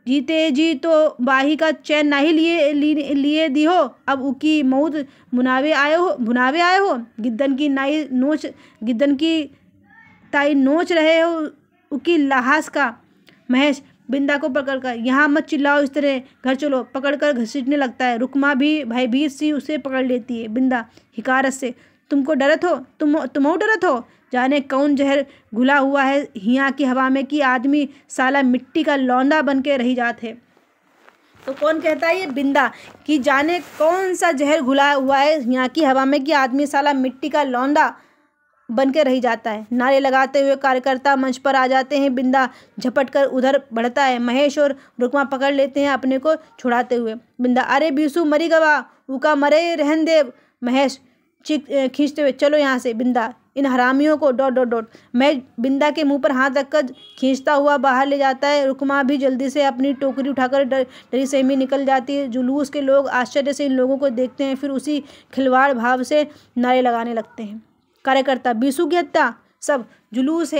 Speaker 1: जीते जी तो बाही का चैन नहीं लिए दी हो, अब उकी मौत भुनावे आए हो। गिद्दन की ताई नोच रहे हो उकी लाहास का। महेश, बिंदा को पकड़कर, यहाँ मत चिल्लाओ इस तरह, घर चलो। पकड़कर घसीटने लगता है। रुकमा भी भयभीत सी उसे पकड़ लेती है। बिंदा हिकारत से, तुमको डरत हो? तुम डरत हो? जाने कौन जहर घुला हुआ है हिया की हवा में कि आदमी साला मिट्टी का लौंदा बन के रही जात है। तो कौन कहता है? ये बिंदा, कि जाने कौन सा जहर घुला हुआ है यहाँ की हवा में कि आदमी साला मिट्टी का लौंदा बन के रही जाता है। नारे लगाते हुए कार्यकर्ता मंच पर आ जाते हैं। बिंदा झपट कर उधर बढ़ता है। महेश और रुकमा पकड़ लेते हैं अपने को छुड़ाते हुए। बिंदा, अरे बीसू मरी गवा, उका मरे रहन दे। महेश चीख खींचते हुए, चलो यहाँ से। बिंदा, इन हरामियों को ... मैं बिंदा के मुंह पर हाथ रखकर खींचता हुआ बाहर ले जाता है। रुकमा भी जल्दी से अपनी टोकरी उठाकर डरी सहमी निकल जाती है। जुलूस के लोग आश्चर्य से इन लोगों को देखते हैं, फिर उसी खिलवाड़ भाव से नारे लगाने लगते हैं। कार्यकर्ता, बीसू की हत्या? सब, जुलूस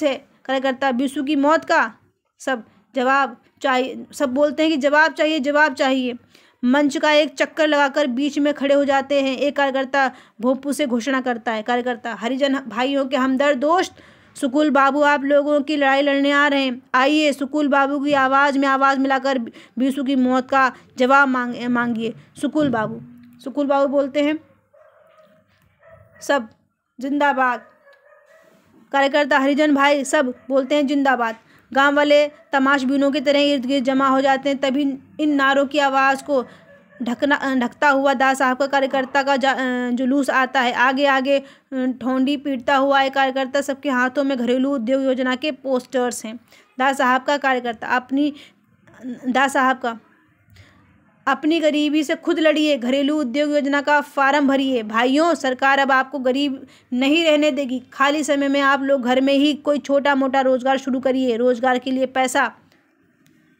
Speaker 1: है। कार्यकर्ता, बीसू की मौत का? सब, जवाब चाहिए। सब बोलते हैं कि जवाब चाहिए। मंच का एक चक्कर लगाकर बीच में खड़े हो जाते हैं। एक कार्यकर्ता भोंपू से घोषणा करता है। कार्यकर्ता, हरिजन भाइयों के हमदर्द दोस्त, सुकुल बाबू आप लोगों की लड़ाई लड़ने आ रहे हैं। आइए, सुकुल बाबू की आवाज़ में आवाज़ मिलाकर बीसू की मौत का जवाब मांगिए। सुकुल बाबू बोलते हैं, सब जिंदाबाद। कार्यकर्ता, हरिजन भाई, सब बोलते हैं जिंदाबाद। गांव वाले तमाशबीनों की तरह इर्द गिर्द जमा हो जाते हैं। तभी इन नारों की आवाज़ को ढकता हुआ दा साहब का कार्यकर्ता का जुलूस आता है। आगे ठोंडी पीटता हुआ एक कार्यकर्ता, सबके हाथों में घरेलू उद्योग योजना के पोस्टर्स हैं। दा साहब का कार्यकर्ता, अपनी गरीबी से खुद लड़िए, घरेलू उद्योग योजना का फार्म भरिए। भाइयों, सरकार अब आपको गरीब नहीं रहने देगी। खाली समय में आप लोग घर में ही कोई छोटा मोटा रोजगार शुरू करिए। रोजगार के लिए पैसा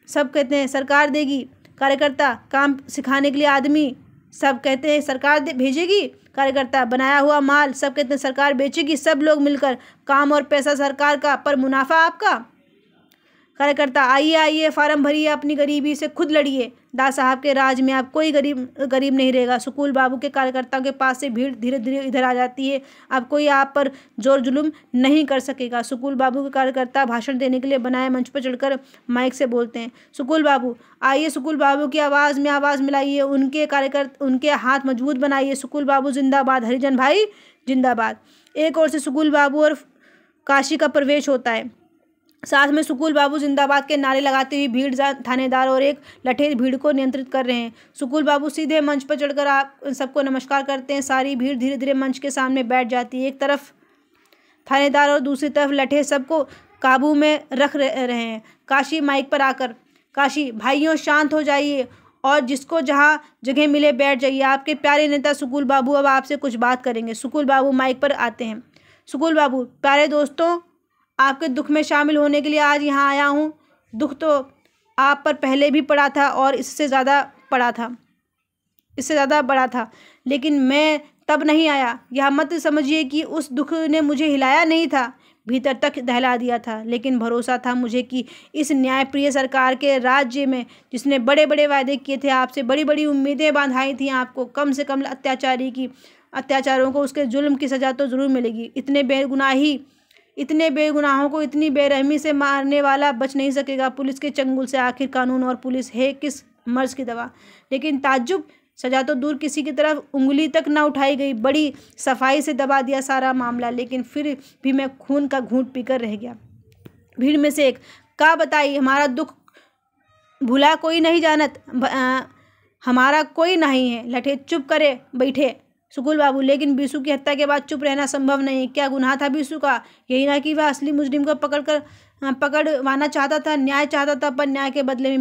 Speaker 1: सब कहते हैं सरकार देगी। कार्यकर्ता, काम सिखाने के लिए आदमी? सब कहते हैं सरकार भेजेगी। कार्यकर्ता, बनाया हुआ माल? सब कहते हैं सरकार बेचेगी। सब लोग मिलकर, काम और पैसा सरकार का, पर मुनाफा आपका। कार्यकर्ता, आइए फार्म भरिए, अपनी गरीबी से खुद लड़िए। दा साहब के राज में अब कोई गरीब नहीं रहेगा। सुकुल बाबू के कार्यकर्ताओं के पास से भीड़ धीरे धीरे इधर आ जाती है। अब कोई आप पर जोर जुलूम नहीं कर सकेगा। सुकुल बाबू के कार्यकर्ता भाषण देने के लिए बनाए मंच पर चढ़कर माइक से बोलते हैं, सुकुल बाबू आइए। सुकुल बाबू की आवाज़ में आवाज़ मिलाइए, उनके हाथ मजबूत बनाइए। सुकुल बाबू जिंदाबाद, हरिजन भाई जिंदाबाद। एक ओर से सुकुल बाबू और काशी का प्रवेश होता है। साथ में सुकुल बाबू जिंदाबाद के नारे लगाते हुए भीड़ थानेदार और एक लठेर भीड़ को नियंत्रित कर रहे हैं। सुकुल बाबू सीधे मंच पर चढ़कर आप सबको नमस्कार करते हैं। सारी भीड़ धीरे धीरे मंच के सामने बैठ जाती है। एक तरफ थानेदार और दूसरी तरफ लठेर सबको काबू में रख रहे हैं। काशी माइक पर आकर, काशी, भाइयों शांत हो जाइए और जिसको जहाँ जगह मिले बैठ जाइए। आपके प्यारे नेता सुकुल बाबू अब आपसे कुछ बात करेंगे। सुकुल बाबू माइक पर आते हैं। सुकुल बाबू, प्यारे दोस्तों, आपके दुख में शामिल होने के लिए आज यहाँ आया हूँ। दुख तो आप पर पहले भी पड़ा था और इससे ज़्यादा बड़ा था, लेकिन मैं तब नहीं आया। यह मत समझिए कि उस दुख ने मुझे हिलाया नहीं था, भीतर तक दहला दिया था, लेकिन भरोसा था मुझे कि इस न्यायप्रिय सरकार के राज्य में, जिसने बड़े बड़े वायदे किए थे आपसे, बड़ी बड़ी उम्मीदें बांधाई थी आपको, कम से कम अत्याचारों को उसके जुल्म की सज़ा तो ज़रूर मिलेगी। इतने बेगुनाहों को इतनी बेरहमी से मारने वाला बच नहीं सकेगा पुलिस के चंगुल से। आखिर कानून और पुलिस है किस मर्ज की दवा। लेकिन ताज्जुब, सजा तो दूर, किसी की तरफ उंगली तक ना उठाई गई। बड़ी सफाई से दबा दिया सारा मामला, लेकिन फिर भी मैं खून का घूंट पीकर रह गया। भीड़ में से एक, का बताई हमारा दुख भुला कोई नहीं जानत, हमारा कोई नहीं है। लठेत चुप करे बैठे सुकुल बाबू, लेकिन बीसू की हत्या के बाद चुप रहना संभव नहीं। क्या गुनाह था बीसू का? यही ना कि वह असली मुजरिम को पकड़वाना चाहता था, न्याय चाहता था, पर न्याय के बदले में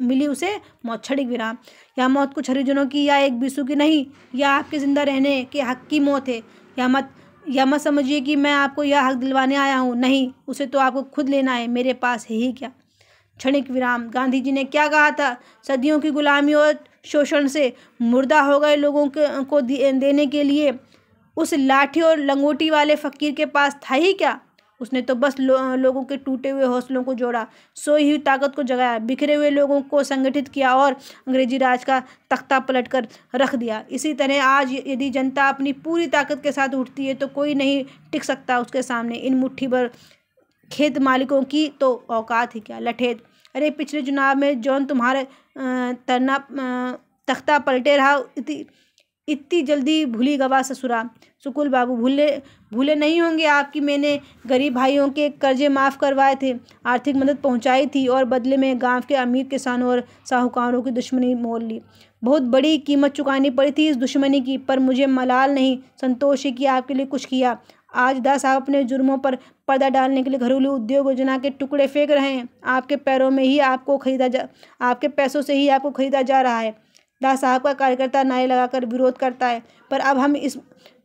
Speaker 1: मिली उसे मौत। क्षणिक विराम। यह मौत कुछ हरिजनों की या एक बीसू की नहीं, यह आपके जिंदा रहने के हक की मौत है। यह मत समझिए कि मैं आपको यह हक दिलवाने आया हूँ, नहीं, उसे तो आपको खुद लेना है, मेरे पास है ही क्या। क्षणिक विराम। गांधी जी ने क्या कहा था? सदियों की गुलामी और शोषण से मुर्दा हो गए लोगों को देने के लिए उस लाठी और लंगोटी वाले फकीर के पास था ही क्या? उसने तो बस लोगों के टूटे हुए हौसलों को जोड़ा, सोई हुई ताकत को जगाया, बिखरे हुए लोगों को संगठित किया और अंग्रेजी राज का तख्ता पलट कर रख दिया। इसी तरह आज यदि जनता अपनी पूरी ताकत के साथ उठती है तो कोई नहीं टिक सकता उसके सामने। इन मुट्ठी भर खेत मालिकों की तो औकात ही क्या। लठेत, अरे पिछले चुनाव में जौन तुम्हारे तख्ता पलटे रहा, इतनी जल्दी भूली गवा ससुरा। सुकुल बाबू, भूले नहीं होंगे आप कि मैंने गरीब भाइयों के कर्जे माफ़ करवाए थे, आर्थिक मदद पहुंचाई थी और बदले में गांव के अमीर किसानों और साहूकारों की दुश्मनी मोल ली। बहुत बड़ी कीमत चुकानी पड़ी थी इस दुश्मनी की, पर मुझे मलाल नहीं, संतोष है कि आपके लिए कुछ किया। आज दास साहब अपने जुर्मों पर पर्दा डालने के लिए घरेलू उद्योग योजना के टुकड़े फेंक रहे हैं। आपके पैसों से ही आपको खरीदा जा रहा है। दास साहब का कार्यकर्ता नारे लगाकर विरोध करता है, पर अब हम इस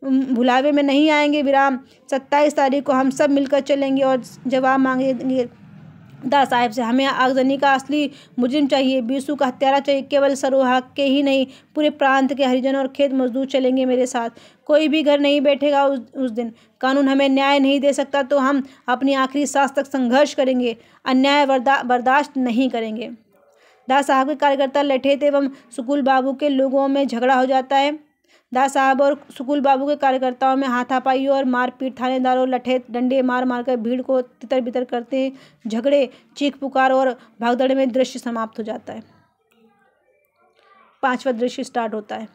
Speaker 1: भुलावे में नहीं आएंगे। विराम। 27 तारीख को हम सब मिलकर चलेंगे और जवाब मांगेंगे दास साहब से। हमें आगजनी का असली मुजरिम चाहिए, बीसू का हत्यारा चाहिए। केवल सरोहा के ही नहीं, पूरे प्रांत के हरिजन और खेत मजदूर चलेंगे मेरे साथ। कोई भी घर नहीं बैठेगा उस दिन। कानून हमें न्याय नहीं दे सकता तो हम अपनी आखिरी सांस तक संघर्ष करेंगे, अन्याय बर्दाश्त नहीं करेंगे। दास साहब के कार्यकर्ता लठेत एवं सुकुल बाबू के लोगों में झगड़ा हो जाता है। दास साहब और सुकुल बाबू के कार्यकर्ताओं में हाथापाई और मारपीट, थानेदारों लठेत डंडे मार मारकर भीड़ को तितर बितर करते हैं। झगड़े, चीख पुकार और भागदड़ में दृश्य समाप्त हो जाता है। 5वां दृश्य स्टार्ट होता है।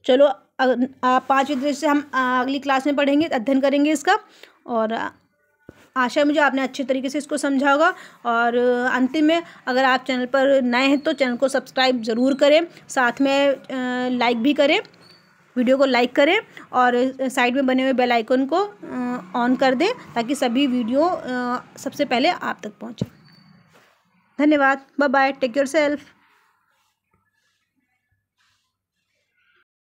Speaker 1: चलो, 5वें दृश्य हम अगली क्लास में पढ़ेंगे, अध्ययन करेंगे इसका, और आशा है मुझे आपने अच्छे तरीके से इसको समझा होगा। और अंतिम में, अगर आप चैनल पर नए हैं तो चैनल को सब्सक्राइब ज़रूर करें, साथ में लाइक भी करें, वीडियो को लाइक करें और साइड में बने हुए बेल आइकन को ऑन कर दें ताकि सभी वीडियो सबसे पहले आप तक पहुंचे। धन्यवाद। Bye bye. Take your self.